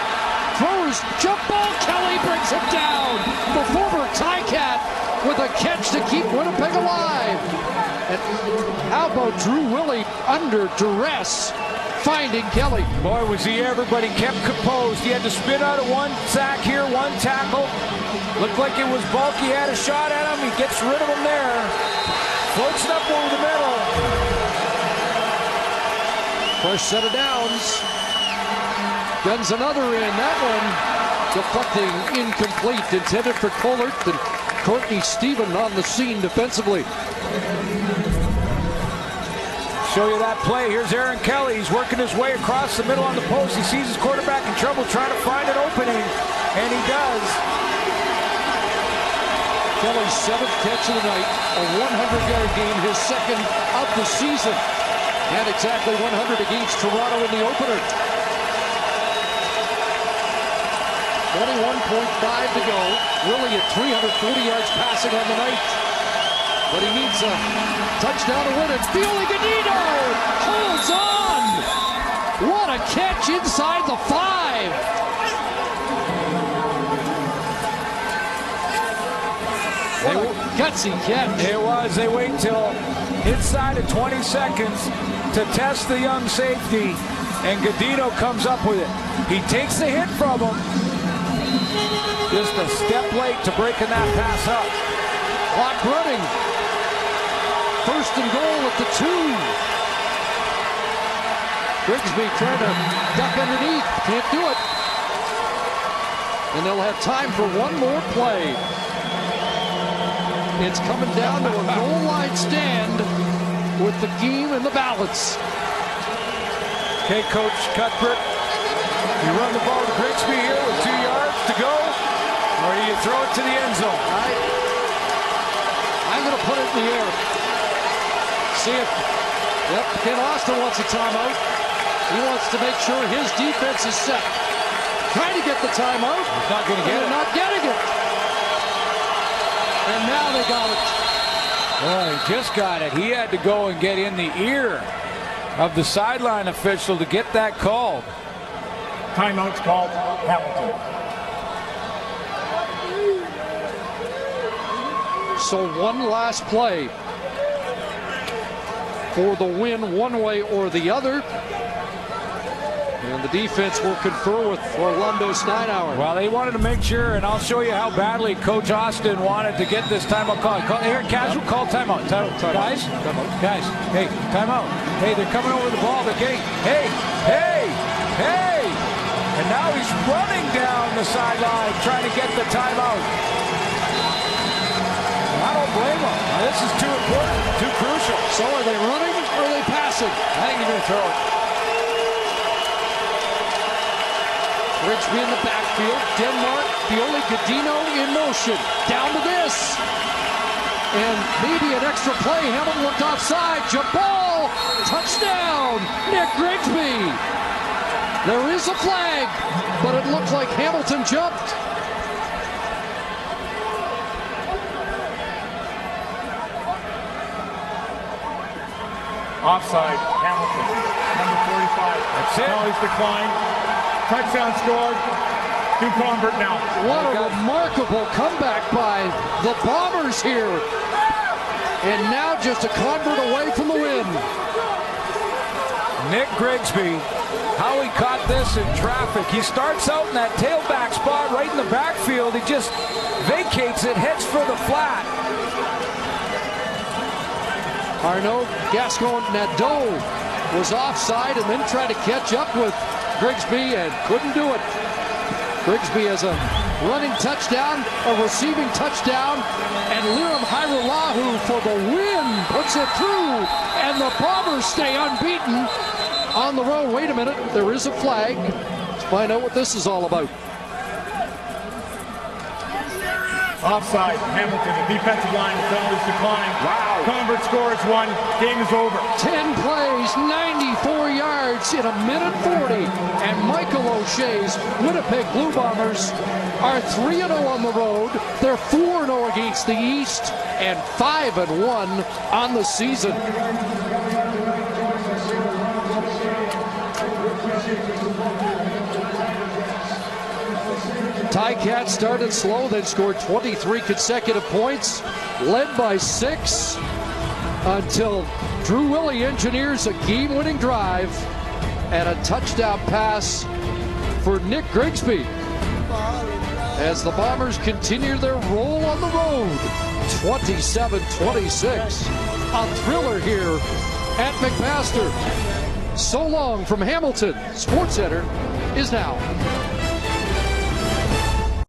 Throws, jump ball, Kelly brings him down. The former Ticat with a catch to keep Winnipeg alive. And how about Drew Willie under duress finding Kelly? Boy, was he ever, but he kept composed. He had to spin out of 1 sack here, 1 tackle. Looked like it was Bulk. He had a shot at him. He gets rid of him there. Floats it up over the middle. First set of downs. Guns another in. That one deflecting incomplete. Intended for Collert, and Courtney Stephen on the scene defensively. Show you that play. Here's Aaron Kelly. He's working his way across the middle on the post. He sees his quarterback in trouble trying to find an opening, and he does. Kelly's 7th catch of the night, a 100-yard game, his 2nd of the season. And exactly 100 against Toronto in the opener. 21.5 to go. Willie at 340 yards passing on the night. But he needs a touchdown to win it. Fioli Gadino holds on. What a catch inside the 5. What a gutsy catch. It was. They wait till inside of 20 seconds to test the young safety, and Gadino comes up with it. He takes the hit from him. Just a step late to breaking that pass up. Clock running. 1st and goal at the 2. Grigsby trying to duck underneath. Can't do it. And they'll have time for one more play. It's coming down to a goal line stand with the game in the balance. Okay, Coach Cuthbert, you run the ball to Grigsby here with 2 yards to go, or do you throw it to the end zone? I'm going to put it in the air. See if, Ken Austin wants a timeout. He wants to make sure his defense is set. Trying to get the timeout. He's not going to get it. Not getting it. And now they got it. Well, he just got it. He had to go and get in the ear of the sideline official to get that called. Timeout's called. Hamilton. So one last play for the win one way or the other. And the defense will confer with Orlando Steinauer. Well, they wanted to make sure, and I'll show you how badly Coach Austin wanted to get this timeout call. Here, casual call timeout. Guys, hey, timeout. Hey, they're coming over the ball. They're getting, hey. And now he's running down the sideline trying to get the timeout. I don't blame him. Now, this is too important, too crucial. So are they running or are they passing? I think he's going to throw it. Grigsby in the backfield. Denmark, Fioli Gadino in motion. Down to this. And maybe an extra play. Hamilton looked offside. Jump ball. Touchdown. Nick Grigsby. There is a flag, but it looked like Hamilton jumped. Offside, Hamilton, number 45. That's it. Penalties declined. Touchdown scored. Do convert now. What a remarkable comeback by the Bombers here. And now just a convert away from the win. Nick Grigsby, how he caught this in traffic. He starts out in that tailback spot right in the backfield. He just vacates it, heads for the flat. Arnaud Gascon-Nadeau was offside and then tried to catch up with Grigsby and couldn't do it. Grigsby has a running touchdown, a receiving touchdown, and Liram Hairulahu for the win puts it through, and the Bombers stay unbeaten on the road. Wait a minute, there is a flag. Let's find out what this is all about. Offside, Hamilton, the defensive line, the penalties decline. Wow. Convert scores 1, game is over. 10 plays, 94 yards in 1:40, and Michael O'Shea's Winnipeg Blue Bombers are 3-0 on the road. They're 4-0 against the East and 5-1 on the season. Ticats started slow, then scored 23 consecutive points, led by 6 until Drew Willie engineers a game-winning drive and a touchdown pass for Nick Grigsby as the Bombers continue their roll on the road. 27-26. A thriller here at McMaster. So long from Hamilton. SportsCenter is now.